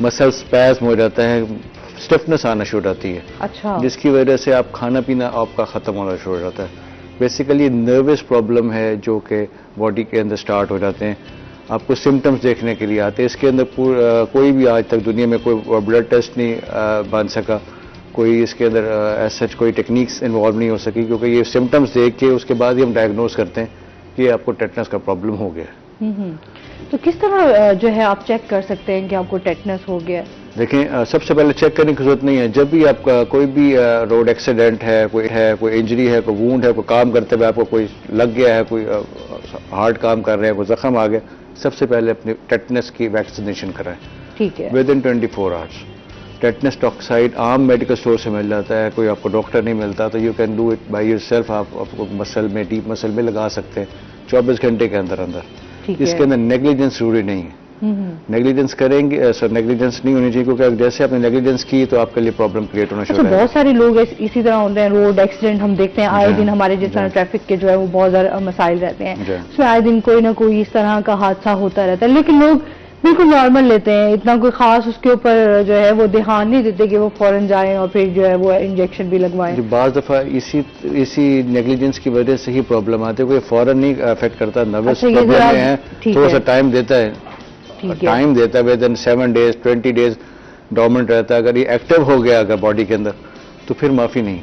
مسل اسپیزم ہو جاتا ہے, اسٹفنس آنا شروع ہو جاتی ہے, اچھا جس کی وجہ سے آپ کھانا پینا آپ کا ختم ہونا شروع ہو جاتا ہے. بیسیکلی نروس پرابلم ہے جو کہ باڈی کے اندر سٹارٹ ہو جاتے ہیں. آپ کو سمٹمز دیکھنے کے لیے آتے ہیں. اس کے اندر کوئی بھی آج تک دنیا میں کوئی بلڈ ٹیسٹ نہیں بن سکا, کوئی اس کے اندر ایز سچ کوئی ٹیکنیکس انوالو نہیں ہو سکی, کیونکہ یہ سمٹمز دیکھ کے اس کے بعد ہی ہم ڈائگنوز کرتے ہیں کہ آپ کو ٹیٹنس کا پرابلم ہو گیا. تو کس طرح جو ہے آپ چیک کر سکتے ہیں کہ آپ کو ٹیٹنس ہو گیا؟ دیکھیں, سب سے پہلے چیک کرنے کی ضرورت نہیں ہے. جب بھی آپ کا کوئی بھی روڈ ایکسیڈنٹ ہے, کوئی انجری ہے, کوئی وونڈ ہے, کوئی کام کرتے ہوئے آپ کو کوئی لگ گیا ہے, کوئی ہارڈ کام کر رہے ہیں, کوئی زخم آ گیا, سب سے پہلے اپنی ٹیٹنس کی ویکسینیشن کرائیں. ٹھیک ہے. With in 24 hours. ٹیٹنس ٹاکسائڈ عام میڈیکل اسٹور سے مل جاتا ہے, کوئی آپ کو ڈاکٹر نہیں ملتا, تو you can do it by your self. آپ کو مسل میں, ڈیپ مسل میں لگا سکتے ہیں 24 گھنٹے کے اندر اندر. اس کے اندر نیگلیجنس ضروری نہیں ہے. نیگلیجنس کریں گے, سر نیگلیجنس نہیں ہونی چاہیے, کیونکہ جیسے آپ نے نیگلیجنس کی تو آپ کے لیے پرابلم کریٹ ہونا شروع ہے. بہت سارے لوگ اسی طرح ہوتے ہیں, روڈ ایکسیڈنٹ ہم دیکھتے ہیں آئے دن, ہمارے جس طرح ٹریفک کے جو ہے وہ بہت زیادہ مسائل رہتے ہیں, اس میں آئے دن کوئی نہ کوئی اس طرح کا حادثہ ہوتا رہتا ہے, لیکن لوگ بالکل نارمل لیتے ہیں, اتنا کوئی خاص اس کے اوپر جو ہے وہ دھیان نہیں دیتے کہ وہ فوراً جائیں اور پھر جو ہے وہ انجیکشن بھی لگوائیں. بعض دفعہ اسی نیگلیجنس کی وجہ سے ہی پرابلم آتی ہے. کوئی فوراً نہیں افیکٹ کرتا, نروس پرابلم ہے, تھوڑا سا ٹائم دیتا ہے, ٹائم دیتا ہے, with in 7 days 20 days dormant رہتا ہے. اگر یہ ایکٹیو ہو گیا اگر باڈی کے اندر تو پھر معافی نہیں.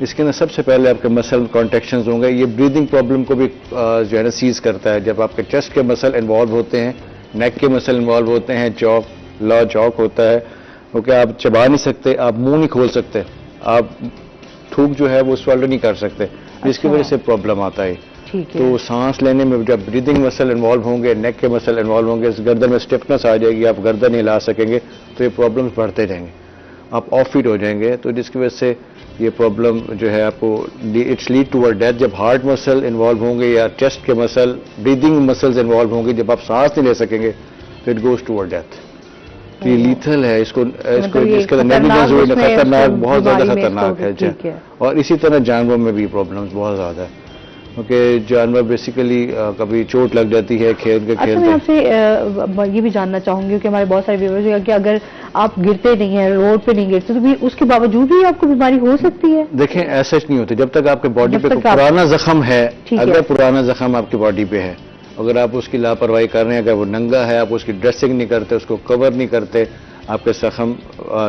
اس کے اندر سب سے پہلے آپ کے مسل کانٹریکشنز ہوں گے. یہ بریدنگ پرابلم کو بھی جو ہے نا سیز کرتا ہے. جب آپ کے چیسٹ کے مسل انوالو ہوتے ہیں, نیک کے مسل انوالو ہوتے ہیں, چاک ہوتا ہے, کیونکہ آپ چبا نہیں سکتے, آپ منہ نہیں کھول سکتے, آپ تھوک جو ہے وہ سوالو نہیں کر سکتے, جس کی وجہ سے پرابلم آتا ہے. تو سانس لینے میں جب بریدنگ مسل انوالو ہوں گے, نیک کے مسل انوالو ہوں گے, گردن میں اسٹفنس آ جائے گی, آپ گردن نہیں ہلا سکیں گے, تو یہ پرابلمس بڑھتے جائیں گے, آپ آف فٹ ہو جائیں گے. تو جس کی وجہ سے یہ پرابلم جو ہے آپ کو اٹس لیڈ ٹوورڈ ڈیتھ. جب ہارٹ مسل انوالو ہوں گے یا چیسٹ کے مسل, بریدنگ مسلز انوالو ہوں گے, جب آپ سانس نہیں لے سکیں گے تو اٹ گوز ٹوورڈ ڈیتھ. یہ لیتھل ہے, اس کا نیگلیجنس خطرناک, بہت زیادہ خطرناک ہے. اور اسی طرح جانوروں میں بھی پرابلمس بہت زیادہ ہے, کیونکہ جانور بیسیکلی کبھی چوٹ لگ جاتی ہے کھیل کے کھیلتے. میں آپ سے یہ بھی جاننا چاہوں گی کہ ہمارے بہت سارے ویورز ہیں کہ اگر آپ گرتے نہیں ہیں, روڈ پہ نہیں گرتے, تو بھی اس کے باوجود بھی آپ کو بیماری ہو سکتی ہے؟ دیکھیں ایسا نہیں ہوتا. جب تک آپ کے باڈی پہ پرانا زخم ہے, اگر پرانا زخم آپ کی باڈی پہ ہے, اگر آپ اس کی لاپرواہی کر رہے ہیں, اگر وہ ننگا ہے, آپ اس کی ڈریسنگ نہیں کرتے, اس کو کور نہیں کرتے, آپ کے زخم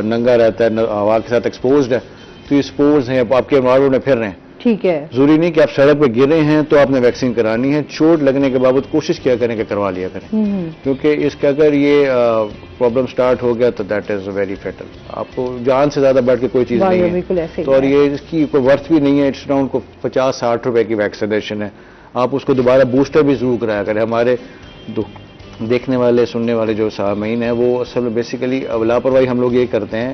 ننگا رہتا ہے, ہوا کے ساتھ ایکسپوزڈ ہے, تو یہ سپورز ہیں, آپ کے انوائرمنٹ میں پھر رہے ہیں. ٹھیک ہے. ضروری نہیں کہ آپ سڑک پہ گرے ہیں تو آپ نے ویکسین کرانی ہے. چوٹ لگنے کے باوجود کوشش کیا کریں کہ کروا لیا کریں, کیونکہ اس کا اگر یہ پرابلم سٹارٹ ہو گیا تو دیٹ از ویری فیٹل. آپ کو جان سے زیادہ بڑھ کے کوئی چیز نہیں ہے, تو اور یہ اس کی کوئی ورتھ بھی نہیں ہے. اٹس اراؤنڈ کو 50-60 روپے کی ویکسینیشن ہے. آپ اس کو دوبارہ بوسٹر بھی ضرور کرایا کریں. ہمارے دیکھنے والے سننے والے جو سامعین ہیں وہ اصل میں بیسیکلی لاپرواہی ہم لوگ یہ کرتے ہیں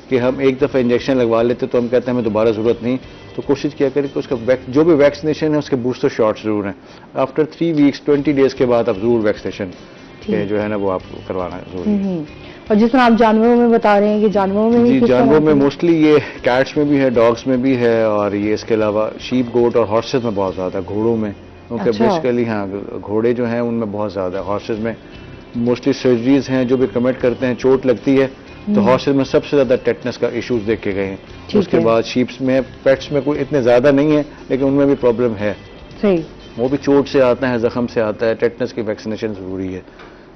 کہ ہم ایک دفعہ انجیکشن لگوا لیتے تو ہم کہتے ہیں ہمیں دوبارہ ضرورت نہیں. تو کوشش کیا کریں کہ اس کا جو بھی ویکسینیشن ہے اس کے بوسٹر شاٹس ضرور ہیں. آفٹر 3 weeks 20 days کے بعد آپ ضرور ویکسینیشن جو ہے نا وہ آپ کو کروانا ضروری ہے. اور جس طرح آپ جانوروں میں بتا رہے ہیں کہ جانوروں میں جی, جانوروں میں موسٹلی یہ کیٹس میں بھی ہے, ڈاگس میں بھی ہے, اور یہ اس کے علاوہ شیپ, گوٹ اور ہارسز میں بہت زیادہ, گھوڑوں میں, کیونکہ بیسیکلی ہاں گھوڑے جو ہیں ان میں بہت زیادہ. ہارسز میں موسٹلی سرجریز ہیں جو بھی کمٹ کرتے ہیں, چوٹ لگتی ہے تو ہارسز میں سب سے زیادہ ٹیٹنس کا ایشوز دیکھے گئے ہیں. اس کے بعد شیپس میں, پیٹس میں کوئی اتنے زیادہ نہیں ہے, لیکن ان میں بھی پرابلم ہے. وہ بھی چوٹ سے آتا ہے, زخم سے آتا ہے, ٹیٹنس کی ویکسینیشن ضروری ہے.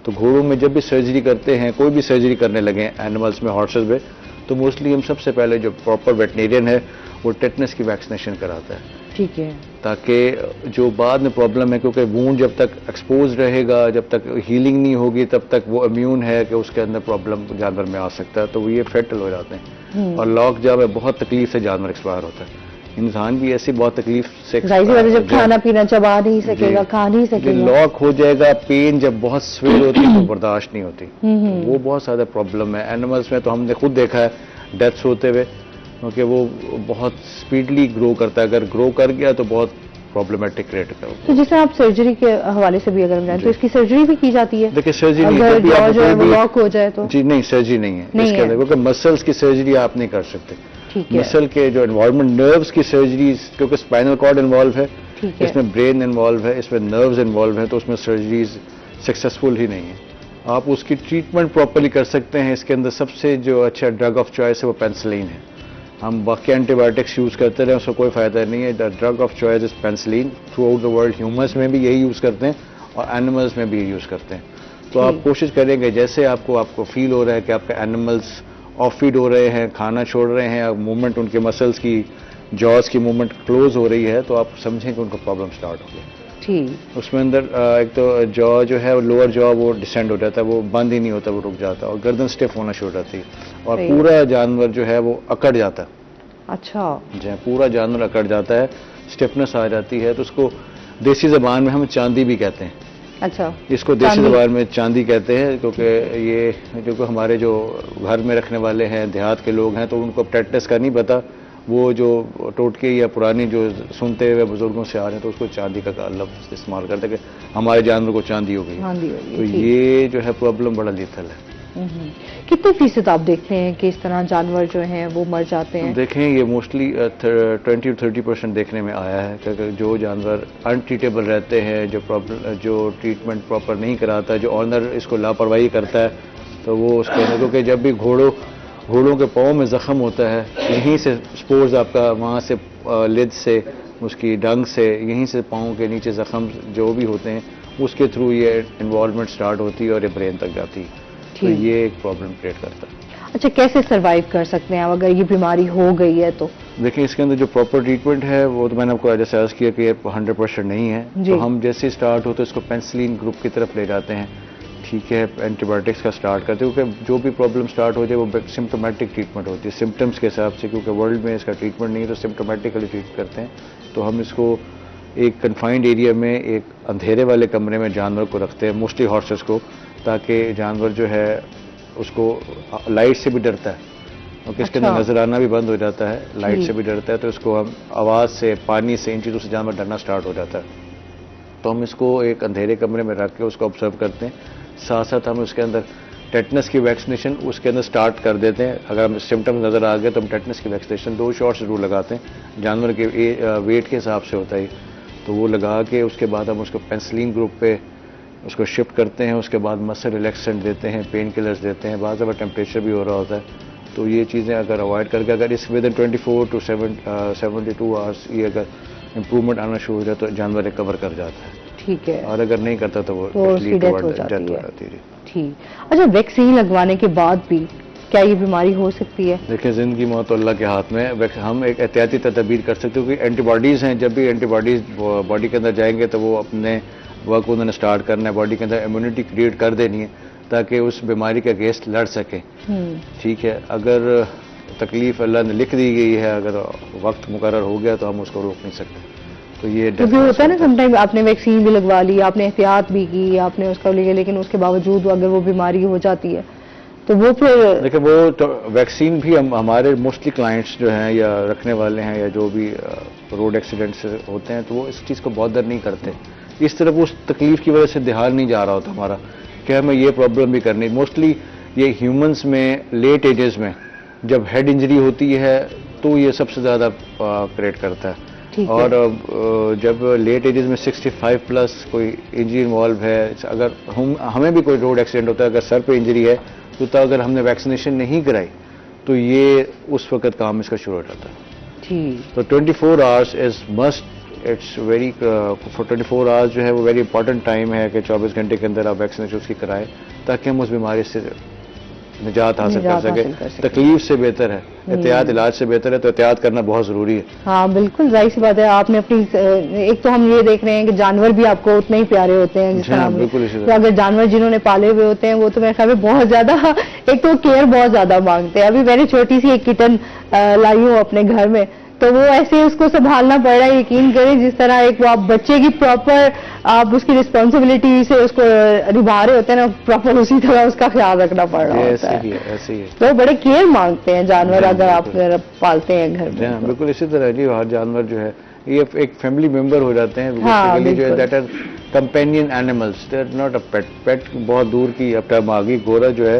تو گھوڑوں میں جب بھی سرجری کرتے ہیں, کوئی بھی سرجری کرنے لگے ہیں اینیملس میں, ہارسز میں, تو موسٹلی ہم سب سے پہلے جو پراپر ویٹنیرین ہے وہ ٹیٹنس کی ویکسینیشن کراتا ہے. ٹھیک ہے. تاکہ جو بعد میں پرابلم ہے, کیونکہ وونڈ جب تک ایکسپوز رہے گا, جب تک ہیلنگ نہیں ہوگی, تب تک وہ امیون ہے کہ اس کے اندر پرابلم جانور میں آ سکتا ہے, تو وہ یہ فیٹل ہو جاتے ہیں. اور لاک جب ہے بہت تکلیف سے جانور ایکسپائر ہوتا ہے. انسان بھی ایسی بہت تکلیف سے جب کھانا پینا چبا نہیں سکے گا, کھا نہیں سکے گا, لاک ہو جائے گا. پین جب بہت سویل ہوتی ہے تو برداشت نہیں ہوتی, وہ بہت زیادہ پرابلم ہے. اینیملس میں تو ہم نے خود دیکھا ہے ڈیتھس ہوتے ہوئے, کیونکہ وہ بہت سپیڈلی گرو کرتا ہے. اگر گرو کر گیا تو بہت پرابلمٹک ریٹ کا. تو جیسے آپ سرجری کے حوالے سے بھی اگر جائیں تو اس کی سرجری بھی کی جاتی ہے؟ دیکھیں سرجری لاک ہو جائے تو جی نہیں, سرجری نہیں ہے اس کے اندر, کیونکہ مسلس کی سرجری آپ نہیں کر سکتے. مسل کے جو انوالومنٹ, نروز کی سرجریز, کیونکہ اسپائنل کارڈ انوالو ہے, اس میں برین انوالو ہے, اس میں نروز انوالو ہے, تو اس میں سرجریز سکسیسفل ہی نہیں ہے. آپ اس کی ٹریٹمنٹ پراپرلی کر سکتے ہیں. اس کے اندر سب سے جو اچھا ڈرگ آف چوائس ہے وہ پینسلین ہے. ہم باقی اینٹی بایوٹکس یوز کرتے رہے اس کا کوئی فائدہ نہیں ہے. Drug of choice is penicillin. Through out the world humans میں بھی یہی یوز کرتے ہیں اور اینیملس میں بھی یہی یوز کرتے ہیں. تو آپ کوشش کریں گے جیسے آپ کو فیل ہو رہا ہے کہ آپ کے اینیملس آف فیڈ ہو رہے ہیں, کھانا چھوڑ رہے ہیں, موومنٹ ان کے مسلس کی جاز کی موومنٹ کلوز ہو رہی ہے, تو آپ سمجھیں کہ ان کو پرابلم سٹارٹ ہو گئی. اس میں اندر ایک تو جا جو ہے لوور جا وہ ڈسینڈ ہو جاتا ہے, وہ بند ہی نہیں ہوتا, وہ رک جاتا ہے, اور گردن سٹیف ہونا شروع ہو جاتی ہے, اور پورا جانور جو ہے وہ اکڑ جاتا ہے. اچھا جی, پورا جانور اکڑ جاتا ہے, اسٹیفنس آ جاتی ہے. تو اس کو دیسی زبان میں ہم چاندی بھی کہتے ہیں. اچھا, اس کو دیسی زبان میں چاندی کہتے ہیں, کیونکہ یہ جو ہمارے جو گھر میں رکھنے والے ہیں دیہات کے لوگ ہیں تو ان کو ٹیٹنس کا نہیں پتا, وہ جو ٹوٹکے یا پرانی جو سنتے ہوئے بزرگوں سے آ رہے ہیں تو اس کو چاندی کا لفظ استعمال کرتے ہیں کہ ہمارے جانور کو چاندی ہو گئی. تو یہ جو ہے پرابلم بڑا لیتھل ہے. کتنے فیصد آپ دیکھتے ہیں کہ اس طرح جانور جو ہیں وہ مر جاتے ہیں؟ دیکھیں یہ موسٹلی 20-30% دیکھنے میں آیا ہے کہ جو جانور انٹریٹیبل رہتے ہیں, جو ٹریٹمنٹ پراپر نہیں کراتا, جو آنر اس کو لاپرواہی کرتا ہے, تو وہ اس کو, کیونکہ جب بھی گھوڑوں کے پاؤں میں زخم ہوتا ہے, یہیں سے سپورز آپ کا وہاں سے لد سے اس کی ڈنگ سے یہیں سے پاؤں کے نیچے زخم جو بھی ہوتے ہیں اس کے تھرو یہ انوالومنٹ سٹارٹ ہوتی ہے اور یہ برین تک جاتی ہے. تو یہ ایک پرابلم کریٹ کرتا ہے. اچھا, کیسے سروائیو کر سکتے ہیں اگر یہ بیماری ہو گئی ہے؟ تو دیکھیں اس کے اندر جو پراپر ٹریٹمنٹ ہے وہ تو میں نے آپ کو جیسے عرض کیا کہ یہ 100% نہیں ہے. تو ہم جیسے اسٹارٹ ہوتے اس کو پینسلین گروپ کی طرف لے جاتے ہیں, ٹھیک ہے, اینٹی بایوٹکس کا اسٹارٹ کرتے ہیں, کیونکہ جو بھی پرابلم اسٹارٹ ہو جائے وہ سمپٹومیٹک ٹریٹمنٹ ہوتی ہے سمٹمس کے حساب سے, کیونکہ ورلڈ میں اس کا ٹریٹمنٹ نہیں ہے تو سمپٹومیٹکلی ٹریٹ کرتے ہیں. تو ہم اس کو ایک کنفائنڈ ایریا میں ایک اندھیرے والے کمرے میں جانور کو رکھتے ہیں, موسٹلی ہارسز کو, تاکہ جانور جو ہے اس کو لائٹ سے بھی ڈرتا ہے, کیونکہ اس کے اندر نظر آنا بھی بند ہو جاتا ہے, لائٹ سے بھی ڈرتا ہے, تو اس کو ہم آواز سے, پانی سے, ان چیزوں سے جانور ڈرنا سٹارٹ ہو جاتا ہے. تو ہم اس کو ایک اندھیرے کمرے میں رکھ کے اس کو آبزرو کرتے ہیں. ساتھ ساتھ ہم اس کے اندر ٹیٹنس کی ویکسینیشن اس کے اندر سٹارٹ کر دیتے ہیں. اگر ہم سمٹمز نظر آ گئے تو ہم ٹیٹنس کی ویکسینیشن 2 شاٹس ضرور لگاتے ہیں, جانور کے ویٹ کے حساب سے ہوتا ہے, تو وہ لگا کے اس کے بعد ہم اس کو پینسلین گروپ پہ اس کو شفٹ کرتے ہیں. اس کے بعد مسل ریلیکسنٹ دیتے ہیں, پین کلرز دیتے ہیں, بعض دفعہ ٹیمپریچر بھی ہو رہا ہوتا ہے. تو یہ چیزیں اگر اوائڈ کر کے اگر اس ودن 24 to 72 آورس یہ اگر امپروومنٹ آنا شروع ہو جائے تو جانور ریکور کر جاتا ہے. ٹھیک ہے, اور اگر نہیں کرتا تو وہ ڈیتھ ہو جاتی ہے. ٹھیک. اچھا, ویکسین لگوانے کے بعد بھی کیا یہ بیماری ہو سکتی ہے؟ دیکھیں زندگی موت تو اللہ کے ہاتھ میں. ہم ایک احتیاطی تدابیر کر سکتے ہیں, کیونکہ اینٹی باڈیز ہیں, جب بھی اینٹی باڈیز باڈی کے اندر جائیں گے تو وہ اپنے ورک انہوں نے سٹارٹ کرنا ہے, باڈی کے اندر امیونٹی کریٹ کر دینی ہے تاکہ اس بیماری کے اگینسٹ لڑ سکیں. ٹھیک ہے, اگر تکلیف اللہ نے لکھ دی گئی ہے, اگر وقت مقرر ہو گیا تو ہم اس کو روک نہیں سکتے. تو یہ ہوتا ہے نا, سم ٹائم آپ نے ویکسین بھی لگوا لی, آپ نے احتیاط بھی کی, آپ نے اس کا لیا, لیکن اس کے باوجود اگر وہ بیماری ہو جاتی ہے تو وہ پھر دیکھیں وہ ویکسین بھی ہمارے موسٹلی کلائنٹس جو ہیں یا رکھنے والے ہیں یا جو بھی روڈ ایکسیڈنٹس ہوتے ہیں تو وہ اس چیز کو بہت در نہیں کرتے. اس طرف اس تکلیف کی وجہ سے دھیان نہیں جا رہا ہوتا ہمارا کہ ہمیں یہ پرابلم بھی کرنی. موسٹلی یہ ہیومنس میں لیٹ ایجز میں جب ہیڈ انجری ہوتی ہے تو یہ سب سے زیادہ کریٹ کرتا ہے. اور جب لیٹ ایجز میں 65+ کوئی انجری انوالو ہے, اگر ہمیں بھی کوئی روڈ ایکسیڈنٹ ہوتا ہے, اگر سر پہ انجری ہے تو اگر ہم نے ویکسینیشن نہیں کرائی تو یہ اس وقت کام اس کا شروع ہو جاتا ہے. تو 24 hours is must, it's very for 24 hours جو ہے وہ ویری امپورٹنٹ ٹائم ہے کہ 24 گھنٹے کے اندر آپ ویکسینیشن اس کی کرائیں تاکہ ہم اس بیماری سے نجات حاصل کر سکیں. تکلیف سے بہتر ہے, احتیاط علاج سے بہتر ہے, تو احتیاط کرنا بہت ضروری ہے. ہاں بالکل, ظاہر سی بات ہے. آپ نے اپنی ایک تو ہم یہ دیکھ رہے ہیں کہ جانور بھی آپ کو اتنے ہی پیارے ہوتے ہیں جس طرح بالکل, تو اگر جانور جنہوں نے پالے ہوئے ہوتے ہیں وہ تو میرے خیال میں بہت زیادہ ایک تو کیئر بہت زیادہ مانگتے ہیں. ابھی میں نے چھوٹی سی ایک کٹن لائی ہوں اپنے گھر میں, تو وہ ایسے اس کو سنبھالنا پڑ رہا ہے, یقین کریں جس طرح ایک وہ آپ بچے کی پراپر آپ اس کی رسپانسبلٹی سے اس کو نبھا رہے ہوتے ہیں نا, پراپر اسی طرح اس کا خیال رکھنا پڑ رہا ہوتا ہے. ایسے ہی ہے. تو بڑے کیئر مانگتے ہیں جانور اگر آپ پالتے ہیں گھر میں. بالکل اسی طرح جی, ہر جانور جو ہے یہ ایک فیملی ممبر ہو جاتے ہیں. جو ہے that are companion animals, they are not a pet. Pet بہت دور کی اب ٹرم آ گئی. گورا جو ہے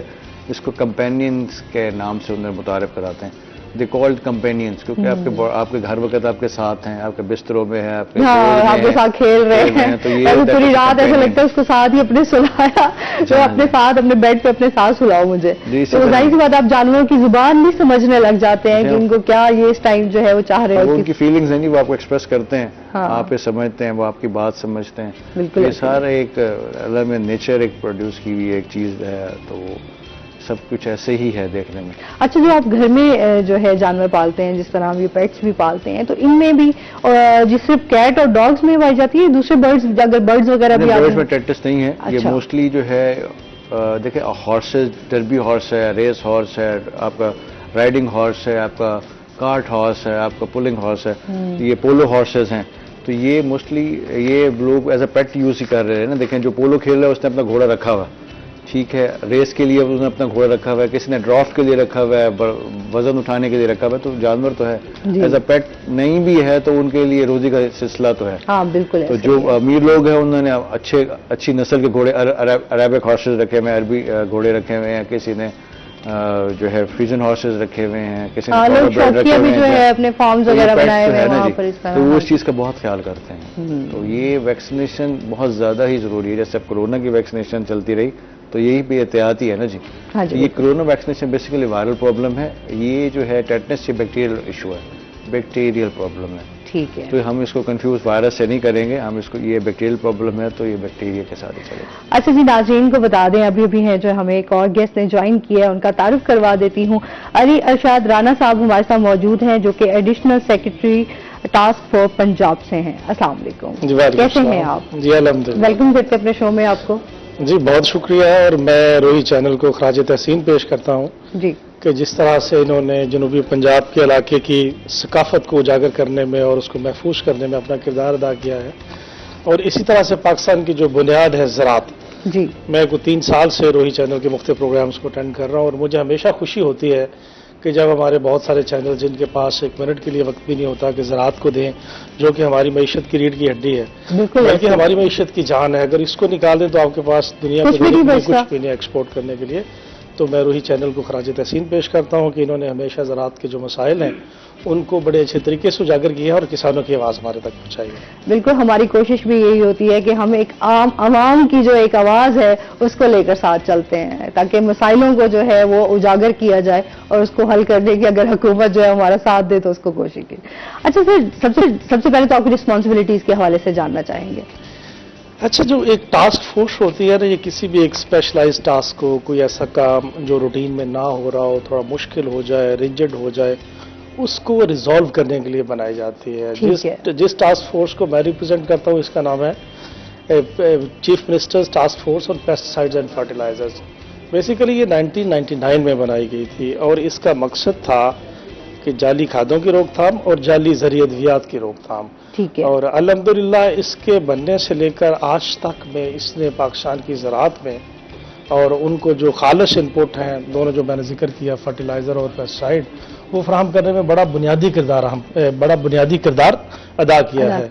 اس کو کمپینینس کے نام سے انہیں متعارف کراتے ہیں. دے کالڈ کمپینینس، کیونکہ آپ کے گھر وقت آپ کے ساتھ ہیں، آپ کے بستروں میں ہیں، آپ کے آپ کے ساتھ کھیل رہے ہیں، تو یہ پوری رات ایسا لگتا ہے اس کو ساتھ ہی اپنے سلایا، جو اپنے ساتھ اپنے بیڈ پہ اپنے ساتھ سلاؤ مجھے. تو ظاہر سی بات آپ جانوروں کی زبان بھی سمجھنے لگ جاتے ہیں کہ ان کو کیا یہ اس ٹائم جو ہے وہ چاہ رہے ہیں. وہ ان کی فیلنگز ہیں، وہ آپ کو ایکسپریس کرتے ہیں، آپ یہ سمجھتے ہیں، وہ آپ کی بات سمجھتے ہیں. بالکل یہ سارا ایک اللہ میں نیچر ایک پروڈیوس کی ہوئی ایک چیز ہے، تو سب کچھ ایسے ہی ہے دیکھنے میں. اچھا، جو آپ گھر میں جو ہے جانور پالتے ہیں، جس طرح ہم یہ پیٹس بھی پالتے ہیں، تو ان میں بھی جس صرف کیٹ اور ڈاگس میں پائی جاتی ہے، دوسرے برڈز اگر برڈز وغیرہ بھی برڈز میں ٹیٹس نہیں ہے. یہ موسٹلی جو ہے دیکھیں ہارسز، ڈربی ہارس ہے، ریس ہارس ہے، آپ کا رائڈنگ ہارس ہے، آپ کا کارٹ ہارس ہے، آپ کا پولنگ ہارس ہے، یہ پولو ہارسز ہیں. تو یہ موسٹلی یہ لوگ ایز اے پیٹ یوز ہی کر رہے ہیں نا. دیکھیں جو پولو کھیل رہا ہے اس نے اپنا گھوڑا رکھا ہوا، ٹھیک ہے، ریس کے لیے اس نے اپنا گھوڑا رکھا ہوا ہے، کسی نے ڈرافٹ کے لیے رکھا ہوا ہے، وزن اٹھانے کے لیے رکھا ہوا ہے. تو جانور تو ہے، ایز اے پیٹ نہیں بھی ہے تو ان کے لیے روزی کا سلسلہ تو ہے. ہاں بالکل. تو جو امیر لوگ ہیں انہوں نے اچھی نسل کے گھوڑے، عربک ہارسز رکھے ہوئے ہیں، عربی گھوڑے رکھے ہوئے ہیں، کسی نے جو ہے فریزن ہارسز رکھے ہوئے ہیں، کسی نے بھی جو ہے اپنے فارمز وغیرہ بنائے ہوئے ہیں وہاں پر. تو وہ اس چیز کا بہت خیال کرتے ہیں. تو یہ ویکسینیشن بہت زیادہ ہی ضروری ہے. جیسے اب کورونا کی ویکسینیشن چلتی رہی تو یہی بھی احتیاطی ہے نا جی. یہ corona vaccination basically viral problem ہے. یہ جو ہے ٹیٹنس یہ بیکٹیریل ایشو ہے، بیکٹیریل پرابلم ہے. ٹھیک ہے. تو ہم اس کو کنفیوز وائرس سے نہیں کریں گے، ہم اس کو یہ بیکٹیریل پرابلم ہے تو یہ بیکٹیریا کے ساتھ ہی چلے گا. اچھا جی، ناظرین کو بتا دیں ابھی ہیں جو ہمیں ایک اور گیسٹ نے جوائن کیا ہے، ان کا تعارف کروا دیتی ہوں. علی ارشاد رانا صاحب ہمارے ساتھ موجود ہیں، جو کہ additional secretary task force Punjab سے ہیں. السلام علیکم، کیسے ہیں آپ؟ جی الحمدللہ. ویلکم کرتے اپنے شو میں آپ کو. جی بہت شکریہ، اور میں روہی چینل کو خراج تحسین پیش کرتا ہوں جی کہ جس طرح سے انہوں نے جنوبی پنجاب کے علاقے کی ثقافت کو اجاگر کرنے میں اور اس کو محفوظ کرنے میں اپنا کردار ادا کیا ہے. اور اسی طرح سے پاکستان کی جو بنیاد ہے زراعت، جی میں کو 3 سال سے روہی چینل کے مختلف پروگرامز کو اٹینڈ کر رہا ہوں، اور مجھے ہمیشہ خوشی ہوتی ہے کہ جب ہمارے بہت سارے چینل جن کے پاس 1 منٹ کے لیے وقت بھی نہیں ہوتا کہ زراعت کو دیں، جو کہ ہماری معیشت کی ریڑھ کی ہڈی ہے، بلکہ ہماری معیشت کی جان ہے. اگر اس کو نکال دیں تو آپ کے پاس دنیا میں کچھ بھی نہیں ایکسپورٹ کرنے کے لیے. تو میں روہی چینل کو خراج تحسین پیش کرتا ہوں کہ انہوں نے ہمیشہ زراعت کے جو مسائل ہیں ان کو بڑے اچھے طریقے سے اجاگر کیا ہے اور کسانوں کی آواز ہمارے تک پہنچائی ہے. بالکل، ہماری کوشش بھی یہی ہوتی ہے کہ ہم ایک عوام کی جو ایک آواز ہے اس کو لے کر ساتھ چلتے ہیں، تاکہ مسائلوں کو جو ہے وہ اجاگر کیا جائے اور اس کو حل کرنے کی اگر حکومت جو ہے ہمارا ساتھ دے تو اس کو کوشش کی. اچھا سر، سب سے پہلے تو آپ کی رسپانسبلٹیز کے حوالے سے جاننا چاہیں گے. اچھا، جو ایک ٹاسک فورس ہوتی ہے نا، یہ کسی بھی ایک اسپیشلائز ٹاسک ہو، کوئی ایسا کام جو روٹین میں نہ ہو رہا ہو، تھوڑا مشکل ہو جائے، ریجڈ ہو جائے، اس کو ریزالو کرنے کے لیے بنائی جاتی ہے. جس ٹاسک فورس کو میں ریپرزینٹ کرتا ہوں اس کا نام ہے chief ministers task force on pesticides and fertilizers. Basically یہ 1999 میں بنائی گئی تھی، اور اس کا مقصد تھا کہ جعلی کھادوں کی روک تھام اور جعلی زرعی ادویات کی روک تھام. اور الحمدللہ اس کے بننے سے لے کر آج تک میں اس نے پاکستان کی زراعت میں اور ان کو جو خالص انپٹ ہیں، دونوں جو میں نے ذکر کیا فرٹیلائزر اور پیسٹیسائڈ، وہ فراہم کرنے میں بڑا بنیادی کردار ادا کیا ہے.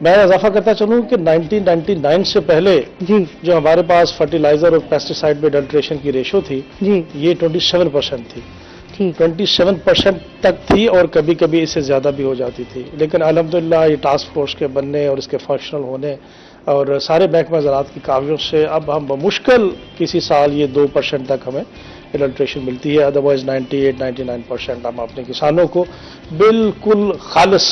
میں اضافہ کرتا چلوں کہ 1999 سے پہلے جو ہمارے پاس فرٹیلائزر اور پیسٹیسائڈ میں اڈلٹریشن کی ریشو تھی، یہ 27% تھی. 27% تک تھی، اور کبھی کبھی اس سے زیادہ بھی ہو جاتی تھی. لیکن الحمدللہ یہ ٹاسک فورس کے بننے اور اس کے فنکشنل ہونے اور سارے محکمہ زراعت کی کاوشوں سے اب ہم بمشکل کسی سال یہ 2% تک ہمیں اڈلٹریشن ملتی ہے. ادروائز 98-99% ہم اپنے کسانوں کو بالکل خالص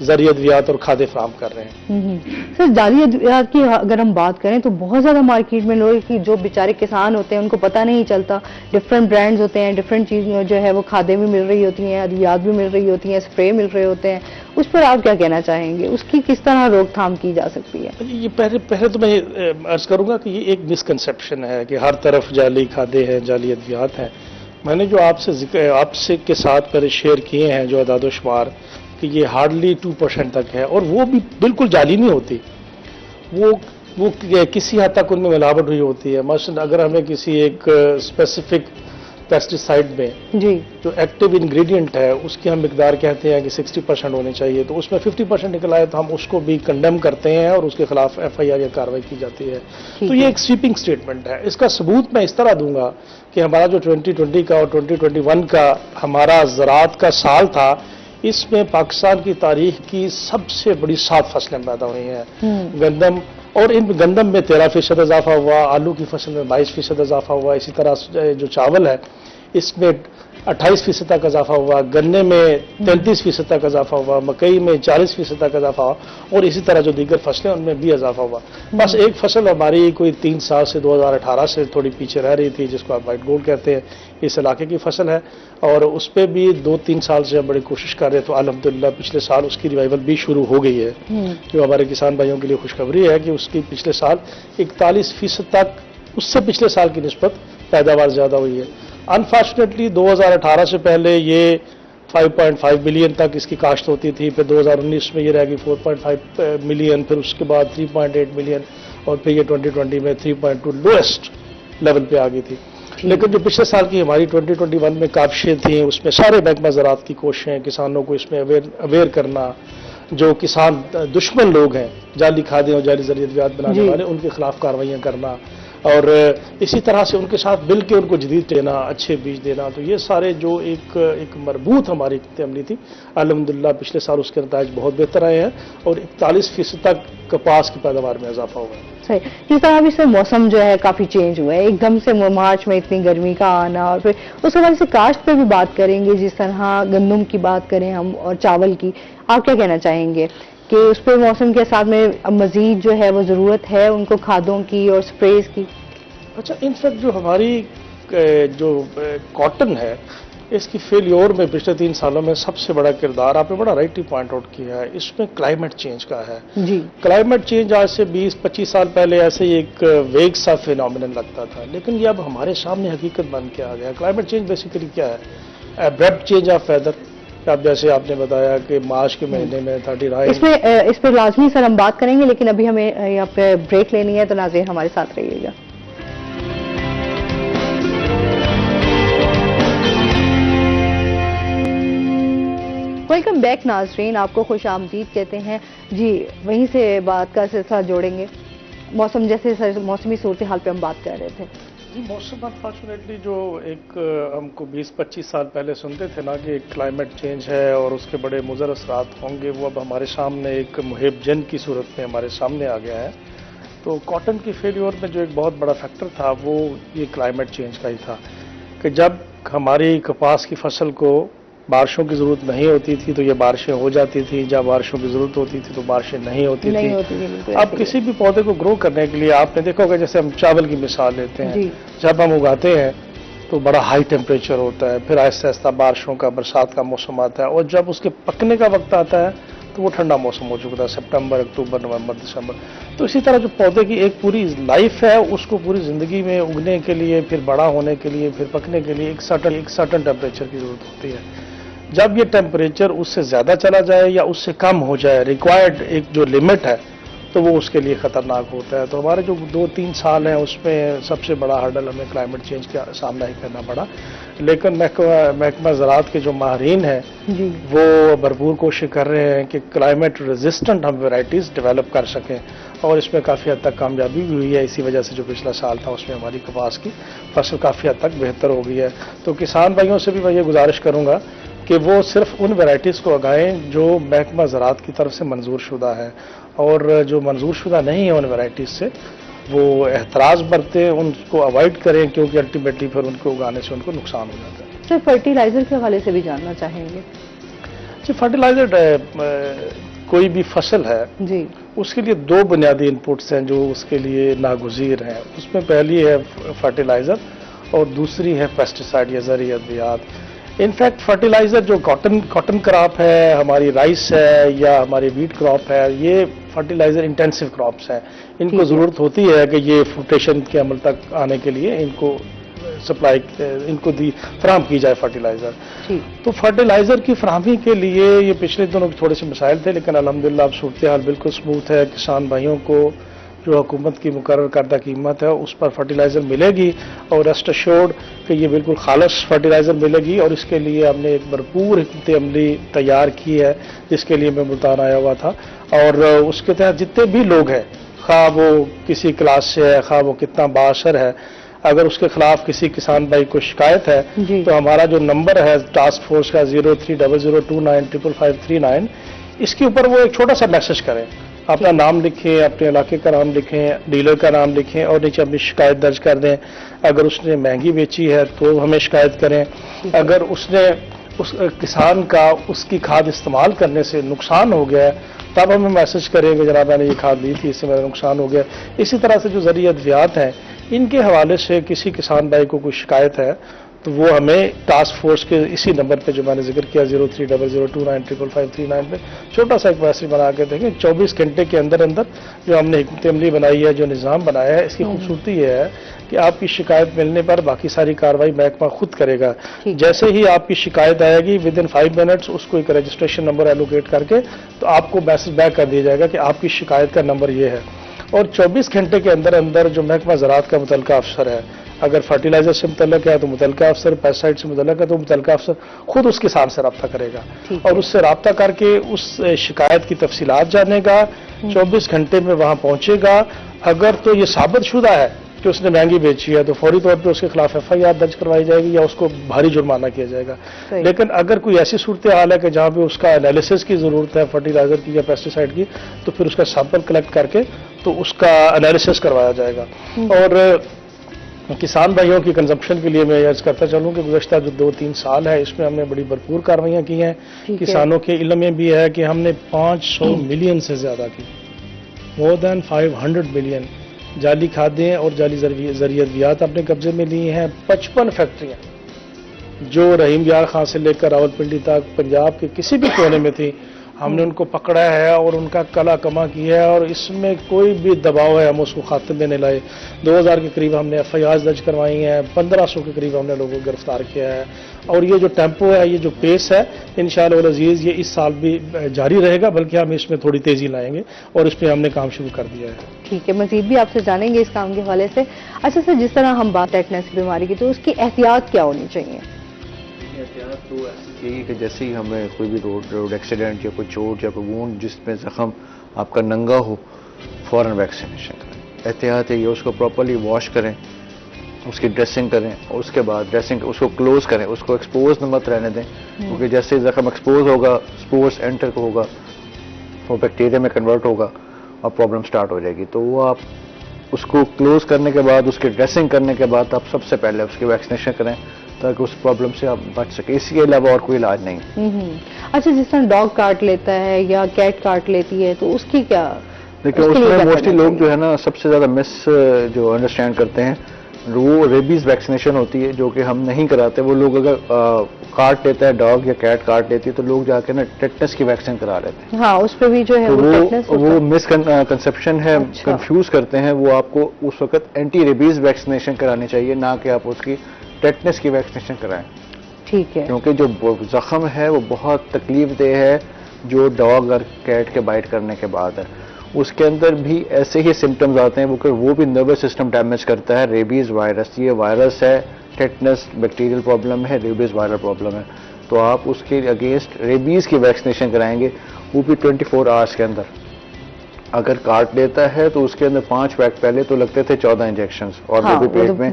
زرعی ادویات اور کھادیں فراہم کر رہے ہیں. سر، جعلی ادویات کی اگر ہم بات کریں تو بہت زیادہ مارکیٹ میں لوگ کی جو بیچارے کسان ہوتے ہیں ان کو پتہ نہیں چلتا، ڈفرینٹ برانڈز ہوتے ہیں، ڈفرینٹ چیزیں جو ہے وہ کھادیں بھی مل رہی ہوتی ہیں، ادویات بھی مل رہی ہوتی ہیں، اسپرے مل رہے ہوتے ہیں. اس پر آپ کیا کہنا چاہیں گے؟ اس کی کس طرح روک تھام کی جا سکتی ہے؟ یہ پہلے تو میں عرض کروں گا کہ یہ ایک مسکنسیپشن ہے کہ ہر طرف جعلی کھادیں ہیں، جعلی ادویات ہیں. میں نے جو آپ سے کے ساتھ پہلے شیئر کیے ہیں جو اعداد و شمار، کہ یہ ہارڈلی 2% تک ہے، اور وہ بھی بالکل جعلی نہیں ہوتی، وہ کسی حد تک ان میں ملاوٹ ہوئی ہوتی ہے. مثلا اگر ہمیں کسی ایک اسپیسیفک پیسٹیسائڈ میں جی جو ایکٹیو انگریڈینٹ ہے اس کی ہم مقدار کہتے ہیں کہ 60% ہونی چاہیے، تو اس میں 50% نکل آئے تو ہم اس کو بھی کنڈیم کرتے ہیں اور اس کے خلاف FIR یا کارروائی کی جاتی ہے۔ تو یہ ایک سویپنگ سٹیٹمنٹ ہے۔ اس کا ثبوت میں اس طرح دوں گا کہ ہمارا جو 2020 کا اور 2021 کا ہمارا زراعت کا سال تھا، اس میں پاکستان کی تاریخ کی سب سے بڑی 7 فصلیں پیدا ہوئی ہیں۔ گندم، اور ان گندم میں 13% اضافہ ہوا، آلو کی فصل میں 22% اضافہ ہوا، اسی طرح جو چاول ہے اس میں 28% تک اضافہ ہوا، گنے میں 33% تک اضافہ ہوا، مکئی میں 40% تک اضافہ ہوا، اور اسی طرح جو دیگر فصلیں ان میں بھی اضافہ ہوا۔ بس ایک فصل ہماری کوئی 3 سال سے 2018 سے تھوڑی پیچھے رہ رہی تھی، جس کو آپ وائٹ گولڈ کہتے ہیں، اس علاقے کی فصل ہے، اور اس پہ بھی 2-3 سال سے ہم بڑی کوشش کر رہے ہیں، تو الحمدللہ پچھلے سال اس کی ریوائول بھی شروع ہو گئی ہے، جو ہمارے کسان بھائیوں کے لیے خوشخبری ہے کہ اس کی پچھلے سال 41% تک اس سے پچھلے سال کی نسبت پیداوار زیادہ ہوئی ہے۔ انفارچونیٹلی 2018 سے پہلے یہ 5.5 ملین تک اس کی کاشت ہوتی تھی، پھر 2019 میں یہ رہ گئی 4.5 ملین، پھر اس کے بعد 3.8 ملین، اور پھر یہ 2020 میں 3.2 لوئسٹ لیول پہ آ گئی تھی۔ لیکن جو پچھلے سال کی ہماری 2021 میں کاوشیں تھیں، اس میں سارے محکمہ زراعت کی کوششیں، کسانوں کو اس میں اویئر کرنا، جو کسان دشمن لوگ ہیں، جعلی کھادیں اور جعلی ذریعہ بنانے والے، ان کے خلاف کارروائیاں کرنا، اور اسی طرح سے ان کے ساتھ مل کے ان کو جدید دینا، اچھے بیج دینا، تو یہ سارے جو ایک مربوط ہماری عملی تھی، الحمدللہ پچھلے سال اس کے نتائج بہت بہتر آئے ہیں، اور 41% تک کپاس کی پیداوار میں اضافہ ہوا ہے۔ صحیح۔ جس طرح ابھی سے موسم جو ہے کافی چینج ہوا ہے، ایک دم سے مارچ میں اتنی گرمی کا آنا، اور پھر اس کے بعد سے کاشت پہ بھی بات کریں گے، جس طرح گندم کی بات کریں ہم اور چاول کی، آپ کیا کہنا چاہیں گے کہ اس پہ موسم کے ساتھ میں مزید جو ہے وہ ضرورت ہے ان کو کھادوں کی اور سپریز کی؟ اچھا، انفیکٹ جو ہماری جو کاٹن ہے، اس کی فیلیور میں پچھلے 3 سالوں میں سب سے بڑا کردار، آپ نے بڑا رائٹلی پوائنٹ آؤٹ کیا ہے، اس میں کلائمیٹ چینج کا ہے۔ جی کلائمیٹ چینج آج سے 20-25 سال پہلے ایسے ہی ایک ویگ سا فینومینن لگتا تھا، لیکن یہ اب ہمارے سامنے حقیقت بن کے آ گیا۔ کلائمیٹ چینج بیسیکلی کیا ہے؟ ابرپٹ چینج آف ویدر، اب جیسے آپ نے بتایا کہ مارچ کے مہینے میں 30 اس پہ لازمی سر ہم بات کریں گے، لیکن ابھی ہمیں یہاں پہ بریک لینی ہے، تو ناظرین ہمارے ساتھ رہیے گا۔ ویلکم بیک ناظرین، آپ کو خوش آمدید کہتے ہیں۔ جی وہیں سے بات کا سلسلہ جوڑیں گے، موسم جیسے موسمی صورتحال پہ ہم بات کر رہے تھے۔ جی، موسم انفارچونیٹلی جو ایک ہم کو 20-25 سال پہلے سنتے تھے نا کہ ایک کلائمیٹ چینج ہے اور اس کے بڑے مضر اثرات ہوں گے، وہ اب ہمارے سامنے ایک محب جن کی صورت میں ہمارے سامنے آ گیا ہے۔ تو کاٹن کی فیلیور میں جو ایک بہت بڑا فیکٹر تھا وہ یہ کلائمیٹ چینج کا ہی تھا، کہ جب ہماری کپاس کی فصل کو بارشوں کی ضرورت نہیں ہوتی تھی تو یہ بارشیں ہو جاتی تھیں، جب بارشوں کی ضرورت ہوتی تھی تو بارشیں نہیں ہوتی تھیں۔ اب کسی بھی پودے کو گرو کرنے کے لیے آپ نے دیکھا ہوگا، جیسے ہم چاول کی مثال لیتے ہیں، جب ہم اگاتے ہیں تو بڑا ہائی ٹیمپریچر ہوتا ہے، پھر آہستہ آہستہ بارشوں کا، برسات کا موسم آتا ہے، اور جب اس کے پکنے کا وقت آتا ہے تو وہ ٹھنڈا موسم ہو چکا ہے، سپتمبر، اکتوبر، نومبر، دسمبر۔ تو اسی طرح جو پودے کی ایک پوری لائف ہے، اس کو پوری زندگی میں اگنے کے لیے، پھر بڑا ہونے کے لیے، پھر پکنے کے لیے ایک سرٹن ٹیمپریچر کی ضرورت ہوتی ہے۔ جب یہ ٹیمپریچر اس سے زیادہ چلا جائے یا اس سے کم ہو جائے، ریکوائرڈ ایک جو لمٹ ہے، تو وہ اس کے لیے خطرناک ہوتا ہے۔ تو ہمارے جو 2-3 سال ہیں اس میں سب سے بڑا ہرڈل ہمیں کلائمیٹ چینج کا سامنا ہی کرنا پڑا، لیکن محکمہ زراعت کے جو ماہرین ہیں وہ بھرپور کوشش کر رہے ہیں کہ کلائمیٹ ریزسٹنٹ ہم ویرائٹیز ڈیولپ کر سکیں، اور اس میں کافی حد تک کامیابی بھی ہوئی ہے۔ اسی وجہ سے جو پچھلا سال تھا اس میں ہماری کپاس کی فصل کافی حد تک بہتر ہو گئی ہے۔ تو کسان بھائیوں سے بھی میں یہ گزارش کروں گا کہ وہ صرف ان ویرائٹیز کو اگائیں جو محکمہ زراعت کی طرف سے منظور شدہ ہے، اور جو منظور شدہ نہیں ہے ان ویرائٹیز سے وہ احتراز برتیں، ان کو اوائڈ کریں، کیونکہ الٹیمیٹلی پھر ان کو اگانے سے ان کو نقصان ہو جاتا ہے۔ سر فرٹیلائزر کے حوالے سے بھی جاننا چاہیں گے؟ جی، فرٹیلائزر کوئی بھی فصل ہے جی، اس کے لیے 2 بنیادی انپٹس ہیں جو اس کے لیے ناگزیر ہیں۔ اس میں پہلی ہے فرٹیلائزر اور دوسری ہے پیسٹیسائڈ یا زرعی ادویات۔ انفیکٹ فرٹیلائزر جو کاٹن کراپ ہے، ہماری رائس ہے یا ہماری ویٹ کراپ ہے، یہ فرٹیلائزر انٹینسو کراپس ہیں، ان کو ضرورت ہوتی ہے کہ یہ فروٹیشن کے عمل تک آنے کے لیے ان کو سپلائی، ان کو فراہم کی جائے فرٹیلائزر۔ تو فرٹیلائزر کی فراہمی کے لیے یہ پچھلے دنوں تھوڑے سے مسائل تھے، لیکن الحمدللہ اب صورتحال بالکل سموتھ ہے۔ کسان بھائیوں کو جو حکومت کی مقرر کردہ قیمت ہے اس پر فرٹیلائزر ملے گی، اور ریسٹ ایشورڈ کہ یہ بالکل خالص فرٹیلائزر ملے گی، اور اس کے لیے ہم نے ایک بھرپور حکمت عملی تیار کی ہے جس کے لیے میں ملتان آیا ہوا تھا، اور اس کے تحت جتنے بھی لوگ ہیں، خواہ وہ کسی کلاس سے ہے، خواہ وہ کتنا بااثر ہے، اگر اس کے خلاف کسی کسان بھائی کو شکایت ہے جی۔ تو ہمارا جو نمبر ہے ٹاسک فورس کا 0300295539، اس کے اوپر وہ ایک چھوٹا سا میسج کریں، اپنا نام لکھیں، اپنے علاقے کا نام لکھیں، ڈیلر کا نام لکھیں، اور نیچے اپنی شکایت درج کر دیں۔ اگر اس نے مہنگی بیچی ہے تو ہمیں شکایت کریں، اگر اس نے اس کسان کا اس کی کھاد استعمال کرنے سے نقصان ہو گیا ہے تب ہمیں میسج کریں کہ جناب میں نے یہ کھاد لی تھی، اس سے میرا نقصان ہو گیا۔ اسی طرح سے جو زرعی ادویات ہیں ان کے حوالے سے کسی کسان بھائی کو کوئی شکایت ہے تو وہ ہمیں ٹاسک فورس کے اسی نمبر پہ جو میں نے ذکر کیا 0300295539 پہ چھوٹا سا ایک میسج بنا کے دیکھیں۔ 24 گھنٹے کے اندر اندر جو ہم نے حکمت عملی بنائی ہے، جو نظام بنایا ہے، اس کی خوبصورتی یہ ہے کہ آپ کی شکایت ملنے پر باقی ساری کارروائی محکمہ خود کرے گا۔ جیسے ہی آپ کی شکایت آئے گی ود ان 5 منٹس اس کو ایک رجسٹریشن نمبر ایلوکیٹ کر کے تو آپ کو میسج بیک کر دیا جائے گا کہ آپ کی شکایت کا نمبر یہ ہے، اور 24 گھنٹے کے اندر اندر جو محکمہ زراعت کا متعلقہ افسر ہے، اگر فرٹیلائزر سے متعلق ہے تو متعلقہ افسر، پیسٹسائڈ سے متعلق ہے تو متعلقہ افسر خود اس کسان سے رابطہ کرے گا اور اس سے رابطہ کر کے اس شکایت کی تفصیلات جانے گا، 24 گھنٹے میں وہاں پہنچے گا۔ اگر تو یہ ثابت شدہ ہے کہ اس نے مہنگی بیچی ہے تو فوری طور پہ اس کے خلاف FIR درج کروائی جائے گی یا اس کو بھاری جرمانہ کیا جائے گا۔ لیکن اگر کوئی ایسی صورتحال ہے کہ جہاں پہ اس کا انالیسس کی ضرورت ہے فرٹیلائزر کی یا پیسٹیسائڈ کی، تو پھر اس کا سیمپل کلیکٹ کر کے تو اس کا انالیسس کروایا جائے گا۔ اور کسان بھائیوں کی کنزمپشن کے لیے میں عرض کرتا چلوں کہ گزشتہ جو 2-3 سال ہے اس میں ہم نے بڑی بھرپور کارروائیاں کی ہیں۔ کسانوں کے علم میں بھی ہے کہ ہم نے 500 ملین سے زیادہ کی، مور دین 500 ملین جعلی کھادیں اور جعلی زرعی ادویات اپنے قبضے میں لی ہیں۔ 55 فیکٹریاں جو رحیم یار خان سے لے کر راولپنڈی تک پنجاب کے کسی بھی کونے میں تھی، ہم نے ان کو پکڑا ہے اور ان کا کلا کما کیا ہے، اور اس میں کوئی بھی دباؤ ہے ہم اس کو خاتمے میں نہیں لائے۔ 2000 کے قریب ہم نے FIR درج کروائی ہیں، 1500 کے قریب ہم نے لوگوں کو گرفتار کیا ہے، اور یہ جو ٹیمپو ہے، یہ جو پیس ہے، انشاءاللہ العزیز یہ اس سال بھی جاری رہے گا، بلکہ ہم اس میں تھوڑی تیزی لائیں گے اور اس پہ ہم نے کام شروع کر دیا ہے۔ ٹھیک ہے، مزید بھی آپ سے جانیں گے اس کام کے حوالے سے۔ اچھا سر، جس طرح ہم بات ٹیٹنس بیماری کی تو اس کی احتیاط کیا ہونی چاہیے؟ احتیاط تو یہی کہ جیسے ہی ہمیں کوئی بھی روڈ ایکسیڈنٹ یا کوئی چوٹ یا کوئی وونڈ جس میں زخم آپ کا ننگا ہو، فوراً ویکسینیشن کریں۔ احتیاط ہے یہ اس کو پراپرلی واش کریں، اس کی ڈریسنگ کریں، اور اس کے بعد ڈریسنگ اس کو کلوز کریں، اس کو ایکسپوز مت رہنے دیں، کیونکہ جیسے ہی زخم ایکسپوز ہوگا، اسپورس انٹر ہوگا، وہ بیکٹیریا میں کنورٹ ہوگا اور پرابلم سٹارٹ ہو جائے گی۔ تو وہ آپ اس کو کلوز کرنے کے بعد، اس کی ڈریسنگ کرنے کے بعد آپ سب سے پہلے اس کی ویکسینیشن کریں تاکہ اس پرابلم سے آپ بچ سکیں۔ اس کے علاوہ اور کوئی علاج نہیں۔ اچھا، جس طرح ڈاگ کاٹ لیتا ہے یا کیٹ کاٹ لیتی ہے تو اس کی کیا؟ لیکن اس میں موسٹلی لوگ جو ہے نا سب سے زیادہ مس جو انڈرسٹینڈ کرتے ہیں وہ ریبیز ویکسینیشن ہوتی ہے جو کہ ہم نہیں کراتے۔ وہ لوگ اگر کاٹ لیتا ہے ڈاگ یا کیٹ کاٹ لیتی ہے تو لوگ جا کے نا ٹیٹنس کی ویکسین کرا لیتے ہیں۔ ہاں، اس پہ بھی جو ہے وہ مس کنسپشن ہے، کنفیوز کرتے ہیں۔ وہ آپ کو اس وقت اینٹی ریبیز ویکسینیشن کرانی چاہیے، نہ کہ آپ اس کی ٹیٹنس کی ویکسینیشن کرائیں۔ ٹھیک ہے، کیونکہ جو زخم ہے وہ بہت تکلیف دہ ہے جو ڈاگ اور کیٹ کے بائٹ کرنے کے بعد ہے۔ اس کے اندر بھی ایسے ہی سمٹمز آتے ہیں وہ بھی نروس سسٹم ڈیمیج کرتا ہے۔ ریبیز وائرس، یہ وائرس ہے، ٹیٹنس بیکٹیریل پرابلم ہے، ریبیز وائرل پرابلم ہے، تو آپ اس کے اگینسٹ ریبیز کی ویکسینیشن کرائیں گے، وہ بھی 24 آورس کے اندر۔ اگر کاٹ لیتا ہے تو اس کے اندر 5 ویک پہلے تو لگتے تھے 14 انجیکشنز اور وہ بھی پیٹ میں،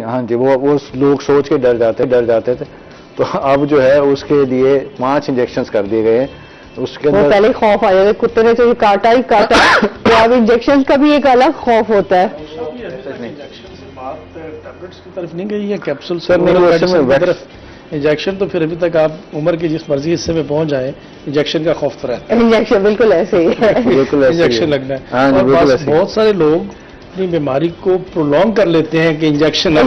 ہاں جی، وہ لوگ سوچ کے ڈر جاتے تھے، تو اب جو ہے اس کے لیے 5 انجیکشنز کر دیے گئے ہیں۔ اس کے اندر پہلے خوف آ جائے، کتے نے تو یہ کاٹا ہی کاٹا، تو اب انجیکشن کا بھی ایک الگ خوف ہوتا ہے۔ ٹیبلٹس کی طرف نہیں گئی ہے، کیپسول سے انجیکشن تو پھر ابھی تک آپ عمر کے جس مرضی حصے میں پہنچ جائیں انجیکشن کا خوف تو رہتا ہے۔ انجیکشن بالکل ایسے ہی ہے، انجیکشن لگنا ہے، اور بہت سارے لوگ اپنی بیماری کو پرولونگ کر لیتے ہیں کہ انجیکشن نہ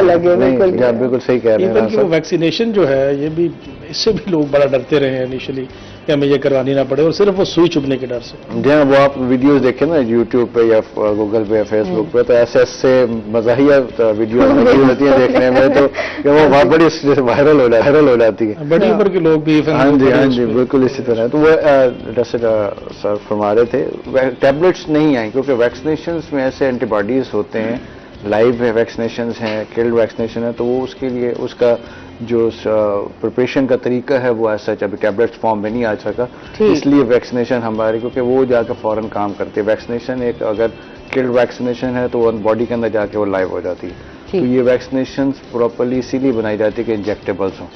لگے۔ بالکل بالکل صحیح کہہ رہے ہیں۔ ویکسینیشن جو ہے یہ بھی اس سے بھی لوگ بڑا ڈرتے رہے ہیں انیشلی کہ ہمیں یہ کروانی نہ پڑے، اور صرف وہ سوئی چبھنے کے ڈر سے. جی ہاں، وہ آپ ویڈیوز دیکھیں نا یوٹیوب پہ یا گوگل پہ یا فیس بک پہ، تو ایسے ایسے مزاحیہ ویڈیوز ہوتی ہیں دیکھنے میں، تو کہ وہ بہت بڑی وائرل ہو جاتی ہے. بڑی عمر کے لوگ بھی. ہاں جی بالکل اسی طرح. تو وہ جیسے سر فرما رہے تھے، ٹیبلٹس نہیں آئیں کیونکہ ویکسینیشنز میں ایسے اینٹی باڈیز ہوتے ہیں، لائیو ویکسینیشنز ہیں، کلڈ ویکسینیشن ہے، تو وہ اس کے لیے اس کا جو پریپریشن کا طریقہ ہے وہ ایسا ابھی ٹیبلٹس فارم میں نہیں آ سکا، اس لیے ویکسینیشن ہماری، کیونکہ وہ جا کے فوراً کام کرتی ہے. ویکسینیشن ایک اگر کلڈ ویکسینیشن ہے تو وہ باڈی کے اندر جا کے وہ لائیو ہو جاتی ہے. تو یہ ویکسینیشن پراپرلی اسی لیے بنائی جاتی ہے کہ انجیکٹیبلس ہوں.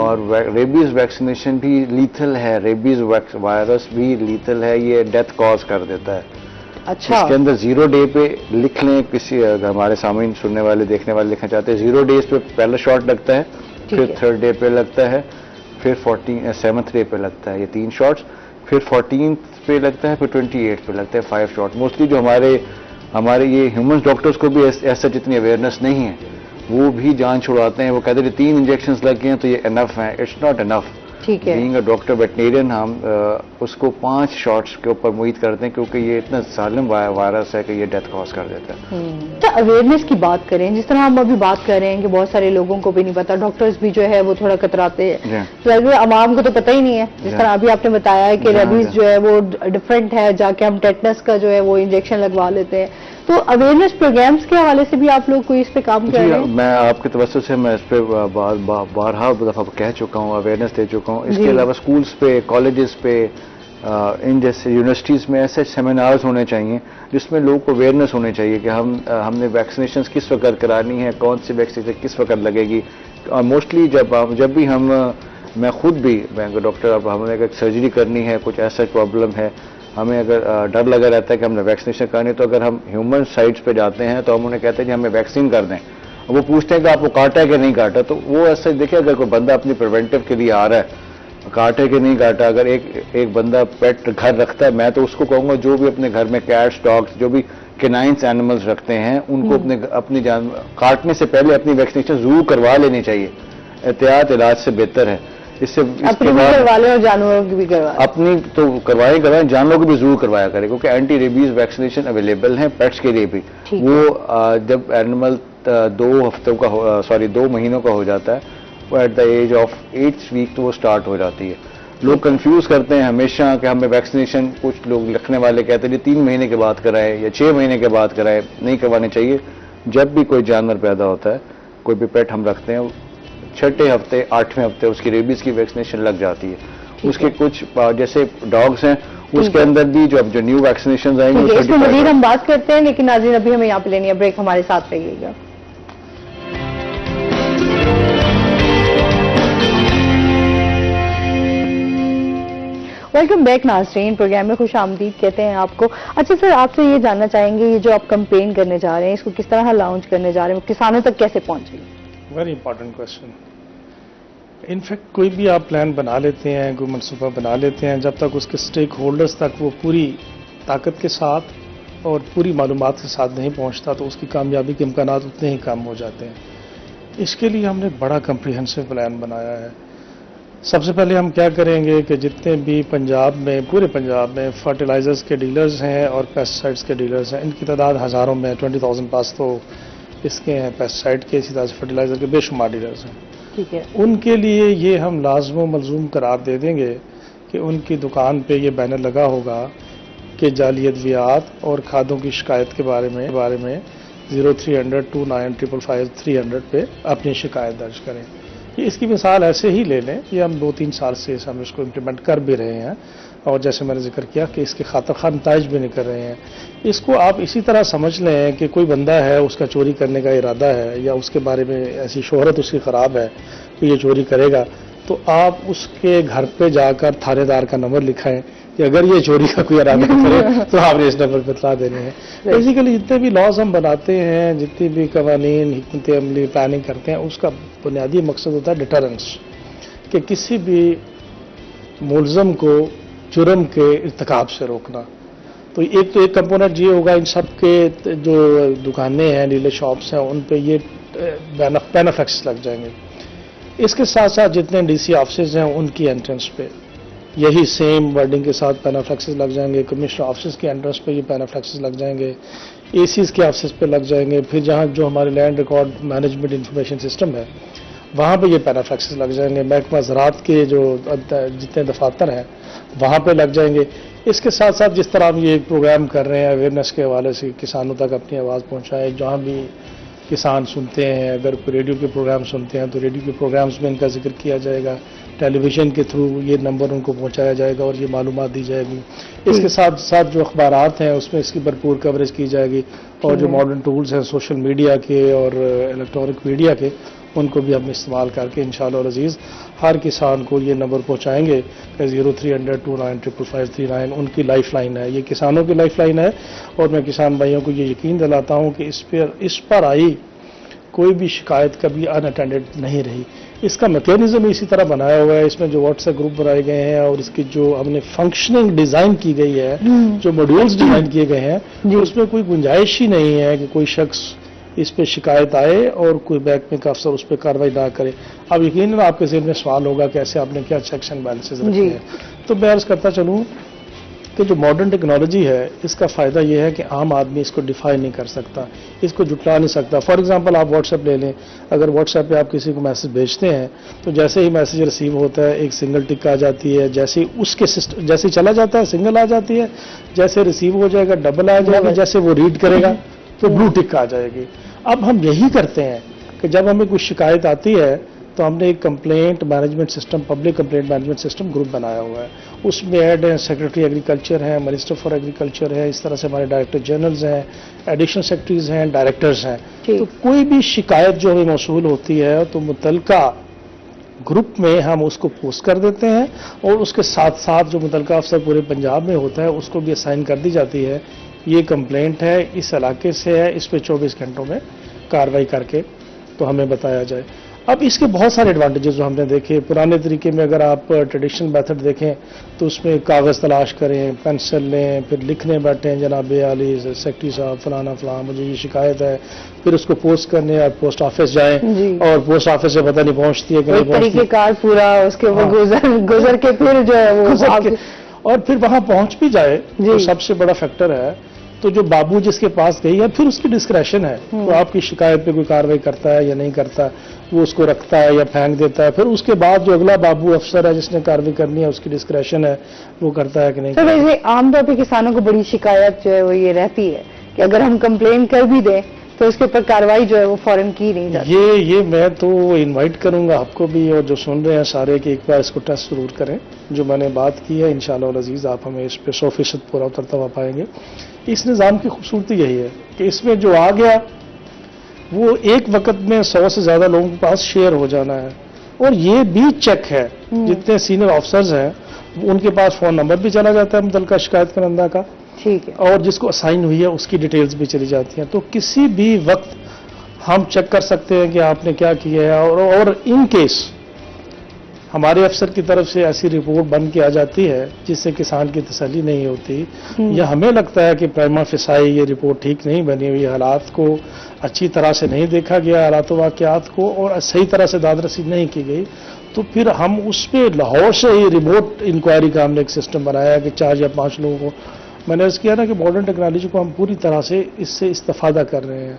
اور ریبیز ویکسینیشن بھی لیتھل ہے، ریبیز وائرس بھی لیتھل ہے، یہ ڈیتھ کاز کر دیتا ہے. اچھا، اس کے اندر 0 ڈے پہ لکھ لیں، کسی اگر ہمارے سامعین سننے والے دیکھنے والے لکھنا چاہتے ہیں، 0 ڈیز پہ پہلا شاٹ لگتا ہے، پھر 3rd ڈے پہ لگتا ہے، پھر 7th ڈے پہ لگتا ہے، یہ 3 شاٹس، پھر 14th پہ لگتا ہے، پھر 28 پہ لگتا ہے 5 شاٹ. موسٹلی جو ہمارے یہ ہیومن ڈاکٹرز کو بھی ایسا جتنی اویئرنیس نہیں ہے، وہ بھی جان چھڑاتے ہیں. وہ کہتے ہیں 3 انجیکشنز لگ گئے ہیں تو یہ انف ہیں. It's not enough. ٹھیک ہے. بینگ اے ڈاکٹر ویٹنیرین ہم اس کو 5 شاٹس کے اوپر محیط کرتے ہیں کیونکہ یہ اتنا ظالم وائرس ہے کہ یہ ڈیتھ کاز کر دیتا ہے. اچھا، اویئرنیس کی بات کریں، جس طرح ہم ابھی بات کر رہے ہیں کہ بہت سارے لوگوں کو بھی نہیں پتا، ڈاکٹرز بھی جو ہے وہ تھوڑا کتراتے ہیں، عوام کو تو پتہ ہی نہیں ہے. جس طرح ابھی آپ نے بتایا ہے کہ ریبیز جو ہے وہ ڈفرینٹ ہے، جا کے ہم ٹیٹنس کا جو ہے وہ انجیکشن لگوا لیتے ہیں. تو اویئرنیس پروگرامز کے حوالے سے بھی آپ لوگ کوئی اس پہ کام کر رہے ہیں؟ میں آپ کے توسط سے میں اس پہ بارہا دفعہ کہہ چکا ہوں، اویئرنیس دے چکا ہوں. اس کے علاوہ اسکولز پہ، کالجز پہ، ان جیسے یونیورسٹیز میں ایسے سیمینارز ہونے چاہیے جس میں لوگوں کو اویئرنیس ہونی چاہیے کہ ہم نے ویکسینیشنز کس وقت کرانی ہے، کون سی ویکسینیشن کس وقت لگے گی. اور موسٹلی جب بھی میں خود بھی ڈاکٹر، اب ہم نے اگر سرجری کرنی ہے، کچھ ایسا پرابلم ہے، ہمیں اگر ڈر لگا رہتا ہے کہ ہم نے ویکسینیشن کرنی ہے، تو اگر ہم ہیومن سائٹس پہ جاتے ہیں تو ہم انہیں کہتے ہیں کہ ہمیں ویکسین کر دیں. وہ پوچھتے ہیں کہ آپ کو کاٹا ہے کہ نہیں کاٹا. تو وہ ایسا دیکھیں، اگر کوئی بندہ اپنی پریونٹیو کے لیے آ رہا ہے، کاٹے کہ نہیں کاٹا. اگر ایک بندہ پیٹ گھر رکھتا ہے، میں تو اس کو کہوں گا جو بھی اپنے گھر میں کیٹس، ڈاگس، جو بھی کینائنس اینیملز رکھتے ہیں، ان کو اپنی جان کاٹنے سے پہلے اپنی ویکسینیشن ضرور کروا لینی چاہیے. احتیاط علاج سے بہتر ہے. اس سے اپنی بھی کروا لیں اور جانوروں کی بھی کروا لیں. اپنی تو کروائیں، جانوروں کو بھی ضرور کروایا کرے، کیونکہ اینٹی ریبیز ویکسینیشن اویلیبل ہیں پیٹس کے لیے بھی. وہ جب اینیمل 2 مہینوں کا ہو جاتا ہے، وہ at the age of 8 week تو وہ سٹارٹ ہو جاتی ہے. لوگ کنفیوز کرتے ہیں ہمیشہ کہ ہمیں ویکسینیشن، کچھ لوگ لکھنے والے کہتے ہیں 3 مہینے کے بعد کرائے یا 6 مہینے کے بعد کرائے. نہیں کروانی چاہیے. جب بھی کوئی جانور پیدا ہوتا ہے، کوئی بھی پیٹ ہم رکھتے ہیں، 6 ہفتے 8ویں ہفتے اس کی ریبیز کی ویکسینیشن لگ جاتی ہے. اس کے کچھ جیسے ڈاگس ہیں، اس کے اندر بھی جو نیو ویکسینیشن آئیں گے، اس میں مزید ہم بات کرتے ہیں، لیکن ناظرین ابھی ہمیں یہاں پہ لینی ہے بریک. ہمارے ساتھ رہیے گا. ویلکم بیک ناظرین، پروگرام میں خوش آمدید کہتے ہیں آپ کو. اچھا سر، آپ سے یہ جاننا چاہیں گے، یہ جو آپ کمپین کرنے جا رہے ہیں، اس کو کس طرح لانچ کرنے جا رہے ہیں، کسانوں تک کیسے پہنچے گی؟ Very important question. انفیکٹ کوئی بھی آپ پلان بنا لیتے ہیں، کوئی منصوبہ بنا لیتے ہیں، جب تک اس کے اسٹیک ہولڈرز تک وہ پوری طاقت کے ساتھ اور پوری معلومات کے ساتھ نہیں پہنچتا تو اس کی کامیابی کے امکانات اتنے ہی کم ہو جاتے ہیں. اس کے لیے ہم نے بڑا کمپریہنسو پلان بنایا ہے. سب سے پہلے ہم کیا کریں گے کہ جتنے بھی پورے پنجاب میں فرٹیلائزرز کے ڈیلرز ہیں اور پیسٹیسائڈز کے ڈیلرز ہیں، ان کی تعداد ہزاروں میں، 20,000 پاس تو اس کے ہیں پیسٹیسائڈ کے، اسی طرح سے فرٹیلائزر کے بے شمار ڈیلرز ہیں. ٹھیک ہے. ان کے لیے یہ ہم لازم و ملزوم قرار دے دیں گے کہ ان کی دکان پہ یہ بینر لگا ہوگا کہ جعلی ادویات اور کھادوں کی شکایت کے بارے میں 0300-2955-300 پہ اپنی شکایت درج کریں. اس کی مثال ایسے ہی لے لیں، یہ ہم 2-3 سال سے ہم اس کو امپلیمنٹ کر بھی رہے ہیں، اور جیسے میں نے ذکر کیا کہ اس کے خاطر خواہ نتائج بھی نہیں کر رہے ہیں. اس کو آپ اسی طرح سمجھ لیں کہ کوئی بندہ ہے، اس کا چوری کرنے کا ارادہ ہے، یا اس کے بارے میں ایسی شہرت اس کی خراب ہے کہ یہ چوری کرے گا، تو آپ اس کے گھر پہ جا کر تھانے دار کا نمبر لکھائیں کہ اگر یہ چوری کا کوئی ارادہ کرے تو آپ نے اس نمبر پہ اطلاع دینے ہیں. بیسیکلی جتنے بھی لاز ہم بناتے ہیں، جتنی بھی قوانین، حکمت عملی پلاننگ کرتے ہیں، اس کا بنیادی مقصد ہوتا ہے ڈیٹرنس، کہ کسی بھی ملزم کو جرم کے ارتکاب سے روکنا. تو ایک کمپوننٹ یہ ہوگا، ان سب کے جو دکانیں ہیں، ڈیلر شاپس ہیں، ان پہ یہ بینیفکس لگ جائیں گے. اس کے ساتھ ساتھ جتنے ڈی سی آفسز ہیں ان کی انٹرنس پہ یہی سیم ورڈنگ کے ساتھ پینافلیکسز لگ جائیں گے. کمشنر آفسز کے انٹرنس پہ یہ پینافلیکسز لگ جائیں گے. اے سیز کے آفسز پہ لگ جائیں گے. پھر جہاں جو ہمارے land record management information system ہے وہاں پہ یہ پینافلیکسز لگ جائیں گے. محکمہ زراعت کے جو جتنے دفاتر ہیں وہاں پہ لگ جائیں گے. اس کے ساتھ ساتھ جس طرح ہم یہ پروگرام کر رہے ہیں اویئرنیس کے حوالے سے کسانوں تک اپنی آواز پہنچائیں, جہاں بھی کسان سنتے ہیں, اگر کوئی ریڈیو کے پروگرام سنتے ہیں تو ریڈیو کے پروگرامز میں ان کا ذکر کیا جائے گا, ٹیلی ویژن کے تھرو یہ نمبر ان کو پہنچایا جائے گا اور یہ معلومات دی جائے گی. اس کے ساتھ ساتھ جو اخبارات ہیں اس میں اس کی بھرپور کوریج کی جائے گی, اور جو ماڈرن ٹولز ہیں سوشل میڈیا کے اور الیکٹرانک میڈیا کے ان کو بھی ہم استعمال کر کے انشاءاللہ العزیز ہر کسان کو یہ نمبر پہنچائیں گے کہ 0300295539 ان کی لائف لائن ہے, یہ کسانوں کی لائف لائن ہے. اور میں کسان بھائیوں کو یہ یقین دلاتا ہوں کہ اس پر آئی کوئی بھی شکایت کبھی ان اٹینڈڈ نہیں رہی. اس کا میکینزم اسی طرح بنایا ہوا ہے, اس میں جو واٹس ایپ گروپ بنائے گئے ہیں اور اس کی جو ہم نے فنکشننگ ڈیزائن کی گئی ہے, جو ماڈیولز ڈیزائن کیے گئے ہیں, اس میں کوئی گنجائش ہی نہیں ہے کہ کوئی شخص اس پہ شکایت آئے اور کوئی محکمے کا افسر اس پہ کارروائی نہ کرے. اب یقیناً آپ کے ذہن میں سوال ہوگا کہ ایسے آپ نے کیا چیکس اینڈ بیلنسز رکھے ہیں. تو میں عرض کرتا چلوں کہ جو ماڈرن ٹیکنالوجی ہے اس کا فائدہ یہ ہے کہ عام آدمی اس کو ڈیفائن نہیں کر سکتا, اس کو جٹلا نہیں سکتا. فار ایگزامپل آپ واٹس ایپ لے لیں, اگر واٹس ایپ پہ آپ کسی کو میسج بھیجتے ہیں تو جیسے ہی میسج ریسیو ہوتا ہے ایک سنگل ٹک آ جاتی ہے, جیسے اس کے سسٹم جیسے چلا جاتا ہے سنگل آ جاتی ہے, جیسے ریسیو ہو جائے گا ڈبل آ جائے گا, جیسے وہ ریڈ کرے گا تو بلو ٹک آ جائے گی. اب ہم یہی کرتے ہیں کہ جب ہمیں کوئی شکایت آتی ہے تو ہم نے ایک complaint management system, public complaint management system group بنایا ہوا ہے. اس میں ایڈ ہیں سیکرٹری ایگریکلچر ہیں, منسٹر فار ایگریکلچر ہے, اس طرح سے ہمارے ڈائریکٹر جنرلز ہیں, ایڈیشنل سیکرٹریز ہیں, ڈائریکٹرز ہیں. تو کوئی بھی شکایت جو ہمیں موصول ہوتی ہے تو متعلقہ گروپ میں ہم اس کو پوسٹ کر دیتے ہیں, اور اس کے ساتھ ساتھ جو متعلقہ افسر پورے پنجاب میں ہوتا ہے اس کو بھی اسائن کر دی جاتی ہے, یہ کمپلینٹ ہے اس علاقے سے ہے, اس پہ 24 گھنٹوں میں کارروائی کر کے تو ہمیں بتایا جائے. اب اس کے بہت سارے ایڈوانٹیجز جو ہم نے دیکھے, پرانے طریقے میں اگر آپ ٹریڈیشنل میتھڈ دیکھیں تو اس میں کاغذ تلاش کریں, پینسل لیں, پھر لکھنے بیٹھیں جناب عالی سیکرٹری صاحب فلانا فلاں مجھے یہ شکایت ہے, پھر اس کو پوسٹ کرنے اور پوسٹ آفس جائیں اور پوسٹ آفس سے پتہ نہیں پہنچتی ہے کہ نہیں پہنچتی, طریقہ کار پورا اس کے گزر کے پھر جو ہے وہ اور پھر وہاں پہنچ بھی جائے تو سب سے بڑا فیکٹر ہے. تو جو بابو جس کے پاس گئی ہے پھر اس کی ڈسکریشن ہے, تو آپ کی شکایت پہ کوئی کارروائی کرتا ہے یا نہیں کرتا, وہ اس کو رکھتا ہے یا پھینک دیتا ہے. پھر اس کے بعد جو اگلا بابو افسر ہے جس نے کارروائی کرنی ہے اس کی ڈسکریشن ہے, وہ کرتا ہے کہ نہیں. سر ویسے عام طور پہ کسانوں کو بڑی شکایت جو ہے وہ یہ رہتی ہے کہ اگر ہم کمپلین کر بھی دیں تو اس کے اوپر کارروائی جو ہے وہ فوراً کی نہیں جاتی. یہ میں تو انوائٹ کروں گا آپ کو بھی اور جو سن رہے ہیں سارے کہ ایک بار اس کو ٹیسٹ ضرور کریں. جو میں نے بات کی ہے انشاءاللہ العزیز آپ ہمیں اس پہ 100% پورا اترتا ہوا پائیں گے. اس نظام کی خوبصورتی یہی ہے کہ اس میں جو آ گیا وہ ایک وقت میں 100 سے زیادہ لوگوں کے پاس شیئر ہو جانا ہے, اور یہ بھی چیک ہے جتنے سینئر آفسرز ہیں ان کے پاس فون نمبر بھی چلا جاتا ہے متعلقہ شکایت کنندہ کا, ٹھیک ہے, اور جس کو اسائن ہوئی ہے اس کی ڈیٹیلز بھی چلی جاتی ہیں. تو کسی بھی وقت ہم چیک کر سکتے ہیں کہ آپ نے کیا کیا ہے, اور ان کیس ہمارے افسر کی طرف سے ایسی رپورٹ بن کے آ جاتی ہے جس سے کسان کی تسلی نہیں ہوتی, یا ہمیں لگتا ہے کہ پریما فسائی یہ رپورٹ ٹھیک نہیں بنی ہوئی, حالات کو اچھی طرح سے نہیں دیکھا گیا, حالات و واقعات کو, اور صحیح طرح سے داد رسید نہیں کی گئی, تو پھر ہم اس پہ لاہور سے ہی ریموٹ انکوائری کا ہم نے ایک سسٹم بنایا کہ 4 یا 5 لوگوں کو. میں نے عرض کیا نا کہ ماڈرن ٹیکنالوجی کو ہم پوری طرح سے اس سے استفادہ کر رہے ہیں.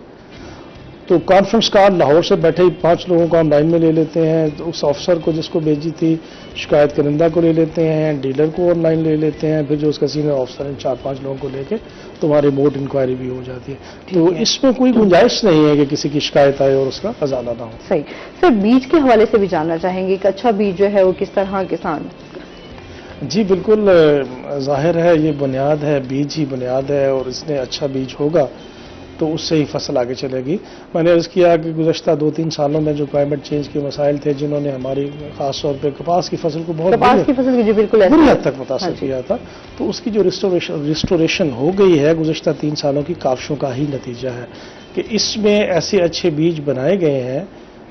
تو کانفرنس کال لاہور سے بیٹھے ہی 5 لوگوں کو ہم لائن میں لے لیتے ہیں, اس افسر کو جس کو بھیجی تھی, شکایت کنندہ کو لے لیتے ہیں, ڈیلر کو آن لائن لے لیتے ہیں, پھر جو اس کا سینئر افسر ہیں 4-5 لوگوں کو لے کے تو ہماری ریموٹ انکوائری بھی ہو جاتی ہے. تو اس میں کوئی گنجائش نہیں ہے کہ کسی کی شکایت آئے اور اس کا ازالہ نہ ہو. صحیح. سر بیج کے حوالے سے بھی جاننا چاہیں گے کہ اچھا بیج جو ہے وہ کس طرح کسان. جی بالکل ظاہر ہے, یہ بنیاد ہے, بیج ہی بنیاد ہے, اور اس نے اچھا بیج ہوگا تو اس سے ہی فصل آگے چلے گی. میں نے عرض کیا کہ گزشتہ 2-3 سالوں میں جو کلائمیٹ چینج کے مسائل تھے جنہوں نے ہماری خاص طور پہ کپاس کی فصل کو بہت بری حد تک متاثر کیا تھا, تو اس کی جو ریسٹوریشن ہو گئی ہے گزشتہ 3 سالوں کی کاوشوں کا ہی نتیجہ ہے کہ اس میں ایسے اچھے بیج بنائے گئے ہیں,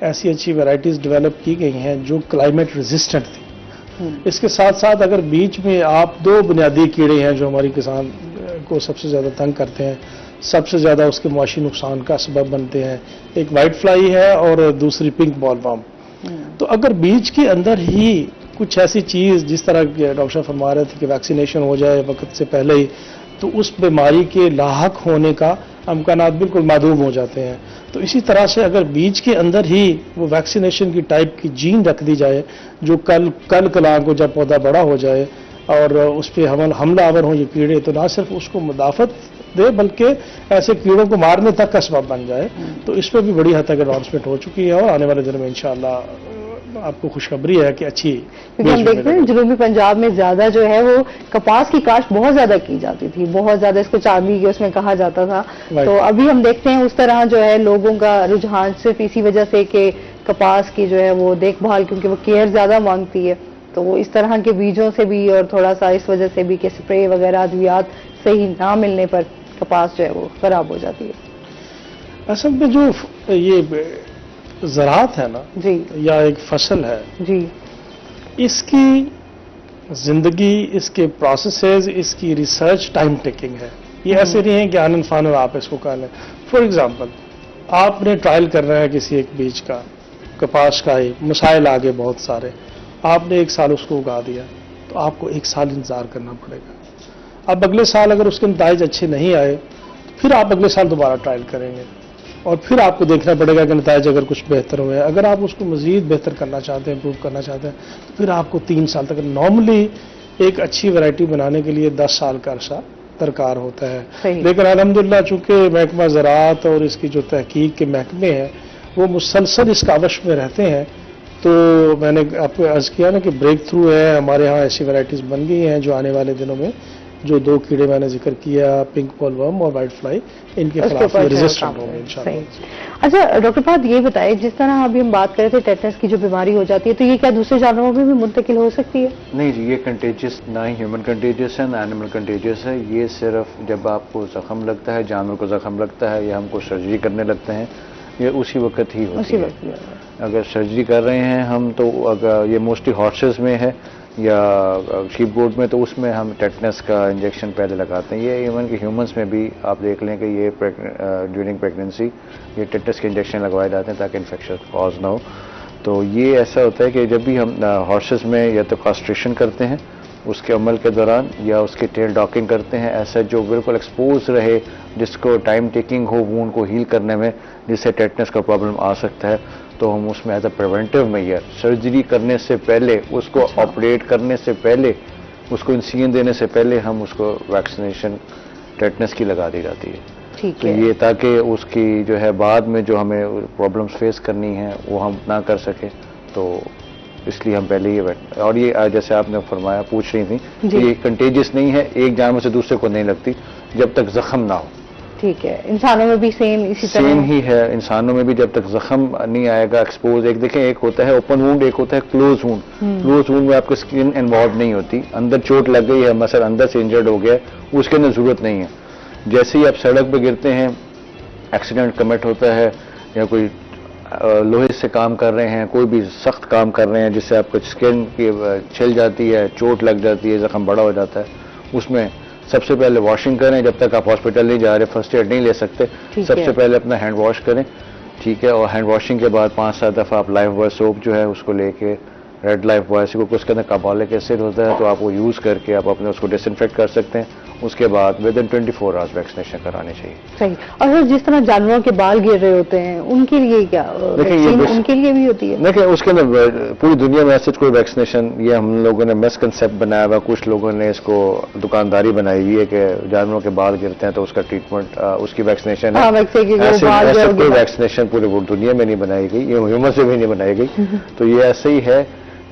ایسی اچھی ویرائٹیز ڈیولپ کی گئی ہیں جو کلائمیٹ ریزسٹنٹ تھی. اس کے ساتھ ساتھ اگر بیچ میں آپ 2 بنیادی کیڑے ہیں جو ہماری کسان کو سب سے زیادہ تنگ کرتے ہیں, سب سے زیادہ اس کے معاشی نقصان کا سبب بنتے ہیں, ایک وائٹ فلائی ہے اور دوسری پنک بال وارم. تو اگر بیچ کے اندر ہی کچھ ایسی چیز جس طرح ڈاکٹر صاحب فرما رہے تھے کہ ویکسینیشن ہو جائے وقت سے پہلے ہی، تو اس بیماری کے لاحق ہونے کا امکانات بالکل معدوم ہو جاتے ہیں. تو اسی طرح سے اگر بیج کے اندر ہی وہ ویکسینیشن کی ٹائپ کی جین رکھ دی جائے جو کل کلاں کو جب پودا بڑا ہو جائے اور اس پہ حملہ آور ہوں یہ کیڑے، تو نہ صرف اس کو مدافعت دے بلکہ ایسے کیڑوں کو مارنے تک کا سبب بن جائے. تو اس پہ بھی بڑی حد تک ایڈوانسمنٹ ہو چکی ہے اور آنے والے دنوں میں انشاءاللہ آپ کو خوشخبری ہے کہ اچھی. کیونکہ ہم دیکھتے ہیں جنوبی پنجاب میں زیادہ جو ہے وہ کپاس کی کاشت بہت زیادہ کی جاتی تھی، بہت زیادہ اس کو چاندی کے اس میں کہا جاتا تھا. تو ابھی ہم دیکھتے ہیں اس طرح جو ہے لوگوں کا رجحان صرف اسی وجہ سے کہ کپاس کی جو ہے وہ دیکھ بھال کیونکہ وہ کیئر زیادہ مانگتی ہے، تو وہ اس طرح کے بیجوں سے بھی اور تھوڑا سا اس وجہ سے بھی کہ اسپرے وغیرہ ادویات صحیح نہ ملنے پر کپاس جو ہے وہ خراب ہو جاتی ہے. اصل میں جو یہ زراعت ہے نا جی یا ایک فصل ہے، جی اس کی زندگی، اس کے پروسیسز، اس کی ریسرچ ٹائم ٹیکنگ ہے. یہ ایسے نہیں ہے کہ آنن فانن آپ اس کو کر لیں. فار ایگزامپل آپ نے ٹرائل کر رہا ہے کسی ایک بیج کا، کپاس کا ہی مسائل آگے بہت سارے، آپ نے 1 سال اس کو اگا دیا تو آپ کو 1 سال انتظار کرنا پڑے گا. اب اگلے سال اگر اس کے نتائج اچھے نہیں آئے پھر آپ اگلے سال دوبارہ ٹرائل کریں گے اور پھر آپ کو دیکھنا پڑے گا کہ نتائج اگر کچھ بہتر ہوئے. اگر آپ اس کو مزید بہتر کرنا چاہتے ہیں، امپروو کرنا چاہتے ہیں، تو پھر آپ کو 3 سال تک. نارملی ایک اچھی ورائٹی بنانے کے لیے 10 سال کا عرصہ درکار ہوتا ہے. لیکن الحمدللہ چونکہ محکمہ زراعت اور اس کی جو تحقیق کے محکمے ہیں وہ مسلسل اس کاوش میں رہتے ہیں، تو میں نے آپ کو عرض کیا نا کہ بریک تھرو ہے. ہمارے ہاں ایسی ورائٹیز بن گئی ہیں جو آنے والے دنوں میں جو 2 کیڑے میں نے ذکر کیا، پنک پول ورم اور وائٹ فلائی، ان کے خلاف ریزسٹنٹ ہوں گے انشاءاللہ. اچھا ڈاکٹر فہد یہ بتائیں، جس طرح ابھی ہم بات کر رہے تھے ٹیٹنس کی جو بیماری ہو جاتی ہے تو یہ کیا دوسرے جانوروں میں بھی منتقل ہو سکتی ہے؟ نہیں جی، یہ کنٹیجس نہ ہی ہیومن کنٹیجس ہے نہ اینیمل کنٹیجس ہے. یہ صرف جب آپ کو زخم لگتا ہے، جانور کو زخم لگتا ہے یا ہم کو سرجری کرنے لگتے ہیں، یہ اسی وقت ہی ہوتی ہے. اگر سرجری کر رہے ہیں ہم تو اگر یہ موسٹلی ہارسز میں ہے یا شیپ گوٹ میں، تو اس میں ہم ٹیٹنس کا انجیکشن پہلے لگاتے ہیں. یہ ایون کہ ہیومنس میں بھی آپ دیکھ لیں کہ یہ ڈیورنگ پریگننسی یہ ٹیٹنس کے انجیکشن لگوائے جاتے ہیں تاکہ انفیکشن کاز نہ ہو. تو یہ ایسا ہوتا ہے کہ جب بھی ہم ہارسز میں یا تو کاسٹریشن کرتے ہیں اس کے عمل کے دوران یا اس کے ٹیل ڈاکنگ کرتے ہیں، ایسا جو بالکل ایکسپوز رہے جس کو ٹائم ٹیکنگ ہو وونڈ کو ہیل کرنے میں، جس سے ٹیٹنس کا پرابلم آ سکتا ہے، تو ہم اس میں as a preventive measure surgery کرنے سے پہلے، اس کو آپریٹ کرنے سے پہلے، اس کو انسین دینے سے پہلے ہم اس کو ویکسینیشن ٹیٹنس کی لگا دی جاتی ہے. تو یہ تاکہ اس کی جو ہے بعد میں جو ہمیں پرابلمس فیس کرنی ہیں وہ ہم نہ کر سکیں، تو اس لیے ہم پہلے یہ اور یہ جیسے آپ نے فرمایا پوچھ رہی تھیں کہ یہ کنٹیجس نہیں ہے، ایک جانور سے دوسرے کو نہیں لگتی جب تک زخم نہ ہو. ٹھیک ہے. انسانوں میں بھی سیم اسی طرح سیم ہی ہے. انسانوں میں بھی جب تک زخم نہیں آئے گا ایکسپوز، ایک دیکھیں ایک ہوتا ہے اوپن وونڈ، ایک ہوتا ہے کلوز وونڈ. کلوز وونڈ میں آپ کو اسکن انوالو نہیں ہوتی، اندر چوٹ لگ گئی ہے مثلا اندر سے انجرڈ ہو گیا ہے، اس کے اندر ضرورت نہیں ہے. جیسے ہی آپ سڑک پہ گرتے ہیں، ایکسیڈنٹ کمٹ ہوتا ہے یا کوئی لوہے سے کام کر رہے ہیں، کوئی بھی سخت کام کر رہے ہیں جس سے آپ کو اسکن کی چھل جاتی ہے، چوٹ لگ جاتی ہے، زخم بڑا ہو جاتا ہے، اس میں سب سے پہلے واشنگ کریں. جب تک آپ ہاسپٹل نہیں جا رہے، فرسٹ ایڈ نہیں لے سکتے، سب سے پہلے اپنا ہینڈ واش کریں. ٹھیک ہے. اور ہینڈ واشنگ کے بعد 5-7 دفعہ آپ لائف بوائے سوپ جو ہے اس کو لے کے، ریڈ لائف بوائے کیونکہ اس کے اندر کاربولک ایسڈ ہوتا ہے، تو آپ وہ یوز کر کے آپ اپنے اس کو ڈس انفیکٹ کر سکتے ہیں. اس کے بعد ودن 24 آورس ویکسینیشن کرانی چاہیے. صحیح. اور جس طرح جانوروں کے بال گر رہے ہوتے ہیں ان کے لیے کیا ان کے لیے بھی ہوتی ہے؟ دیکھیں اس کے اندر پوری دنیا میں ایسے کوئی ویکسینیشن، یہ ہم لوگوں نے مس کنسیپٹ بنایا ہوا، کچھ لوگوں نے اس کو دکانداری بنائی ہوئی ہے کہ جانوروں کے بال گرتے ہیں تو اس کا ٹریٹمنٹ، اس کی ویکسینیشن ہے. ایسا کوئی ویکسینیشن پوری دنیا میں نہیں بنائی گئی، یہ ہیومن سے بھی نہیں بنائی گئی. تو یہ ایسے ہی ہے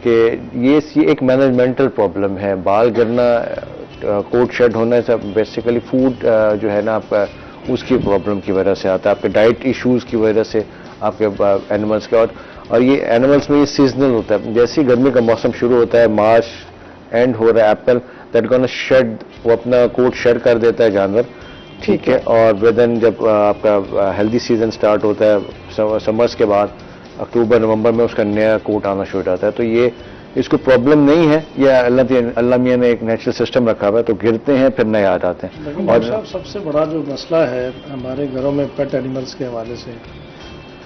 کہ یہ ایک مینجمنٹل پرابلم ہے. بال گرنا، کوٹ شیڈ ہونا، بیسیکلی فوڈ جو ہے نا آپ کا اس کی پرابلم کی وجہ سے آتا ہے، آپ کے ڈائٹ ایشوز کی وجہ سے آپ کے اینیملس کے. اور یہ اینیملس میں یہ سیزنل ہوتا ہے. جیسے ہی گرمی کا موسم شروع ہوتا ہے، مارچ اینڈ ہو رہا ہے، ایپل دیٹ گونا شیڈ، وہ اپنا کوٹ شیڈ کر دیتا ہے جانور. ٹھیک ہے. اور ودن جب آپ کا ہیلدی سیزن سٹارٹ ہوتا ہے سمرس کے بعد، اکتوبر نومبر میں اس کا نیا کوٹ آنا شروع ہو جاتا ہے. تو یہ اس کو پرابلم نہیں ہے، یہ اللہ میاں نے ایک نیچرل سسٹم رکھا ہوا ہے، تو گرتے ہیں پھر نئے آ جاتے ہیں. اور سب سے بڑا جو مسئلہ ہے ہمارے گھروں میں پیٹ اینیملس کے حوالے سے،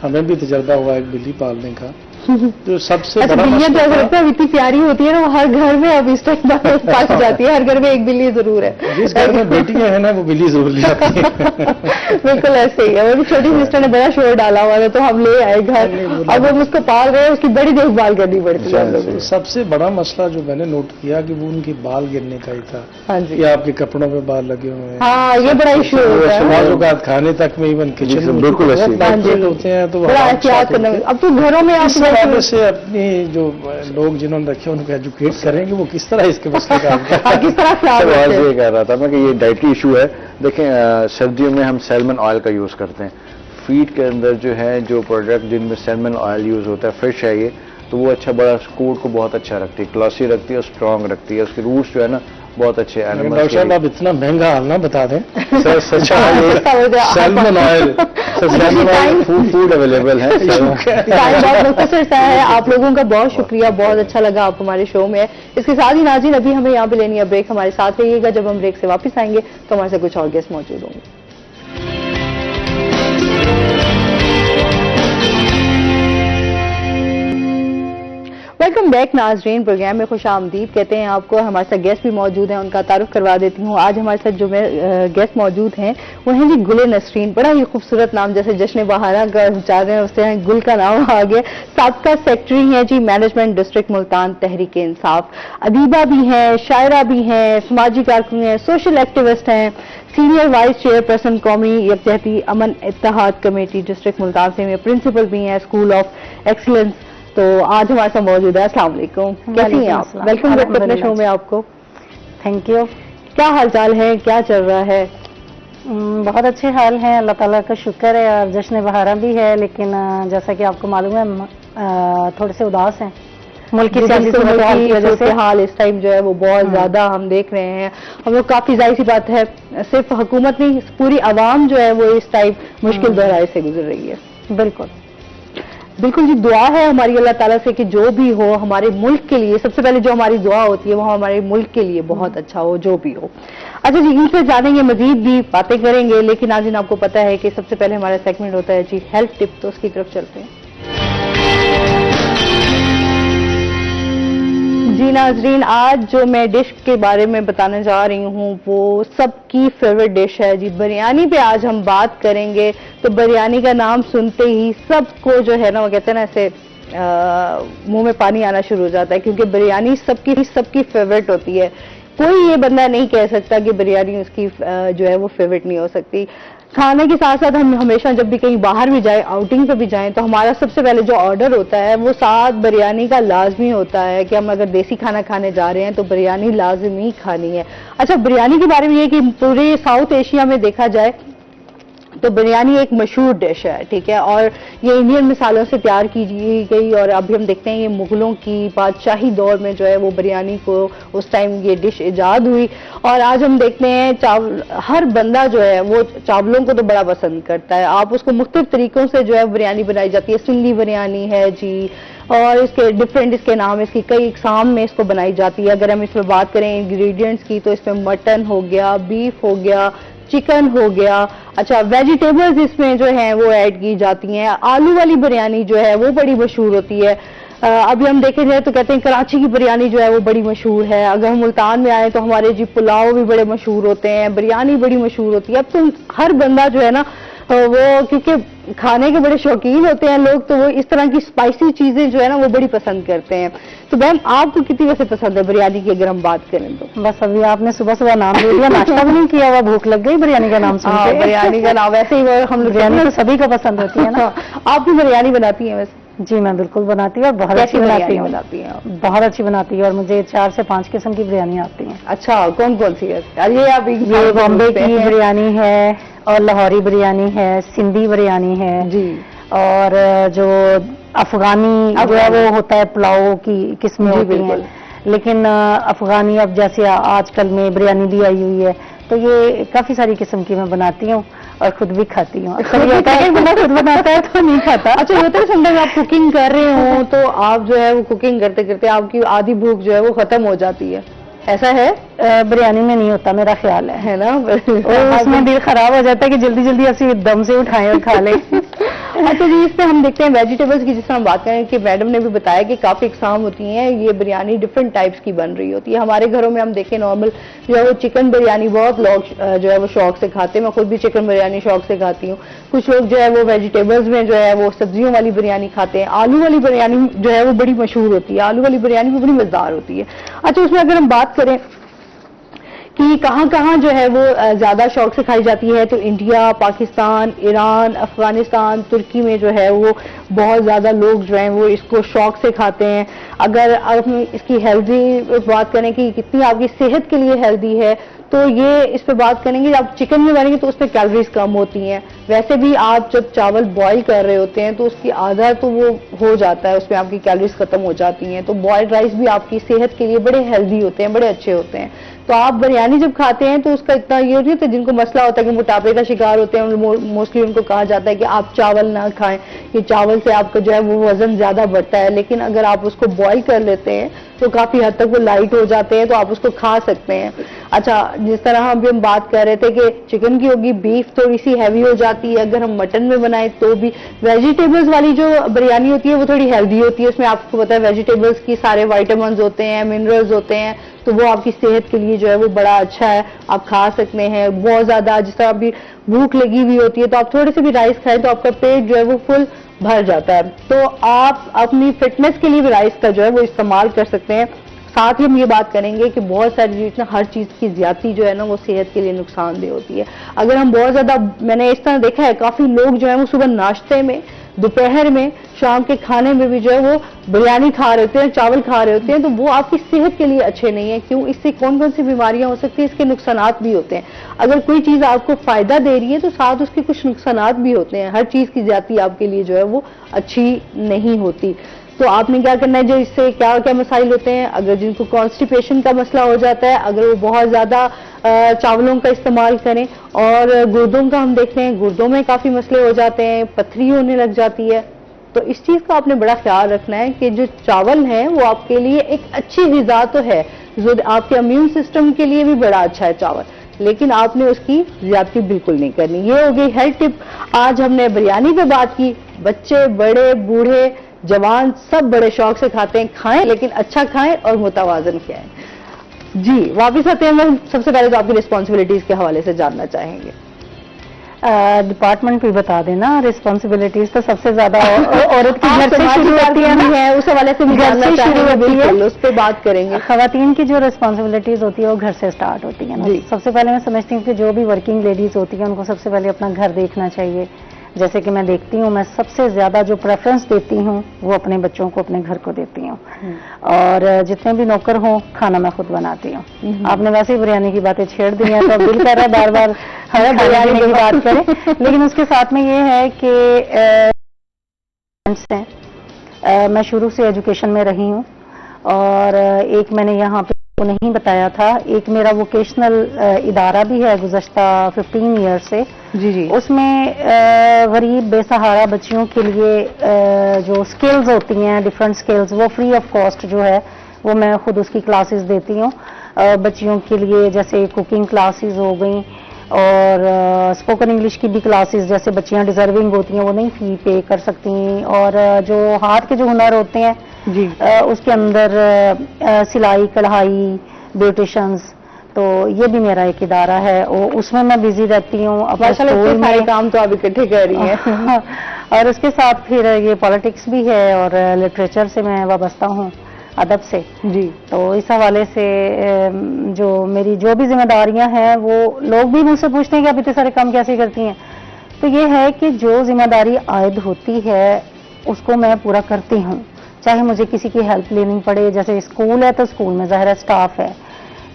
ہمیں بھی تجربہ ہوا ایک بلی پالنے کا. جو سب سے اچھا بڑا بلیاں تو مسئلہ ایسا تھا، لگتا ہے اتنی پیاری ہوتی ہے نا، وہ ہر گھر میں اب اس ٹائم پائی جاتی ہے، ہر گھر میں ایک بلی ضرور ہے. جس گھر میں بیٹیاں ہیں نا وہ بلی ضرور لے آتی ہیں. بالکل ایسے ہی ہے. میری چھوٹی سسٹر نے بڑا شور ڈالا ہوا تھا تو ہم لے آئے گھر، اب ہم اس کو پال رہے ہیں، اس کی بڑی دیکھ بھال کرنی پڑتی ہے ہم لوگوں کو. سب سے بڑا مسئلہ جو میں نے نوٹ کیا کہ وہ ان کے بال گرنے کا ہی تھا، ہاں جی، کہ آپ کے کپڑوں پہ بال لگے ہوئے ہیں. ہاں یہ بڑا ایشو ہوتا ہے. بعض اوقات کھانے تک میں ایون کچن میں بالکل ایسے ہی. لائٹ ہوتے ہیں تو وہ بڑا حالات احتیاط ساتھ کرنا. ہوتے ہیں. اب تو گھروں میں اس آپ حوالے سے اپنی جو لوگ جنہوں نے رکھے ان کو ایجوکیٹ کریں گے وہ کس طرح اس کے مسئلے کا حل کریں. کس طرح خیال سر رکھتے ہیں. یہ کہہ رہا تھا میں کہ یہ ڈائٹری ایشو ہے. دیکھیں سردیوں میں ہم سیلمن آئل کا یوز کرتے ہیں. فیڈ کے اندر جو ہے جو پروڈکٹ جن میں سیلمن آئل یوز ہوتا ہے، فش ہے یہ، تو وہ اچھا بڑا کوٹ کو بہت اچھا رکھتی ہے، کلاسی رکھتی ہے اور اسٹرانگ رکھتی ہے. اس کے روٹس جو ہے نا بہت اچھے ڈاکٹر صاحب آپ اتنا مہنگا حال نہ بتا دیں. سر سچا سیلمن آئل فوڈ اویلیبل ہے. ٹائم بہت مختصر سا ہے. آپ لوگوں کا بہت شکریہ، بہت اچھا لگا آپ ہمارے شو میں. اس کے ساتھ ہی ناظرین ابھی ہمیں یہاں پہ لینی ہے بریک. ہمارے ساتھ رہیے گا. جب ہم بریک سے واپس آئیں گے تو ہمارے ساتھ کچھ اور گیسٹ موجود ہوں گے. ویلکم بیک ناظرین، پروگرام میں خوش آمدید کہتے ہیں آپ کو. ہمارے ساتھ گیسٹ بھی موجود ہیں، ان کا تعارف کروا دیتی ہوں. آج ہمارے ساتھ جو گیسٹ موجود ہیں وہ ہیں جی گل نسرین. بڑا ہی خوبصورت نام، جیسے جشن بہارا کا چاہ رہے ہیں اس سے گل کا نام آ گیا. سابقہ سیکٹری ہیں جی مینجمنٹ ڈسٹرکٹ ملتان تحریک انصاف. ادیبہ بھی ہیں، شاعرہ بھی ہیں، سماجی کارکن ہیں، سوشل ایکٹیوسٹ ہیں، سینئر وائس چیئر پرسن قومی یکجہتی امن اتحاد کمیٹی ڈسٹرکٹ ملتان سے، پرنسپل بھی ہیں اسکول آف ایکسلنس. تو آج ہمارے ساتھ موجود ہے. السلام علیکم، کیسی ہیں آپ؟ ویلکم بیک اپنے شو میں آپ کو. Thank you. کیا حال چال ہے، کیا چل رہا ہے؟ بہت اچھے حال ہیں، اللہ تعالیٰ کا شکر ہے. اور جشن بہارا بھی ہے، لیکن جیسا کہ آپ کو معلوم ہے تھوڑے سے اداس ہیں ملک کی سیاسی صورتحال کی وجہ سے. حال اس ٹائم جو ہے وہ بہت زیادہ ہم دیکھ رہے ہیں. ہم لوگ کافی ظاہر سی بات ہے، صرف حکومت نہیں پوری عوام جو ہے وہ اس ٹائم مشکل دورائے سے گزر رہی ہے. بالکل بالکل جی. دعا ہے ہماری اللہ تعالیٰ سے کہ جو بھی ہو ہمارے ملک کے لیے، سب سے پہلے جو ہماری دعا ہوتی ہے وہ ہمارے ملک کے لیے بہت اچھا ہو، جو بھی ہو. اچھا جی، ان سے جانیں گے، مزید بھی باتیں کریں گے، لیکن آج آپ کو پتا ہے کہ سب سے پہلے ہمارا سیگمنٹ ہوتا ہے جی ہیلتھ ٹپ. تو اس کی طرف چلتے ہیں. جی ناظرین، آج جو میں ڈش کے بارے میں بتانا چاہ رہی ہوں وہ سب کی فیوریٹ ڈش ہے جی بریانی. پہ آج ہم بات کریں گے. تو بریانی کا نام سنتے ہی سب کو جو ہے نا وہ کہتے ہیں نا ایسے منہ میں پانی آنا شروع ہو جاتا ہے، کیونکہ بریانی سب کی فیوریٹ ہوتی ہے. کوئی یہ بندہ نہیں کہہ سکتا کہ بریانی اس کی جو ہے وہ فیوریٹ نہیں ہو سکتی. کھانے کے ساتھ ساتھ ہم ہمیشہ جب بھی کہیں باہر بھی جائیں، آؤٹنگ پہ بھی جائیں، تو ہمارا سب سے پہلے جو آرڈر ہوتا ہے وہ ساتھ بریانی کا لازمی ہوتا ہے کہ ہم اگر دیسی کھانا کھانے جا رہے ہیں تو بریانی لازمی کھانی ہے. اچھا، بریانی کے بارے میں یہ کہ پورے ساؤتھ ایشیا میں دیکھا جائے تو بریانی ایک مشہور ڈش ہے، ٹھیک ہے، اور یہ انڈین مسالوں سے تیار کی گئی. اور ابھی ہم دیکھتے ہیں یہ مغلوں کی بادشاہی دور میں جو ہے وہ بریانی کو اس ٹائم یہ ڈش ایجاد ہوئی. اور آج ہم دیکھتے ہیں ہر بندہ جو ہے وہ چاولوں کو تو بڑا پسند کرتا ہے. آپ اس کو مختلف طریقوں سے جو ہے بریانی بنائی جاتی ہے. سندھی بریانی ہے جی، اور اس کے ڈفرینٹ اس کے نام، اس کی کئی اقسام میں اس کو بنائی جاتی ہے. اگر ہم اس میں بات کریں انگریڈینٹس کی تو اس میں مٹن ہو گیا، بیف ہو گیا، چکن ہو گیا. اچھا، ویجیٹیبلز اس میں جو ہیں وہ ایڈ کی جاتی ہیں. آلو والی بریانی جو ہے وہ بڑی مشہور ہوتی ہے. ابھی ہم دیکھیں جائے تو کہتے ہیں کراچی کی بریانی جو ہے وہ بڑی مشہور ہے. اگر ہم ملتان میں آئیں تو ہمارے جی پلاؤ بھی بڑے مشہور ہوتے ہیں، بریانی بڑی مشہور ہوتی ہے. اب تو ہر بندہ جو ہے نا وہ کیونکہ کھانے کے بڑے شوقین ہوتے ہیں لوگ، تو وہ اس طرح کی اسپائسی چیزیں جو ہے نا وہ بڑی پسند کرتے ہیں. تو میم آپ کو کتنی ویسے پسند ہے بریانی کی اگر ہم بات کریں تو؟ بس ابھی آپ نے صبح صبح نام لے لیا، ناشتہ بھی نہیں کیا ہوا، بھوک لگ گئی بریانی کا نام سن کے. بریانی کا نام ویسے ہی ہم لوگ بریانی تو سبھی کو پسند ہوتی ہے نا. آپ بھی بریانی بناتی ہیں ویسے؟ جی میں بالکل بناتی ہوں، اور بہت اچھی بناتی ہوں. بہت اچھی بناتی ہے، اور مجھے 4 سے 5 قسم کی بریانی آتی ہیں. اچھا، کون کون سی ہے؟ یہ بامبے کی بریانی ہے، اور لاہوری بریانی ہے، سندھی بریانی ہے جی، اور جو افغانی جو ہے وہ ہوتا ہے پلاؤ کی قسمیں ہوتی ہیں. لیکن افغانی اب جیسے آج کل میں بریانی بھی آئی ہوئی ہے، تو یہ کافی ساری قسم کی میں بناتی ہوں اور خود بھی کھاتی ہوں. اکثر یہ ہوتا ہے کہ بندہ خود بناتا ہے تو نہیں کھاتا. اچھا، یہ ہوتا ہے سمجھے آپ کوکنگ کر رہے ہوں تو آپ جو ہے وہ کوکنگ کرتے کرتے آپ کی آدھی بھوک جو ہے وہ ختم ہو جاتی ہے، ایسا ہے؟ بریانی میں نہیں ہوتا، میرا خیال ہے نا. اور اس میں دل خراب ہو جاتا ہے کہ جلدی جلدی ایسے دم سے اٹھائیں اور کھا لیں. اچھا جی، اس میں ہم دیکھتے ہیں ویجیٹیبلز کی، جس طرح ہم بات کریں کہ میڈم نے بھی بتایا کہ کافی اقسام ہوتی ہیں، یہ بریانی ڈفرینٹ ٹائپس کی بن رہی ہوتی ہے. ہمارے گھروں میں ہم دیکھیں نارمل جو ہے وہ چکن بریانی بہت لوگ جو ہے وہ شوق سے کھاتے ہیں. میں خود بھی چکن بریانی شوق سے کھاتی ہوں. کچھ لوگ جو ہے وہ ویجیٹیبلز میں جو ہے وہ سبزیوں والی بریانی کھاتے ہیں. آلو والی بریانی جو ہے وہ بڑی مشہور ہوتی ہے، آلو والی بریانی بھی بڑی مزیدار ہوتی ہے. اچھا، اس میں اگر ہم بات کریں کہ کہاں کہاں جو ہے وہ زیادہ شوق سے کھائی جاتی ہے، تو انڈیا، پاکستان، ایران، افغانستان، ترکی میں جو ہے وہ بہت زیادہ لوگ جو ہیں وہ اس کو شوق سے کھاتے ہیں. اگر ہم اس کی ہیلدی بات کریں کہ کتنی آپ کی صحت کے لیے ہیلدی ہے، تو یہ اس پہ بات کریں گے. آپ چکن میں بنیں گے تو اس پہ کیلوریز کم ہوتی ہیں. ویسے بھی آپ جب چاول بوائل کر رہے ہوتے ہیں تو اس کی آدھا تو وہ ہو جاتا ہے، اس میں آپ کی کیلوریز ختم ہو جاتی ہیں. تو بوائلڈ رائس بھی آپ کی صحت کے لیے بڑے ہیلدی ہوتے ہیں، بڑے اچھے ہوتے ہیں. تو آپ بریانی جب کھاتے ہیں تو اس کا اتنا یہ نہیں ہوتا. جن کو مسئلہ ہوتا ہے کہ موٹاپے کا شکار ہوتے ہیں، موسٹلی ان کو کہا جاتا ہے کہ آپ چاول نہ کھائیں، یہ چاول سے آپ کا جو ہے وہ وزن زیادہ بڑھتا ہے. لیکن اگر آپ اس کو بوائل کر لیتے ہیں تو کافی حد تک وہ لائٹ ہو جاتے ہیں، تو آپ اس کو کھا سکتے ہیں. اچھا، جس طرح ہم بات کر رہے تھے کہ چکن کی ہوگی، بیف تھوڑی سی ہیوی ہو جاتی ہے. اگر ہم مٹن میں بنائیں تو بھی ویجیٹیبلز والی جو بریانی ہوتی ہے وہ تھوڑی ہیلدی ہوتی ہے. اس میں آپ کو پتا ہے ویجیٹیبلز کی سارے وائٹامنز ہوتے ہیں، منرلز ہوتے ہیں، تو وہ آپ کی صحت کے لیے جو ہے وہ بڑا اچھا ہے. آپ کھا سکتے ہیں بہت زیادہ. جس طرح ابھی بھوک لگی ہوئی ہوتی ہے تو آپ تھوڑے سے بھی رائس کھائیں تو آپ کا پیٹ جو ہے وہ فل بھر جاتا ہے. تو آپ اپنی فٹنس کے لیے بھی رائس کا جو ہے وہ استعمال کر سکتے ہیں. ساتھ ہی ہم یہ بات کریں گے کہ بہت ساری چیزیں، ہر چیز کی زیادتی جو ہے نا وہ صحت کے لیے نقصان دہ ہوتی ہے. اگر ہم بہت زیادہ، میں نے اس طرح دیکھا ہے کافی لوگ جو ہیں وہ صبح ناشتے میں، دوپہر میں، شام کے کھانے میں بھی جو ہے وہ بریانی کھا رہے ہوتے ہیں، چاول کھا رہے ہوتے ہیں. تو وہ آپ کی صحت کے لیے اچھے نہیں ہیں. کیوں؟ اس سے کون کون سی بیماریاں ہو سکتی ہیں، اس کے نقصانات بھی ہوتے ہیں. اگر کوئی چیز آپ کو فائدہ دے رہی ہے تو ساتھ اس کے کچھ نقصانات بھی ہوتے ہیں. ہر چیز کی زیادتی آپ کے لیے جو ہے وہ اچھی نہیں ہوتی. تو آپ نے کیا کرنا ہے، جو اس سے کیا کیا مسائل ہوتے ہیں. اگر جن کو کانسٹیپیشن کا مسئلہ ہو جاتا ہے، اگر وہ بہت زیادہ چاولوں کا استعمال کریں، اور گردوں کا ہم دیکھتے ہیں گردوں میں کافی مسئلے ہو جاتے ہیں، پتھری ہونے لگ جاتی ہے. تو اس چیز کا آپ نے بڑا خیال رکھنا ہے کہ جو چاول ہیں وہ آپ کے لیے ایک اچھی غذا تو ہے، آپ کے امیون سسٹم کے لیے بھی بڑا اچھا ہے چاول، لیکن آپ نے اس کی زیادتی بالکل نہیں کرنی. یہ ہو گئی ہیلتھ ٹپ. آج ہم نے بریانی پہ بات کی. بچے، بڑے، بوڑھے، جوان سب بڑے شوق سے کھاتے ہیں. کھائیں لیکن اچھا کھائیں اور متوازن کھائیں. جی واپس آتے ہیں. ہم سب سے پہلے تو آپ کی رسپانسبلٹیز کے حوالے سے جاننا چاہیں گے. ڈپارٹمنٹ بھی بتا دینا. رسپانسبلٹیز تو سب سے زیادہ عورت کی گھر سے شروع ہوتی ہے، اس حوالے سے بھی جاننا چاہیں گے. بالکل اس پہ بات کریں گے. خواتین کی جو رسپانسبلٹیز ہوتی ہے وہ گھر سے سٹارٹ ہوتی ہے. سب سے پہلے میں سمجھتی ہوں کہ جو بھی ورکنگ لیڈیز ہوتی ہیں ان کو سب سے پہلے اپنا گھر دیکھنا چاہیے. جیسے کہ میں دیکھتی ہوں، میں سب سے زیادہ جو پریفرنس دیتی ہوں وہ اپنے بچوں کو، اپنے گھر کو دیتی ہوں. اور جتنے بھی نوکر ہوں کھانا میں خود بناتی ہوں. آپ نے ویسے ہی بریانی کی باتیں چھیڑ دی ہیں تو اب دل کر رہا ہے بار بار ہمیں بریانی کی بات کریں. لیکن اس کے ساتھ میں یہ ہے کہ میں شروع سے ایجوکیشن میں رہی ہوں، اور ایک میں نے یہاں پہ نہیں بتایا تھا، ایک میرا ووکیشنل ادارہ بھی ہے گزشتہ 15 ایئر سے. جی اس میں غریب بے سہارا بچیوں کے لیے جو سکلز ہوتی ہیں، ڈفرینٹ سکلز، وہ فری آف کاسٹ جو ہے وہ میں خود اس کی کلاسز دیتی ہوں بچیوں کے لیے. جیسے کوکنگ کلاسز ہو گئیں، اور اسپوکن انگلش کی بھی کلاسز. جیسے بچیاں ڈیزرونگ ہوتی ہیں وہ نہیں فی پے کر سکتی، اور جو ہاتھ کے جو ہنر ہوتے ہیں جی اس کے اندر سلائی کڑھائی، بیوٹیشنز، تو یہ بھی میرا ایک ادارہ ہے. اس میں بزی رہتی ہوں. سارے کام تو آپ اکٹھے کر رہی ہیں. اور اس کے ساتھ پھر یہ پالیٹکس بھی ہے، اور لٹریچر سے میں وابستہ ہوں، ادب سے. جی تو اس حوالے سے جو میری جو بھی ذمہ داریاں ہیں، وہ لوگ بھی مجھ سے پوچھتے ہیں کہ آپ اتنے سارے کام کیسے کرتی ہیں. تو یہ ہے کہ جو ذمہ داری عائد ہوتی ہے اس کو میں پورا کرتی ہوں، چاہے مجھے کسی کی ہیلپ لینی پڑے. جیسے اسکول ہے تو اسکول میں ظاہر اسٹاف ہے.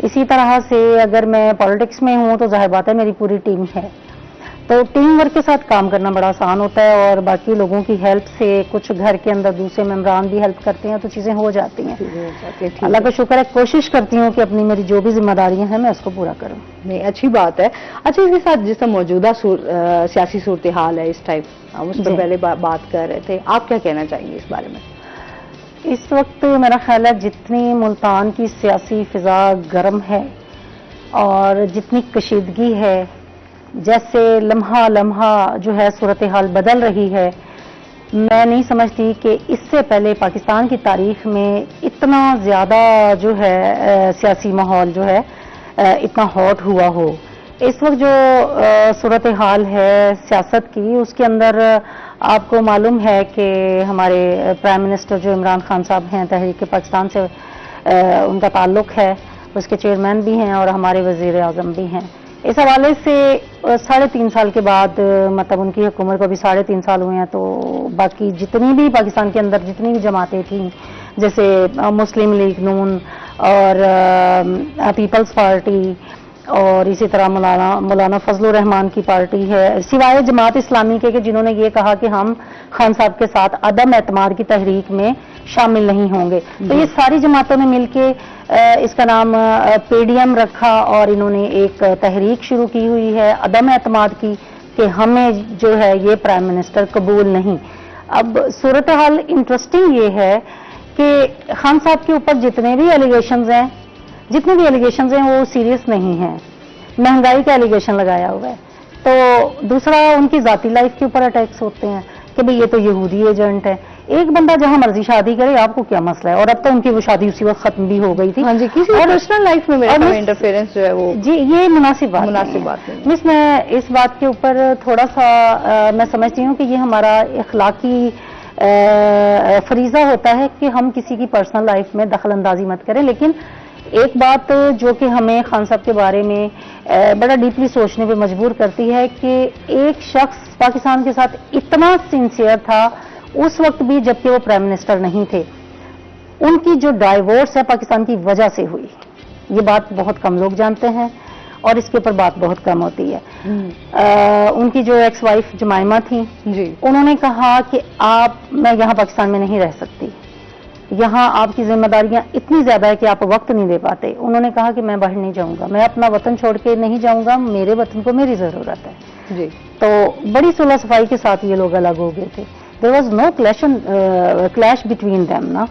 اسی طرح سے اگر میں پالیٹکس میں ہوں تو ظاہر بات ہے میری پوری ٹیم ہے. تو ٹیم ورک کے ساتھ کام کرنا بڑا آسان ہوتا ہے، اور باقی لوگوں کی ہیلپ سے، کچھ گھر کے اندر دوسرے ممبران بھی ہیلپ کرتے ہیں تو چیزیں ہو جاتی ہیں. اللہ کا شکر ہے، کوشش کرتی ہوں کہ اپنی میری جو بھی ذمہ داریاں ہیں میں اس کو پورا کروں. نہیں، اچھی بات ہے. اچھا، اس کے ساتھ جس طرح موجودہ سیاسی صورتحال ہے اس ٹائم، ہم اس پر پہلے بات کر رہے تھے، آپ کیا کہنا چاہیں گے اس بارے میں؟ اس وقت میرا خیال ہے جتنی ملتان کی سیاسی فضا گرم ہے اور جتنی کشیدگی ہے، جیسے لمحہ لمحہ جو ہے صورتحال بدل رہی ہے، میں نہیں سمجھتی کہ اس سے پہلے پاکستان کی تاریخ میں اتنا زیادہ جو ہے سیاسی ماحول جو ہے اتنا ہاٹ ہوا ہو. اس وقت جو صورتحال ہے سیاست کی، اس کے اندر آپ کو معلوم ہے کہ ہمارے پرائم منسٹر جو عمران خان صاحب ہیں، تحریک پاکستان سے ان کا تعلق ہے، اس کے چیئرمین بھی ہیں اور ہمارے وزیر اعظم بھی ہیں. اس حوالے سے 3.5 سال کے بعد، مطلب ان کی حکومت کو بھی 3.5 سال ہوئے ہیں، تو باقی جتنی بھی پاکستان کے اندر جتنی بھی جماعتیں تھیں، جیسے مسلم لیگ نون اور پیپلز پارٹی اور اسی طرح مولانا فضل الرحمان کی پارٹی ہے، سوائے جماعت اسلامی کے کہ جنہوں نے یہ کہا کہ ہم خان صاحب کے ساتھ عدم اعتماد کی تحریک میں شامل نہیں ہوں گے. تو یہ ساری جماعتوں نے مل کے اس کا نام پی ڈی ایم رکھا اور انہوں نے ایک تحریک شروع کی ہوئی ہے عدم اعتماد کی کہ ہمیں جو ہے یہ پرائم منسٹر قبول نہیں. اب صورتحال انٹرسٹنگ یہ ہے کہ خان صاحب کے اوپر جتنے بھی ایلیگیشنز ہیں وہ سیریس نہیں ہیں. مہنگائی کا ایلیگیشن لگایا ہوا ہے، تو دوسرا ان کی ذاتی لائف کے اوپر اٹیکس ہوتے ہیں کہ بھئی یہ تو یہودی ایجنٹ ہے. ایک بندہ جہاں مرضی شادی کرے، آپ کو کیا مسئلہ ہے؟ اور اب تو ان کی وہ شادی اسی وقت ختم بھی ہو گئی تھی. ہاں جی، کسی پرسنل لائف میں میرا انٹرفیئرنس جو ہے وہ جی یہ مناسب بات نہیں. مس میں اس بات کے اوپر تھوڑا سا میں سمجھتی ہوں کہ یہ ہمارا اخلاقی فریضہ ہوتا ہے کہ ہم کسی کی پرسنل لائف میں دخل اندازی مت کریں. لیکن ایک بات جو کہ ہمیں خان صاحب کے بارے میں بڑا ڈیپلی سوچنے پہ مجبور کرتی ہے کہ ایک شخص پاکستان کے ساتھ اتنا سنسیئر تھا اس وقت بھی جبکہ وہ پرائم منسٹر نہیں تھے. ان کی جو ڈائیورس ہے پاکستان کی وجہ سے ہوئی، یہ بات بہت کم لوگ جانتے ہیں اور اس کے اوپر بات بہت کم ہوتی ہے. ان کی جو ایکس وائف جمائمہ تھیں، انہوں نے کہا کہ میں یہاں پاکستان میں نہیں رہ سکتی، یہاں آپ کی ذمہ داریاں اتنی زیادہ ہے کہ آپ وقت نہیں دے پاتے. انہوں نے کہا کہ میں باہر نہیں جاؤں گا، میں اپنا وطن چھوڑ کے نہیں جاؤں گا، میرے وطن کو میری ضرورت ہے. تو بڑی صلح صفائی کے ساتھ یہ لوگ الگ ہو گئے تھے. There was no clash between them نا.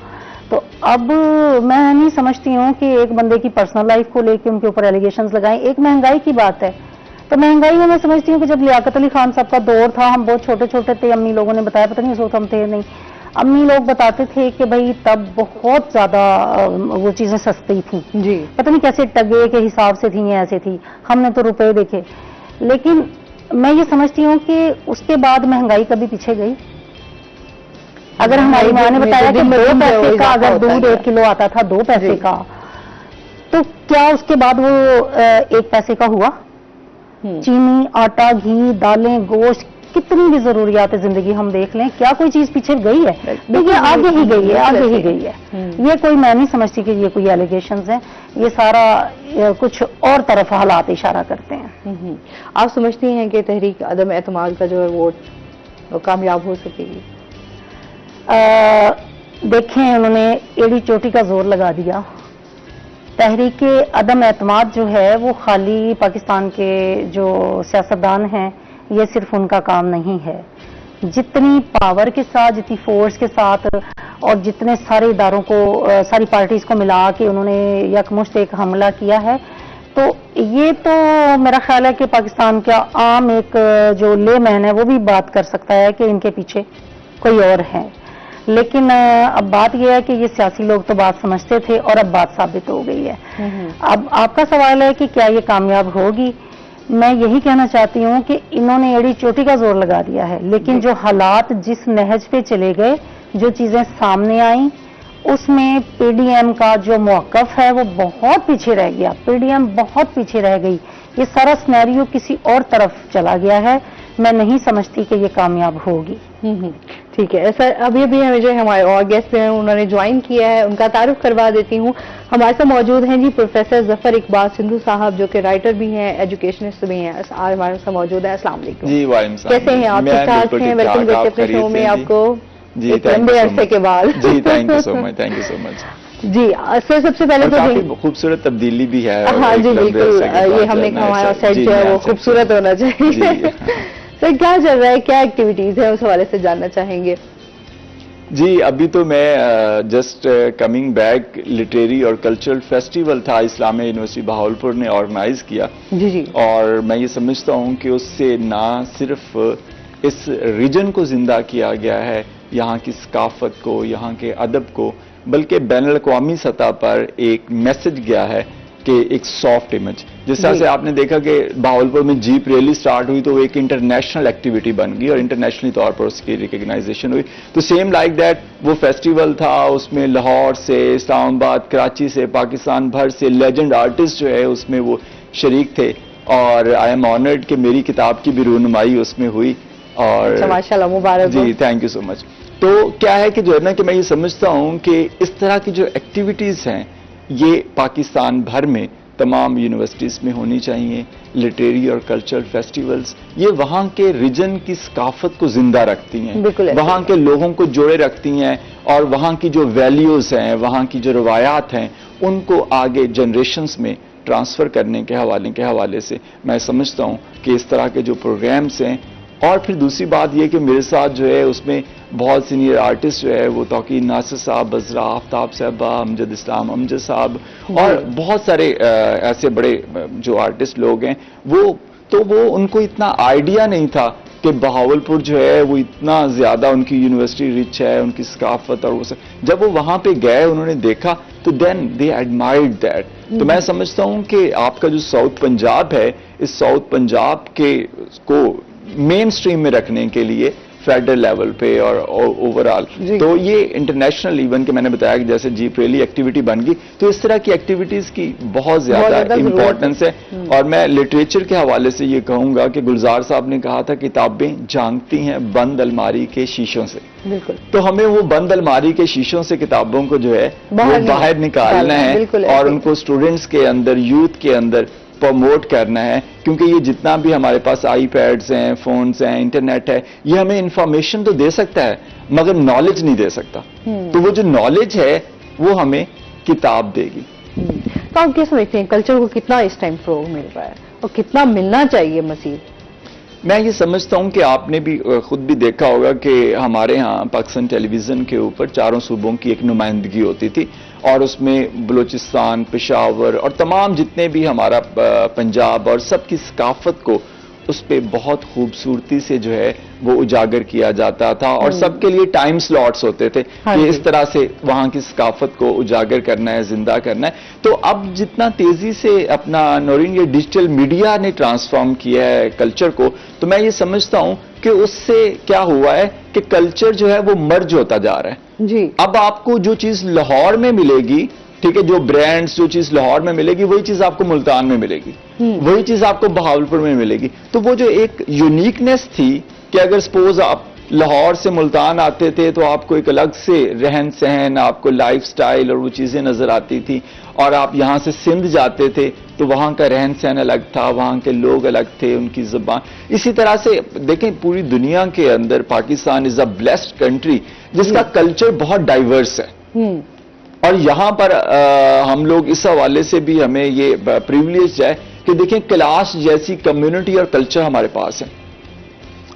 تو اب میں نہیں سمجھتی ہوں کہ ایک بندے کی پرسنل لائف کو لے کے ان کے اوپر ایلیگیشنز لگائیں. ایک مہنگائی کی بات ہے، تو مہنگائی میں سمجھتی ہوں کہ جب لیاقت علی خان صاحب کا دور تھا، ہم بہت چھوٹے چھوٹے تھے، امی لوگوں نے بتایا، پتہ نہیں اس وقت ہم تھے نہیں، امی لوگ بتاتے تھے کہ بھائی تب بہت زیادہ وہ چیزیں سستی تھیں. پتہ نہیں کیسے ٹگے کے حساب سے تھیں یا ایسے تھی، ہم نے تو روپے دیکھے. لیکن میں یہ سمجھتی ہوں کہ اس کے بعد مہنگائی کبھی پیچھے گئی. اگر ہماری ماں نے بتایا کہ 2 پیسے کا اگر دودھ 1 کلو آتا تھا 2 پیسے کا، تو کیا اس کے بعد وہ 1 پیسے کا ہوا؟ چینی، آٹا، گھی، دالیں، گوشت، کتنی بھی ضروریات زندگی ہم دیکھ لیں، کیا کوئی چیز پیچھے گئی ہے؟ دیکھیے آگے ہی گئی ہے، آگے ہی گئی ہے. یہ کوئی میں نہیں سمجھتی کہ یہ کوئی ایلیگیشنز ہیں، یہ سارا کچھ اور طرف حالات اشارہ کرتے ہیں. آپ سمجھتی ہیں کہ تحریک عدم اعتماد کا جو ہے ووٹ کامیاب ہو سکے گی؟ دیکھیں انہوں نے ایڑی چوٹی کا زور لگا دیا. تحریک عدم اعتماد جو ہے وہ خالی پاکستان کے جو سیاستدان ہیں یہ صرف ان کا کام نہیں ہے. جتنی پاور کے ساتھ، جتنی فورس کے ساتھ اور جتنے سارے اداروں کو، ساری پارٹیز کو ملا کے انہوں نے یکمشت ایک حملہ کیا ہے، تو یہ تو میرا خیال ہے کہ پاکستان کا عام ایک جو لے مین ہے وہ بھی بات کر سکتا ہے کہ ان کے پیچھے کوئی اور ہے. لیکن اب بات یہ ہے کہ یہ سیاسی لوگ تو بات سمجھتے تھے اور اب بات ثابت ہو گئی ہے. اب آپ کا سوال ہے کہ کیا یہ کامیاب ہوگی؟ میں یہی کہنا چاہتی ہوں کہ انہوں نے ایڑی چوٹی کا زور لگا دیا ہے، لیکن جو حالات جس نہج پہ چلے گئے، جو چیزیں سامنے آئیں، اس میں پی ڈی ایم کا جو موقف ہے وہ بہت پیچھے رہ گیا. پی ڈی ایم بہت پیچھے رہ گئی. یہ سارا سینیریو کسی اور طرف چلا گیا ہے. میں نہیں سمجھتی کہ یہ کامیاب ہوگی. ٹھیک ہے سر، ابھی ہمیں جو ہمارے اور گیسٹ ہیں انہوں نے جوائن کیا ہے، ان کا تعارف کروا دیتی ہوں. ہمارے ساتھ موجود ہیں جی پروفیسر ظفر اقبال سندھو صاحب، جو کہ رائٹر بھی ہیں، ایجوکیشنسٹ بھی ہیں. ہمارے ساتھ موجود ہیں. السلام علیکم. جی وعلیکم السلام. کیسے ہیں آپ؟ ٹھیک ٹھاک ہیں؟ ویلکم کرتے اپنے شو میں آپ کو ایک لمبے عرصے کے بعد. جی thank you so much, thank you so much. جی سر، سب سے پہلے تو کافی خوبصورت تبدیلی بھی ہے. ہاں جی بالکل، یہ ہم نے ہمارا سیٹ جو ہے وہ خوبصورت ہونا چاہیے. سر کیا چل رہا ہے، کیا ایکٹیویٹیز ہیں، اس حوالے سے جاننا چاہیں گے. جی ابھی تو میں جسٹ کمنگ بیک، لٹریری اور کلچرل فیسٹیول تھا اسلامیہ یونیورسٹی بہاولپور نے آرگنائز کیا. جی اور میں یہ سمجھتا ہوں کہ اس سے نہ صرف اس ریجن کو زندہ کیا گیا ہے، یہاں کی ثقافت کو، یہاں کے ادب کو، بلکہ بین الاقوامی سطح پر ایک میسج گیا ہے کہ ایک سافٹ امیج. جس طرح سے آپ نے دیکھا کہ بہاولپور میں جیپ ریلی سٹارٹ ہوئی تو وہ ایک انٹرنیشنل ایکٹیویٹی بن گئی اور انٹرنیشنلی طور پر اس کی ریکگنائزیشن ہوئی. تو سیم لائک دیٹ وہ فیسٹیول تھا، اس میں لاہور سے، اسلام آباد، کراچی سے، پاکستان بھر سے لیجنڈ آرٹسٹ جو ہے اس میں وہ شریک تھے، اور آئی ایم آنرڈ کہ میری کتاب کی بھی رونمائی اس میں ہوئی. اور ماشاءاللہ، مبارک. جی تھینک یو سو مچ. تو کیا ہے کہ جو ہے نا کہ میں یہ سمجھتا ہوں کہ اس طرح کی جو ایکٹیویٹیز ہیں یہ پاکستان بھر میں تمام یونیورسٹیز میں ہونی چاہیے. لٹریری اور کلچرل فیسٹیولز یہ وہاں کے ریجن کی ثقافت کو زندہ رکھتی ہیں، وہاں کے لوگوں کو جوڑے رکھتی ہیں، اور وہاں کی جو ویلیوز ہیں، وہاں کی جو روایات ہیں، ان کو آگے جنریشنز میں ٹرانسفر کرنے کے حوالے سے میں سمجھتا ہوں کہ اس طرح کے جو پروگرامز ہیں. اور پھر دوسری بات یہ کہ میرے ساتھ جو ہے اس میں بہت سینئر آرٹسٹ جو ہے وہ توقیر ناصر صاحب، بزرا آفتاب صاحبہ، امجد اسلام امجد صاحب، اور بہت سارے ایسے بڑے جو آرٹسٹ لوگ ہیں. وہ ان کو اتنا آئیڈیا نہیں تھا کہ بہاولپور جو ہے وہ اتنا زیادہ ان کی یونیورسٹی رچ ہے، ان کی ثقافت، اور وہ جب وہ وہاں پہ گئے انہوں نے دیکھا تو دین دے ایڈمائرڈ دیٹ. تو میں سمجھتا ہوں کہ آپ کا جو ساؤتھ پنجاب ہے، اس ساؤتھ پنجاب کے کو مین سٹریم میں رکھنے کے لیے فیڈرل لیول پہ اور اوور آل تو یہ انٹرنیشنل ایون کہ میں نے بتایا کہ جیسے جیپ ریلی ایکٹیویٹی بن گئی، تو اس طرح کی ایکٹیویٹیز کی بہت زیادہ امپورٹنس ہے. اور میں لٹریچر کے حوالے سے یہ کہوں گا کہ گلزار صاحب نے کہا تھا کتابیں جھانکتی ہیں بند الماری کے شیشوں سے. بالکل. تو ہمیں وہ بند الماری کے شیشوں سے کتابوں کو جو ہے وہ باہر نکالنا ہے اور ان کو اسٹوڈنٹس کے اندر، یوتھ کے اندر پروموٹ کرنا ہے. کیونکہ یہ جتنا بھی ہمارے پاس آئی پیڈز ہیں، فونز ہیں، انٹرنیٹ ہے، یہ ہمیں انفارمیشن تو دے سکتا ہے مگر نالج نہیں دے سکتا. تو وہ جو نالج ہے وہ ہمیں کتاب دے گی. تو آپ کیا سمجھتے ہیں کلچر کو کتنا اس ٹائم فروغ مل رہا ہے اور کتنا ملنا چاہیے مزید؟ میں یہ سمجھتا ہوں کہ آپ نے بھی خود بھی دیکھا ہوگا کہ ہمارے ہاں پاکستان ٹیلی ویژن کے اوپر چاروں صوبوں کی ایک نمائندگی ہوتی تھی، اور اس میں بلوچستان، پشاور اور تمام جتنے بھی ہمارا پنجاب اور سب کی ثقافت کو اس پہ بہت خوبصورتی سے جو ہے وہ اجاگر کیا جاتا تھا، اور سب کے لیے ٹائم سلاٹس ہوتے تھے کہ اس طرح سے وہاں کی ثقافت کو اجاگر کرنا ہے، زندہ کرنا ہے. تو اب جتنا تیزی سے اپنا نورین یہ ڈیجیٹل میڈیا نے ٹرانسفارم کیا ہے کلچر کو، تو میں یہ سمجھتا ہوں کہ اس سے کیا ہوا ہے کہ کلچر جو ہے وہ مرج ہوتا جا رہا ہے. جی. اب آپ کو جو چیز لاہور میں ملے گی، ٹھیک ہے، جو برانڈز جو چیز لاہور میں ملے گی وہی چیز آپ کو ملتان میں ملے گی، وہی چیز آپ کو بہاولپور میں ملے گی. تو وہ جو ایک یونیکنیس تھی کہ اگر سپوز آپ لاہور سے ملتان آتے تھے تو آپ کو ایک الگ سے رہن سہن، آپ کو لائف سٹائل اور وہ چیزیں نظر آتی تھی، اور آپ یہاں سے سندھ جاتے تھے تو وہاں کا رہن سہن الگ تھا، وہاں کے لوگ الگ تھے، ان کی زبان. اسی طرح سے دیکھیں پوری دنیا کے اندر پاکستان از اے بلیسڈ کنٹری جس کا کلچر بہت ڈائیورس ہے. اور یہاں پر ہم لوگ اس حوالے سے بھی ہمیں یہ پریولیج ہے کہ دیکھیں کلاش جیسی کمیونٹی اور کلچر ہمارے پاس ہے.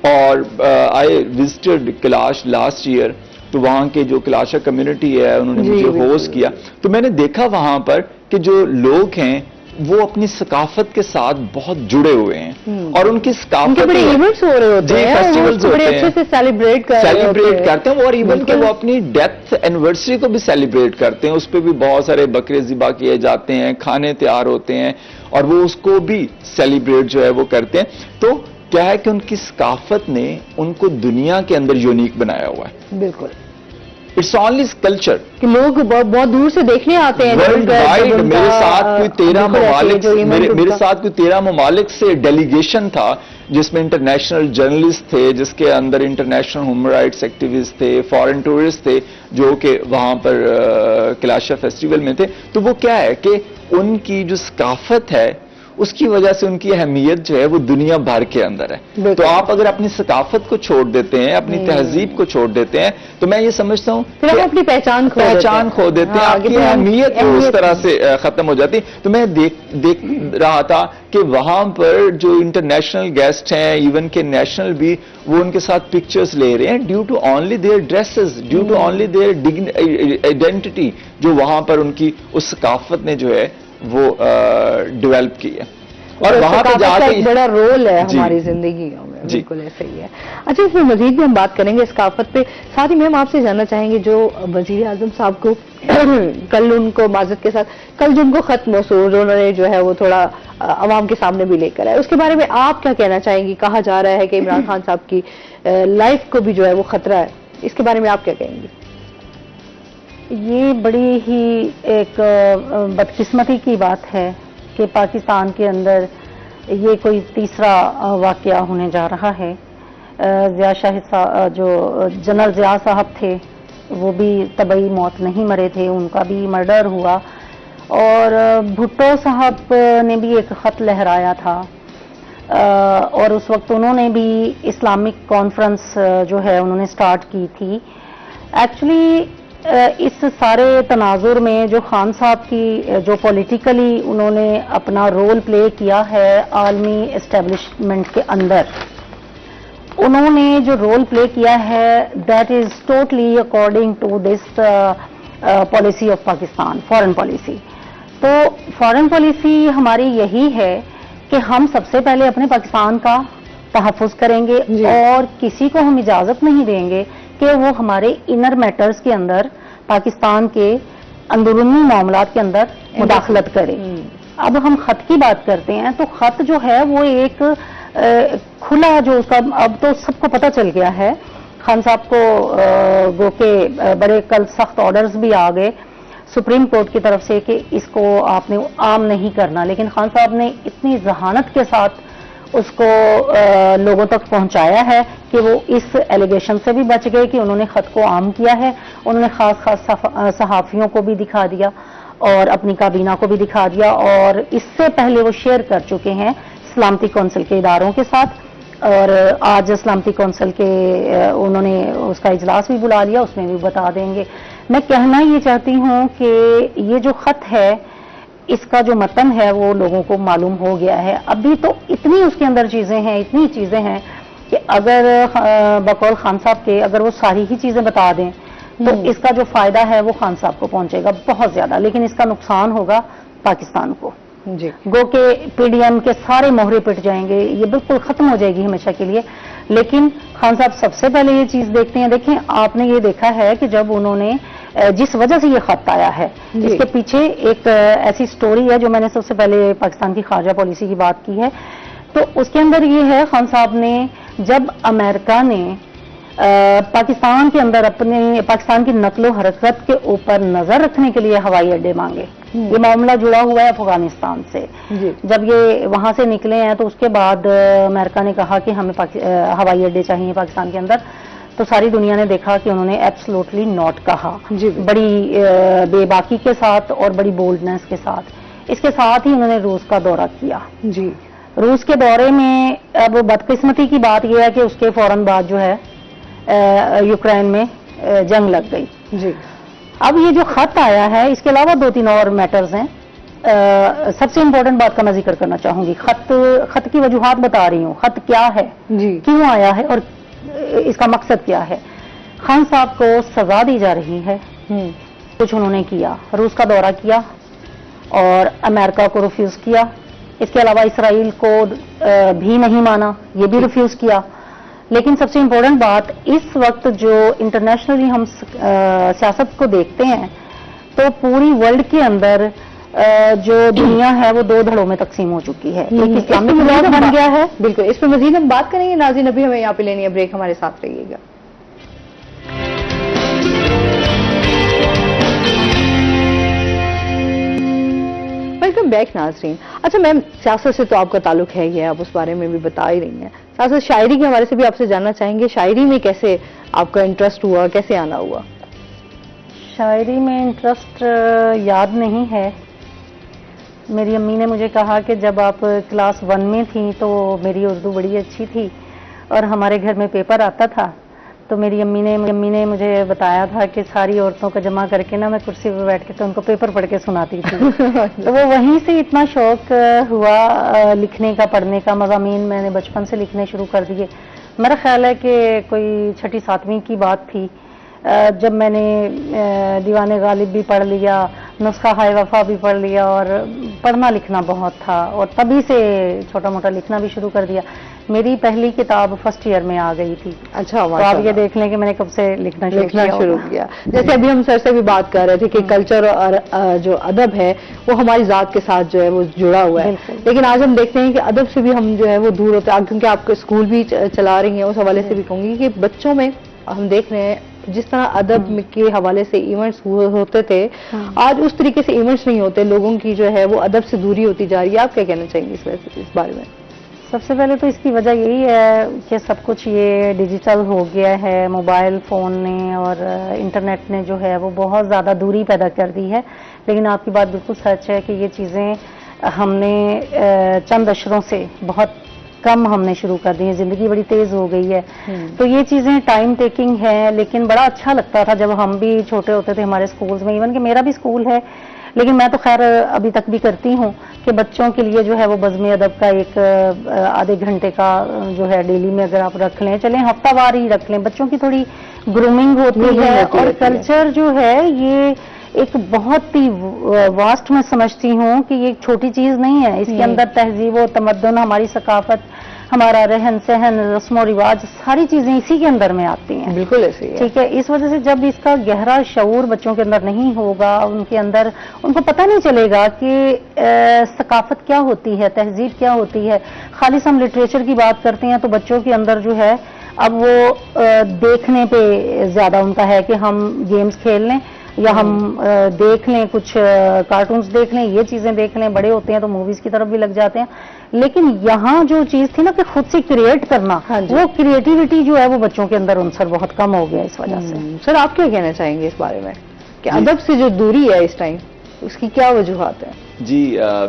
اور I visited Kalash last year, تو وہاں کے جو کلاشا کمیونٹی ہے انہوں نے مجھے ہوسٹ کیا، تو میں نے دیکھا وہاں پر کہ جو لوگ ہیں وہ اپنی ثقافت کے ساتھ بہت جڑے ہوئے ہیں، اور ان کی ثقافت بڑے ایونٹس ہو رہے ہوتے ہیں، فیسٹیولز بڑے اچھے سے سیلیبریٹ کرتے ہیں، اور ایون کہ وہ اپنی ڈیتھ اینیورسری کو بھی سیلیبریٹ کرتے ہیں. اس پہ بھی بہت سارے بکرے ذبح کیے جاتے ہیں، کھانے تیار ہوتے ہیں، اور وہ اس کو بھی سیلیبریٹ جو ہے وہ کرتے ہیں. تو کیا ہے کہ ان کی ثقافت نے ان کو دنیا کے اندر یونیک بنایا ہوا ہے. بالکل. اٹس اونلی کلچر کہ لوگ بہت دور سے دیکھنے آتے ہیں. ورلڈ وائڈ میرے ساتھ کوئی 13 ممالک سے ڈیلیگیشن تھا جس میں انٹرنیشنل جرنلسٹ تھے، جس کے اندر انٹرنیشنل ہیومن رائٹس ایکٹیوسٹ تھے، فارن ٹورسٹ تھے جو کہ وہاں پر کلاشا فیسٹیول میں تھے. تو وہ کیا ہے کہ ان کی جو ثقافت ہے اس کی وجہ سے ان کی اہمیت جو ہے وہ دنیا بھر کے اندر ہے. تو آپ اگر اپنی ثقافت کو چھوڑ دیتے ہیں، اپنی تہذیب کو چھوڑ دیتے ہیں، تو میں یہ سمجھتا ہوں پھر آپ اپنی پہچان کھو دیتے ہیں، آپ کی اہمیت اس طرح سے ختم ہو جاتی. تو میں دیکھ رہا تھا کہ وہاں پر جو انٹرنیشنل گیسٹ ہیں، ایون کہ نیشنل بھی، وہ ان کے ساتھ پکچرز لے رہے ہیں due to only their dresses, due to only their identity جو وہاں پر ان کی اس ثقافت نے جو ہے وہ ڈیولپ کی ہے. اور تو وہاں پہ ثقافت جا کا کے ایک بڑا رول ہے جی ہماری زندگیوں میں، جی بالکل ایسا ہی ہے. اچھا، اس میں مزید بھی ہم بات کریں گے ثقافت پہ. ساتھ ہی میم آپ سے جاننا چاہیں گے جو وزیر اعظم صاحب کو کل ان کو معذرت کے ساتھ کل جو ان کو خط موصول انہوں نے جو ہے وہ تھوڑا عوام کے سامنے بھی لے کر آئے، اس کے بارے میں آپ کیا کہنا چاہیں گی؟ کہا جا رہا ہے کہ عمران خان صاحب کی لائف کو بھی جو ہے وہ خطرہ ہے، اس کے بارے میں آپ کیا کہیں گی؟ یہ بڑی ہی ایک بدقسمتی کی بات ہے کہ پاکستان کے اندر یہ کوئی تیسرا واقعہ ہونے جا رہا ہے. ضیاء شاہد جو جنرل ضیاء صاحب تھے وہ بھی طبعی موت نہیں مرے تھے، ان کا بھی مرڈر ہوا. اور بھٹو صاحب نے بھی ایک خط لہرایا تھا اور اس وقت انہوں نے بھی اسلامک کانفرنس جو ہے انہوں نے سٹارٹ کی تھی. ایکچولی اس سارے تناظر میں جو خان صاحب کی جو پولیٹیکلی انہوں نے اپنا رول پلے کیا ہے عالمی اسٹیبلشمنٹ کے اندر، انہوں نے جو رول پلے کیا ہے that is totally according to this policy of Pakistan, foreign policy. تو فارن پالیسی ہماری یہی ہے کہ ہم سب سے پہلے اپنے پاکستان کا تحفظ کریں گے اور کسی کو ہم اجازت نہیں دیں گے کہ وہ ہمارے انر میٹرز کے اندر پاکستان کے اندرونی معاملات کے اندر مداخلت کرے. اب ہم خط کی بات کرتے ہیں تو خط جو ہے وہ ایک کھلا جو اس کا اب تو سب کو پتہ چل گیا ہے. خان صاحب کو گو کہ بڑے کل سخت آرڈرز بھی آ گئے سپریم کورٹ کی طرف سے کہ اس کو آپ نے عام نہیں کرنا، لیکن خان صاحب نے اتنی ذہانت کے ساتھ اس کو لوگوں تک پہنچایا ہے کہ وہ اس ایلیگیشن سے بھی بچ گئے کہ انہوں نے خط کو عام کیا ہے. انہوں نے خاص صحافیوں کو بھی دکھا دیا اور اپنی کابینہ کو بھی دکھا دیا، اور اس سے پہلے وہ شیئر کر چکے ہیں سلامتی کونسل کے اداروں کے ساتھ. اور آج سلامتی کونسل کے انہوں نے اس کا اجلاس بھی بلا لیا، اس میں بھی بتا دیں گے. میں کہنا یہ چاہتی ہوں کہ یہ جو خط ہے اس کا جو متن ہے وہ لوگوں کو معلوم ہو گیا ہے. ابھی تو اتنی اس کے اندر چیزیں ہیں، اتنی چیزیں ہیں کہ اگر بقول خان صاحب کے اگر وہ ساری ہی چیزیں بتا دیں تو اس کا جو فائدہ ہے وہ خان صاحب کو پہنچے گا بہت زیادہ، لیکن اس کا نقصان ہوگا پاکستان کو. جی گو کہ پی ڈی ایم کے سارے مہرے پٹ جائیں گے، یہ بالکل ختم ہو جائے گی ہمیشہ کے لیے. لیکن خان صاحب سب سے پہلے یہ چیز دیکھتے ہیں. دیکھیں آپ نے یہ دیکھا ہے کہ جب انہوں نے جس وجہ سے یہ خط آیا ہے اس کے پیچھے ایک ایسی سٹوری ہے جو میں نے سب سے پہلے پاکستان کی خارجہ پالیسی کی بات کی ہے. تو اس کے اندر یہ ہے خان صاحب نے جب امریکہ نے پاکستان کے اندر اپنے پاکستان کی نقل و حرکت کے اوپر نظر رکھنے کے لیے ہوائی اڈے مانگے، یہ معاملہ جڑا ہوا ہے افغانستان سے. جب یہ وہاں سے نکلے ہیں تو اس کے بعد امریکہ نے کہا کہ ہمیں ہوائی اڈے چاہیے پاکستان کے اندر، تو ساری دنیا نے دیکھا کہ انہوں نے ایبسلوٹلی ناٹ کہا، بڑی بے باکی کے ساتھ اور بڑی بولڈنس کے ساتھ. اس کے ساتھ ہی انہوں نے روس کا دورہ کیا. جی روس کے دورے میں اب بدقسمتی کی بات یہ ہے کہ اس کے فوراً بعد جو ہے یوکرین میں جنگ لگ گئی. جی اب یہ جو خط آیا ہے اس کے علاوہ 2-3 اور میٹرز ہیں. سب سے امپورٹنٹ بات کا میں ذکر کرنا چاہوں گی، خط کی وجوہات بتا رہی ہوں. خط کیا ہے، کیوں آیا ہے اور اس کا مقصد کیا ہے. خان صاحب کو سزا دی جا رہی ہے، کچھ انہوں نے کیا، روس کا دورہ کیا اور امریکہ کو ریفیوز کیا. اس کے علاوہ اسرائیل کو بھی نہیں مانا، یہ بھی ریفیوز کیا. لیکن سب سے امپورٹنٹ بات اس وقت جو انٹرنیشنلی ہم سیاست کو دیکھتے ہیں تو پوری ورلڈ کے اندر جو دنیا ہے وہ 2 دھڑوں میں تقسیم ہو چکی ہے. ایک اسلامک بلاک بن گیا ہے. بالکل، اس پہ مزید ہم بات کریں گے. ناظرین ابھی ہمیں یہاں پہ لینی ہے بریک، ہمارے ساتھ رہیے گا. ویلکم بیک ناظرین. اچھا میم، سیاست سے تو آپ کا تعلق ہے ہی ہے، آپ اس بارے میں بھی بتا ہی رہی ہیں. سیاست شاعری کے حوالے سے بھی آپ سے جاننا چاہیں گے، شاعری میں کیسے آپ کا انٹرسٹ ہوا، کیسے آنا ہوا؟ شاعری میں انٹرسٹ یاد نہیں ہے. میری امی نے مجھے کہا کہ جب آپ کلاس 1 میں تھیں تو میری اردو بڑی اچھی تھی اور ہمارے گھر میں پیپر آتا تھا تو میری امی نے مجھے بتایا تھا کہ ساری عورتوں کو جمع کر کے نا میں کرسی پہ بیٹھ کے تو ان کو پیپر پڑھ کے سناتی تھی. تو وہ وہیں سے اتنا شوق ہوا لکھنے کا، پڑھنے کا. مضامین میں نے بچپن سے لکھنے شروع کر دیے. میرا خیال ہے کہ کوئی 6ٹھی 7ویں کی بات تھی. جب میں نے دیوان غالب بھی پڑھ لیا، نسخہ ہائے وفا بھی پڑھ لیا، اور پڑھنا لکھنا بہت تھا، اور تبھی سے چھوٹا موٹا لکھنا بھی شروع کر دیا. میری پہلی کتاب فرسٹ ایئر میں آ گئی تھی. اچھا، تو آپ یہ دیکھ لیں کہ میں نے کب سے لکھنا شروع کیا. جیسے ابھی ہم سر سے بھی بات کر رہے تھے کہ کلچر اور جو ادب ہے وہ ہماری ذات کے ساتھ جو ہے وہ جڑا ہوا ہے، لیکن آج ہم دیکھتے ہیں کہ ادب سے بھی ہم جو ہے وہ دور ہوتے ہیں، کیونکہ آپ کے اسکول بھی چلا رہی ہیں. اس حوالے سے بھی کہوں گی کہ بچوں میں ہم دیکھ رہے ہیں جس طرح ادب کے حوالے سے ایونٹس ہوتے تھے، آج اس طریقے سے ایونٹس نہیں ہوتے، لوگوں کی جو ہے وہ ادب سے دوری ہوتی جا رہی ہے. آپ کیا کہنا چاہیں گے اس بارے میں؟ سب سے پہلے تو اس کی وجہ یہی ہے کہ سب کچھ یہ ڈیجیٹل ہو گیا ہے. موبائل فون نے اور انٹرنیٹ نے جو ہے وہ بہت زیادہ دوری پیدا کر دی ہے. لیکن آپ کی بات بالکل سچ ہے کہ یہ چیزیں ہم نے چند اشروں سے بہت کم ہم نے شروع کر دی ہیں. زندگی بڑی تیز ہو گئی ہے، تو یہ چیزیں ٹائم ٹیکنگ ہیں. لیکن بڑا اچھا لگتا تھا جب ہم بھی چھوٹے ہوتے تھے ہمارے سکولز میں. ایون کہ میرا بھی سکول ہے، لیکن میں تو خیر ابھی تک بھی کرتی ہوں کہ بچوں کے لیے جو ہے وہ بزم ادب کا ایک آدھے گھنٹے کا جو ہے ڈیلی میں اگر آپ رکھ لیں، چلیں ہفتہ وار ہی رکھ لیں، بچوں کی تھوڑی گرومنگ ہوتی ہے. اور کلچر جو ہے یہ ایک بہت ہی واسٹ میں سمجھتی ہوں کہ یہ ایک چھوٹی چیز نہیں ہے. اس کے اندر تہذیب و تمدن، ہماری ثقافت، ہمارا رہن سہن، رسم و رواج، ساری چیزیں اسی کے اندر میں آتی ہیں. بالکل ایسے ہی ہے. ٹھیک ہے. اس وجہ سے جب اس کا گہرا شعور بچوں کے اندر نہیں ہوگا، ان کے اندر ان کو پتہ نہیں چلے گا کہ ثقافت کیا ہوتی ہے، تہذیب کیا ہوتی ہے. خالص ہم لٹریچر کی بات کرتے ہیں تو بچوں کے اندر جو ہے اب وہ دیکھنے پہ زیادہ ان کا ہے کہ ہم گیمز کھیل لیں یا ہم دیکھ لیں، کچھ کارٹونز دیکھ لیں، یہ چیزیں دیکھ لیں. بڑے ہوتے ہیں تو موویز کی طرف بھی لگ جاتے ہیں. لیکن یہاں جو چیز تھی نا کہ خود سے کریٹ کرنا، وہ کریٹیوٹی جو ہے وہ بچوں کے اندر عنصر بہت کم ہو گیا اس وجہ سے. سر آپ کیا کہنا چاہیں گے اس بارے میں کہ ادب سے جو دوری ہے اس ٹائم، اس کی کیا وجوہات ہیں؟ جی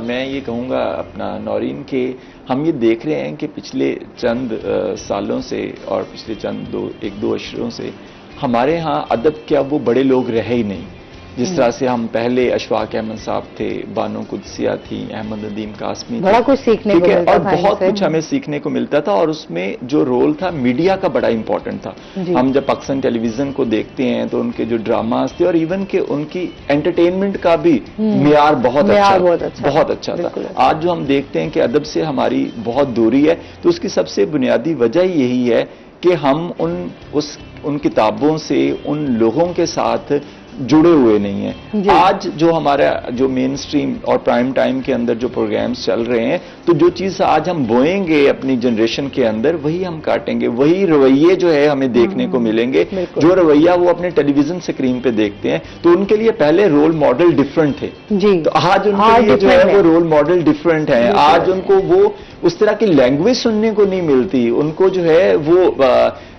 میں یہ کہوں گا اپنا نورین کہ ہم یہ دیکھ رہے ہیں کہ پچھلے چند سالوں سے اور پچھلے چند ایک دو عشروں سے ہمارے ہاں ادب کیا وہ بڑے لوگ رہے ہی نہیں. جس طرح سے ہم پہلے اشفاق احمد صاحب تھے، بانو قدسیہ تھی، احمد ندیم قاسمی، بڑا کچھ سیکھنے کو ملتا اور تھا، بہت کچھ ہمیں سیکھنے کو ملتا تھا. اور اس میں جو رول تھا میڈیا کا بڑا امپورٹنٹ تھا. ہم جب پاکستان ٹیلی ویژن کو دیکھتے ہیں تو ان کے جو ڈراماز تھے اور ایون کہ ان کی انٹرٹینمنٹ کا بھی معیار بہت اچھا تھا. آج جو ہم دیکھتے ہیں کہ ادب سے ہماری بہت دوری ہے، تو اس کی سب سے بنیادی وجہ یہی ہے کہ ہم ان کتابوں سے ان لوگوں کے ساتھ جڑے ہوئے نہیں ہیں. آج جو ہمارا جو مین سٹریم اور پرائم ٹائم کے اندر جو پروگرامز چل رہے ہیں، تو جو چیز آج ہم بوئیں گے اپنی جنریشن کے اندر وہی ہم کاٹیں گے. وہی رویے جو ہے ہمیں دیکھنے کو ملیں گے جو رویہ وہ اپنے ٹیلی ویژن سکرین پہ دیکھتے ہیں. تو ان کے لیے پہلے رول ماڈل ڈفرنٹ تھے، تو آج ان کے لیے جو ہے وہ رول ماڈل ڈفرنٹ ہیں. آج ان کو وہ اس طرح کی لینگویج سننے کو نہیں ملتی. ان کو جو ہے وہ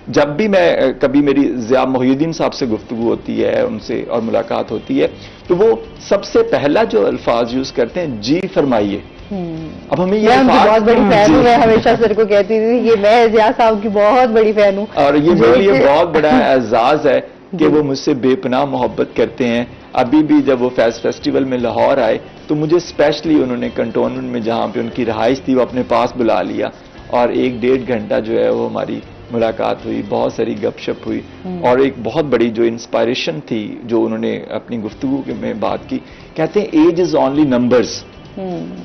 جب بھی میں کبھی میری ضیاء محی الدین صاحب سے گفتگو ہوتی ہے، ان سے اور ملاقات ہوتی ہے، تو وہ سب سے پہلا جو الفاظ یوز کرتے ہیں جی فرمائیے. اب ہمیں یہ بہت بڑی فین ہوں، میں ہمیشہ سر کو کہتی تھی یہ میں ضیاء صاحب کی بہت بڑی فین ہوں، اور یہ میرے لیے بہت بڑا اعزاز ہے کہ وہ مجھ سے بے پناہ محبت کرتے ہیں. ابھی بھی جب وہ فیض فیسٹیول میں لاہور آئے تو مجھے اسپیشلی انہوں نے کنٹونمنٹ میں جہاں پہ ان کی رہائش تھی وہ اپنے پاس بلا لیا اور 1-1.5 گھنٹہ جو ہے وہ ہماری ملاقات ہوئی، بہت ساری گپ شپ ہوئی. اور ایک بہت بڑی جو انسپائریشن تھی جو انہوں نے اپنی گفتگو میں بات کی، کہتے ہیں ایج از اونلی نمبرز.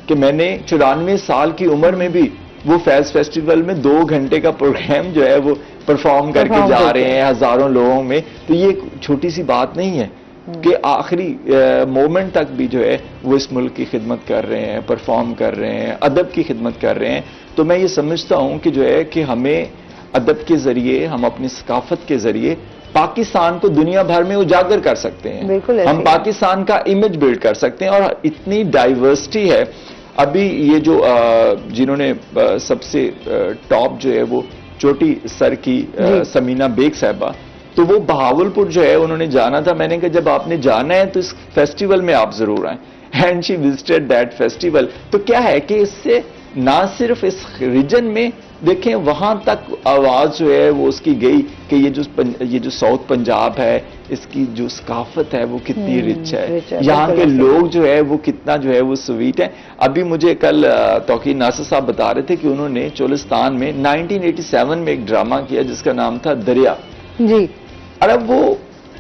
کہ میں نے 94 سال کی عمر میں بھی وہ فیض فیسٹیول میں 2 گھنٹے کا پروگرام جو ہے وہ پرفارم کر کے جا رہے ہیں ہزاروں لوگوں میں. تو یہ ایک چھوٹی سی بات نہیں ہے کہ آخری مومنٹ تک بھی جو ہے وہ اس ملک کی خدمت کر رہے ہیں، پرفارم کر رہے ہیں، ادب کی خدمت کر رہے ہیں. تو میں یہ سمجھتا ہوں کہ جو ہے کہ ہمیں ادب کے ذریعے، ہم اپنی ثقافت کے ذریعے پاکستان کو دنیا بھر میں اجاگر کر سکتے ہیں. ہم پاکستان کا امیج بلڈ کر سکتے ہیں. اور اتنی ڈائیورسٹی ہے. ابھی یہ جو جنہوں نے سب سے ٹاپ جو ہے وہ چوٹی سر کی سمینہ بیگ صاحبہ، تو وہ بہاولپور جو ہے انہوں نے جانا تھا. میں نے کہا جب آپ نے جانا ہے تو اس فیسٹیول میں آپ ضرور آئیں. And she visited that festival. تو کیا ہے کہ اس سے نہ صرف اس ریجن میں دیکھیں وہاں تک آواز جو ہے وہ اس کی گئی کہ یہ جو ساؤتھ پنجاب ہے اس کی جو ثقافت ہے وہ کتنی رچ ہے، یہاں کے لوگ جو ہے وہ کتنا جو ہے وہ سویٹ ہے. ابھی مجھے کل توقیر ناصر صاحب بتا رہے تھے کہ انہوں نے چولستان میں 1987 میں ایک ڈرامہ کیا جس کا نام تھا دریا. جی. اب وہ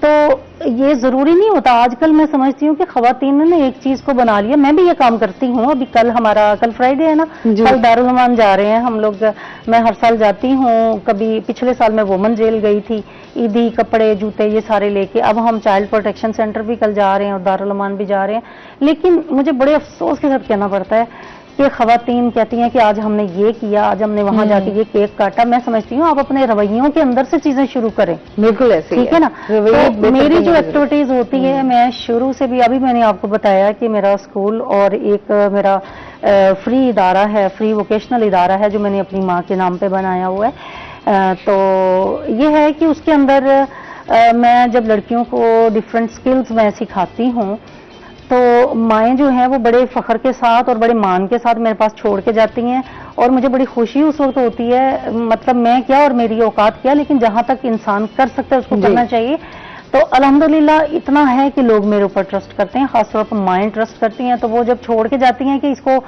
تو یہ ضروری نہیں ہوتا. آج کل میں سمجھتی ہوں کہ خواتین نے ایک چیز کو بنا لیا. میں بھی یہ کام کرتی ہوں. ابھی کل فرائیڈے ہے نا, کل دارالمان جا رہے ہیں ہم لوگ. میں ہر سال جاتی ہوں. کبھی پچھلے سال میں وومن جیل گئی تھی, عیدی کپڑے جوتے یہ سارے لے کے. اب ہم چائلڈ پروٹیکشن سینٹر بھی کل جا رہے ہیں اور دارالمان بھی جا رہے ہیں. لیکن مجھے بڑے افسوس کے ساتھ کہنا پڑتا ہے کہ خواتین کہتی ہیں کہ آج ہم نے یہ کیا, آج ہم نے وہاں جا کے یہ کیک کاٹا. میں سمجھتی ہوں آپ اپنے رویوں کے اندر سے چیزیں شروع کریں. بالکل ایسے ٹھیک ہے نا. تو میری جو ایکٹیویٹیز ہوتی ہے, میں شروع سے بھی, ابھی میں نے آپ کو بتایا کہ میرا اسکول اور ایک میرا فری ادارہ ہے, فری ووکیشنل ادارہ ہے جو میں نے اپنی ماں کے نام پہ بنایا ہوا ہے. تو یہ ہے کہ اس کے اندر میں جب لڑکیوں کو ڈفرینٹ سکلز میں سکھاتی ہوں تو مائیں جو ہیں وہ بڑے فخر کے ساتھ اور بڑے مان کے ساتھ میرے پاس چھوڑ کے جاتی ہیں. اور مجھے بڑی خوشی اس وقت ہوتی ہے, مطلب میں کیا اور میری اوقات کیا, لیکن جہاں تک انسان کر سکتا ہے اس کو کرنا چاہیے. تو الحمدللہ اتنا ہے کہ لوگ میرے اوپر ٹرسٹ کرتے ہیں, خاص طور پر مائیں ٹرسٹ کرتی ہیں. تو وہ جب چھوڑ کے جاتی ہیں کہ اس کو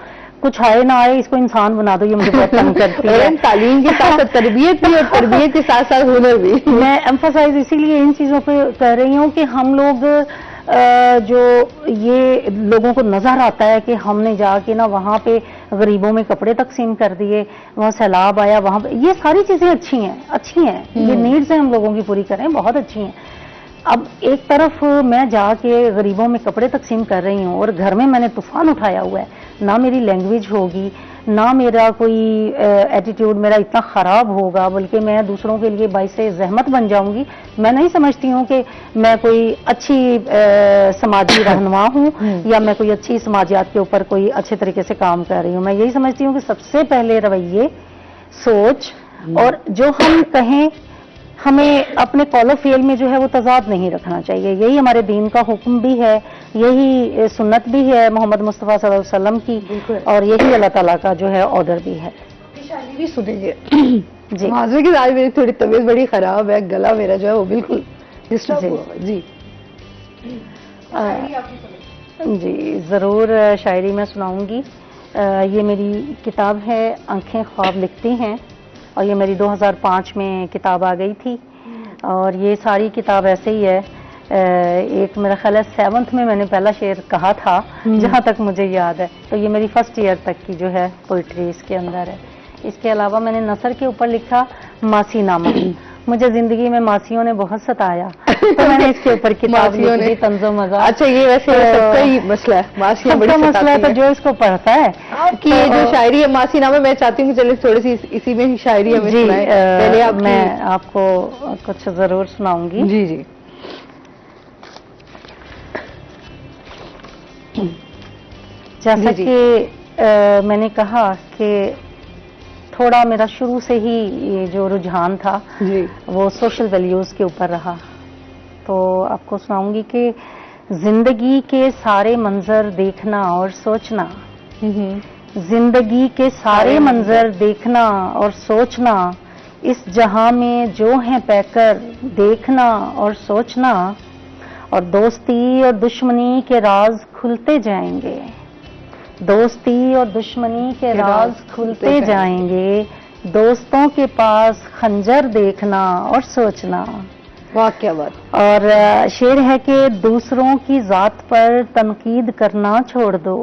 کچھ آئے نہ آئے, اس کو انسان بنا دو, یہ مجھے بہت تنگ کرتی ہے. تعلیم کے ساتھ تربیت بھی, اور تربیت کے ساتھ ساتھ ہنر بھی. میں ایمفاسائز اسی لیے ان چیزوں پہ کر رہی ہوں کہ ہم لوگ جو یہ لوگوں کو نظر آتا ہے کہ ہم نے جا کے نا وہاں پہ غریبوں میں کپڑے تقسیم کر دیے, وہاں سیلاب آیا, وہاں پہ یہ ساری چیزیں اچھی ہیں, یہ نیڈز ہیں ہم لوگوں کی پوری کریں, بہت اچھی ہیں. اب ایک طرف میں جا کے غریبوں میں کپڑے تقسیم کر رہی ہوں اور گھر میں نے طوفان اٹھایا ہوا ہے. نہ میری لینگویج ہوگی, نہ میرا کوئی ایٹیٹیوڈ میرا اتنا خراب ہوگا, بلکہ میں دوسروں کے لیے باعث زحمت بن جاؤں گی. میں نہیں سمجھتی ہوں کہ میں کوئی اچھی سماجی رہنما ہوں یا میں کوئی اچھی سماجیات کے اوپر کوئی اچھے طریقے سے کام کر رہی ہوں. میں یہی سمجھتی ہوں کہ سب سے پہلے رویے, سوچ, اور جو ہم کہیں ہمیں اپنے قول و فعل میں جو ہے وہ تضاد نہیں رکھنا چاہیے. یہی ہمارے دین کا حکم بھی ہے, یہی سنت بھی ہے محمد مصطفیٰ صلی اللہ علیہ وسلم کی, اور یہی اللہ تعالیٰ کا جو ہے آرڈر بھی ہے. شاعری بھی سنیں گے جی, معذرت کے ساتھ میری تھوڑی طبیعت بڑی خراب ہے, گلا میرا جو ہے وہ بالکل ڈسٹرب ہوا. جی جی ضرور شاعری میں سناؤں گی. یہ میری کتاب ہے آنکھیں خواب لکھتی ہیں, اور یہ میری 2005 میں کتاب آ گئی تھی. اور یہ ساری کتاب ایسے ہی ہے. ایک میرا خیال ہے 7th میں نے پہلا شعر کہا تھا جہاں تک مجھے یاد ہے. تو یہ میری فرسٹ ایئر تک کی جو ہے پوئٹری اس کے اندر ہے. اس کے علاوہ میں نے نثر کے اوپر لکھا ماسی نامہ. مجھے زندگی میں ماسیوں نے بہت ستایا تو میں نے اس کے اوپر کتاب لکھ دی, طنز و مزاح. اچھا, یہ ویسے سب کا ہی مسئلہ ہے, ماسیاں بڑی مسئلہ ہے, تو جو اس کو پڑھتا ہے. آپ کی یہ جو شاعری ہے ماسی نامہ, میں چاہتی ہوں کہ چلے تھوڑی سی اسی میں ہی شاعری ہمیں سنائیں. پہلے میں آپ کو کچھ ضرور سناؤں گی. جی جی. جیسا کہ میں نے کہا کہ تھوڑا میرا شروع سے ہی یہ جو رجحان تھا وہ سوشل ویلیوز کے اوپر رہا. تو آپ کو سناؤں گی کہ زندگی کے سارے منظر دیکھنا اور سوچنا, زندگی کے سارے منظر دیکھنا اور سوچنا, اس جہاں میں جو ہیں پے کر دیکھنا اور سوچنا, اور دوستی اور دشمنی کے راز کھلتے جائیں گے, دوستی اور دشمنی کے راز کھلتے جائیں گے, دوستوں کے پاس خنجر دیکھنا اور سوچنا. واہ کیا بات. اور شعر ہے کہ دوسروں کی ذات پر تنقید کرنا چھوڑ دو,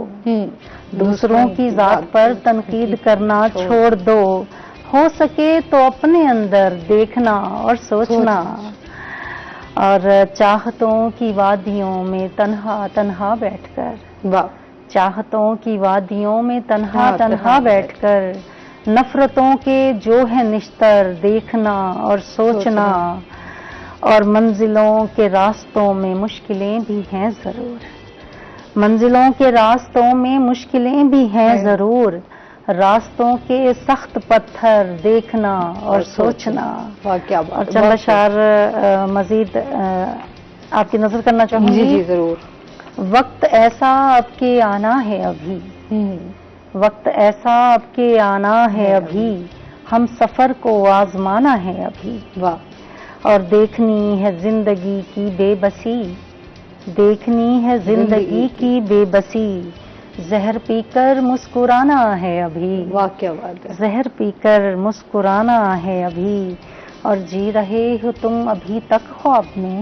دوسروں کی ذات پر تنقید کرنا چھوڑ دو, ہو سکے تو اپنے اندر دیکھنا اور سوچنا. اور چاہتوں کی وادیوں میں تنہا تنہا بیٹھ کر, چاہتوں کی وادیوں میں تنہا تنہا بیٹھ کر, نفرتوں کے جو ہے نشتر دیکھنا اور سوچنا. اور منزلوں کے راستوں میں مشکلیں بھی ہیں ضرور, منزلوں کے راستوں میں مشکلیں بھی ہیں ضرور, راستوں کے سخت پتھر دیکھنا اور سوچنا. اور چند اشعار مزید آپ کی نظر کرنا چاہوں گی. جی ضرور. وقت ایسا اب کے آنا ہے ابھی, وقت ایسا اب کے آنا ہے ابھی, ہم سفر کو آزمانا ہے ابھی. اور دیکھنی ہے زندگی کی بے بسی, دیکھنی ہے زندگی کی بے بسی, زہر پی کر مسکرانا ہے ابھی. واہ کیا بات ہے. زہر پی کر مسکرانا ہے ابھی, اور جی رہے ہو تم ابھی تک خواب میں,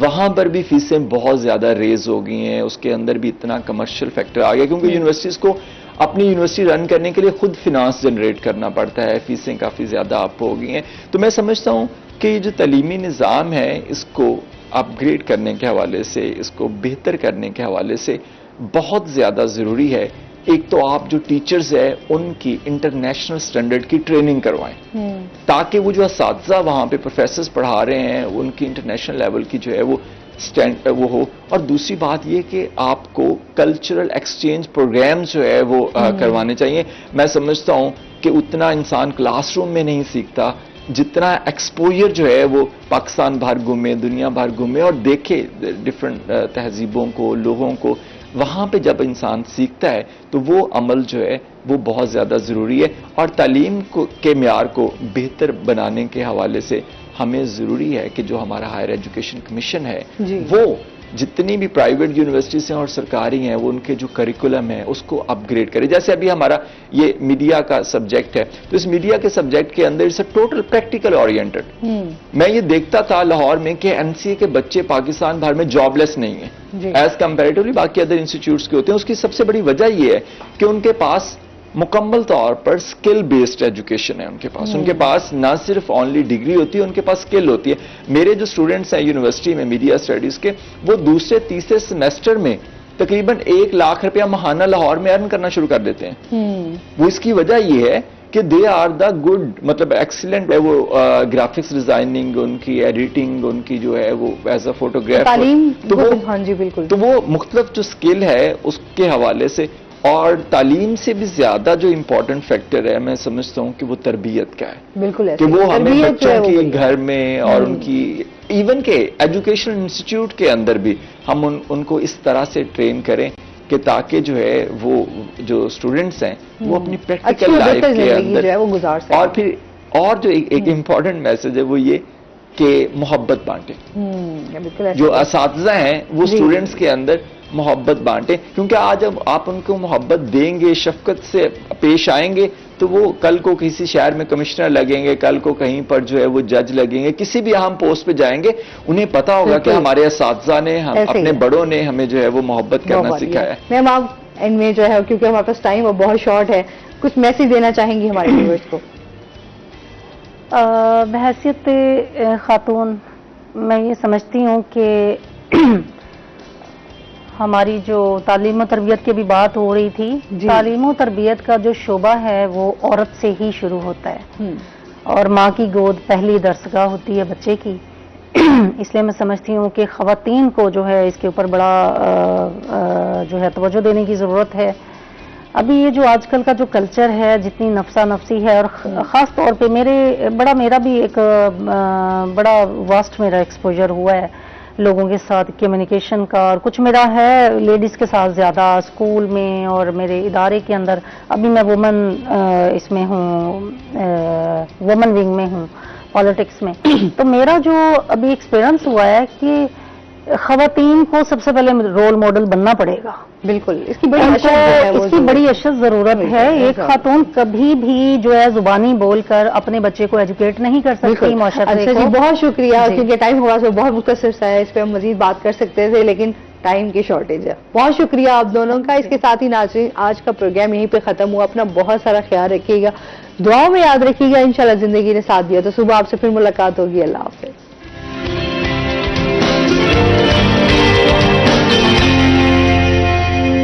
وہاں پر بھی فیسیں بہت زیادہ ریز ہو گئی ہیں، اس کے اندر بھی اتنا کمرشل فیکٹر آ گیا کیونکہ یونیورسٹیز کو اپنی یونیورسٹی رن کرنے کے لیے خود فنانس جنریٹ کرنا پڑتا ہے، فیسیں کافی زیادہ اپ ہو گئی ہیں. تو میں سمجھتا ہوں کہ یہ جو تعلیمی نظام ہے اس کو اپ گریڈ کرنے کے حوالے سے، اس کو بہتر کرنے کے حوالے سے بہت زیادہ ضروری ہے. ایک تو آپ جو ٹیچرز ہیں ان کی انٹرنیشنل سٹینڈرڈ کی ٹریننگ کروائیں تاکہ وہ جو اساتذہ وہاں پہ پروفیسرز پڑھا رہے ہیں ان کی انٹرنیشنل لیول کی جو ہے وہ ہو. اور دوسری بات یہ کہ آپ کو کلچرل ایکسچینج پروگرامز جو ہے وہ کروانے چاہیے. میں سمجھتا ہوں کہ اتنا انسان کلاس روم میں نہیں سیکھتا جتنا ایکسپوجر جو ہے وہ پاکستان بھر گھومے، دنیا بھر گھومے اور دیکھے ڈفرینٹ تہذیبوں کو، لوگوں کو. وہاں پہ جب انسان سیکھتا ہے تو وہ عمل جو ہے وہ بہت زیادہ ضروری ہے. اور تعلیم کے معیار کو بہتر بنانے کے حوالے سے ہمیں ضروری ہے کہ جو ہمارا ہائر ایجوکیشن کمیشن ہے وہ جتنی بھی پرائیویٹ یونیورسٹیز ہیں اور سرکاری ہیں وہ ان کے جو کریکولم ہے اس کو اپ گریڈ کرے. جیسے ابھی ہمارا یہ میڈیا کا سبجیکٹ ہے تو اس میڈیا کے سبجیکٹ کے اندر اسے ٹوٹل پریکٹیکل اورینٹڈ. میں یہ دیکھتا تھا لاہور میں کہ MCA کے بچے پاکستان بھر میں جاب لیس نہیں ہیں ایز کمپیریٹیولی باقی ادر انسٹیٹیوٹس کے ہوتے ہیں. اس کی سب سے بڑی وجہ یہ ہے کہ ان کے پاس مکمل طور پر اسکل بیسڈ ایجوکیشن ہے. ان کے پاس نہ صرف اونلی ڈگری ہوتی ہے، ان کے پاس اسکل ہوتی ہے. میرے جو اسٹوڈنٹس ہیں یونیورسٹی میں میڈیا اسٹڈیز کے وہ دوسرے تیسرے سیمیسٹر میں تقریباً 1 لاکھ روپیہ ماہانہ لاہور میں ارن کرنا شروع کر دیتے ہیں. وہ اس کی وجہ یہ ہے کہ دے آر دا گڈ، مطلب ایکسیلنٹ ہے وہ گرافکس ڈیزائننگ، ان کی ایڈیٹنگ، ان کی جو ہے وہ ایز اے فوٹوگرافر. ہاں جی بالکل. تو وہ مختلف جو اسکل ہے اس کے حوالے سے اور تعلیم سے بھی زیادہ جو امپورٹنٹ فیکٹر ہے میں سمجھتا ہوں کہ وہ تربیت کا ہے. بالکل کہ وہ ہمیں بچوں کی گھر میں اور ان کی ایون کے ایجوکیشنل انسٹیٹیوٹ کے اندر بھی ہم ان کو اس طرح سے ٹرین کریں کہ تاکہ جو ہے وہ جو اسٹوڈنٹس ہیں وہ اپنی پریکٹیکل لائف کے اندر اور پھر اور جو ایک امپورٹنٹ میسج ہے وہ یہ کہ محبت بانٹیں. جو اساتذہ ہیں وہ اسٹوڈنٹس کے اندر محبت بانٹیں کیونکہ آج اب آپ ان کو محبت دیں گے، شفقت سے پیش آئیں گے تو وہ کل کو کسی شہر میں کمشنر لگیں گے، کل کو کہیں پر جو ہے وہ جج لگیں گے، کسی بھی اہم پوسٹ پہ جائیں گے. انہیں پتا ہوگا کہ ہمارے اساتذہ نے اپنے بڑوں نے ہمیں جو ہے وہ محبت کرنا سکھایا ہے. میم آپ ان میں جو ہے کیونکہ ہمارے پاس ٹائم بہت شارٹ ہے کچھ میسج دینا چاہیں گی ہمارے ویورز کو؟ بحیثیت خاتون میں یہ سمجھتی ہوں کہ ہماری جو تعلیم و تربیت کی بھی بات ہو رہی تھی، تعلیم و تربیت کا جو شعبہ ہے وہ عورت سے ہی شروع ہوتا ہے اور ماں کی گود پہلی درسگاہ ہوتی ہے بچے کی. اس لیے میں سمجھتی ہوں کہ خواتین کو جو ہے اس کے اوپر بڑا جو ہے توجہ دینے کی ضرورت ہے. ابھی یہ جو آج کل کا جو کلچر ہے جتنی نفسا نفسی ہے اور خاص طور پہ میرا بھی ایک بڑا واسٹ میرا ایکسپوجر ہوا ہے لوگوں کے ساتھ کمیونیکیشن کا، اور کچھ میرا ہے لیڈیز کے ساتھ زیادہ اسکول میں اور میرے ادارے کے اندر. ابھی میں وومن اس میں ہوں، وومن ونگ میں ہوں پالیٹکس میں. تو میرا جو ابھی ایکسپیرئنس ہوا ہے کہ خواتین کو سب سے پہلے رول ماڈل بننا پڑے گا. بالکل اس کی بڑی اشد ضرورت ہے. ایک خاتون کبھی بھی جو ہے زبانی بول کر اپنے بچے کو ایجوکیٹ نہیں کر سکتی معاشرے کو. بہت شکریہ کیونکہ ٹائم ہوا سے بہت مختصر سا ہے، اس پہ ہم مزید بات کر سکتے تھے لیکن ٹائم کی شارٹیج ہے. بہت شکریہ آپ دونوں کا. اس کے ساتھ ہی ناظرین آج کا پروگرام یہیں پہ ختم ہوا. اپنا بہت سارا خیال رکھیے گا، دعاؤں میں یاد رکھیے گا. انشاءاللہ زندگی نے ساتھ دیا تو صبح آپ سے پھر ملاقات ہوگی. اللہ حافظ.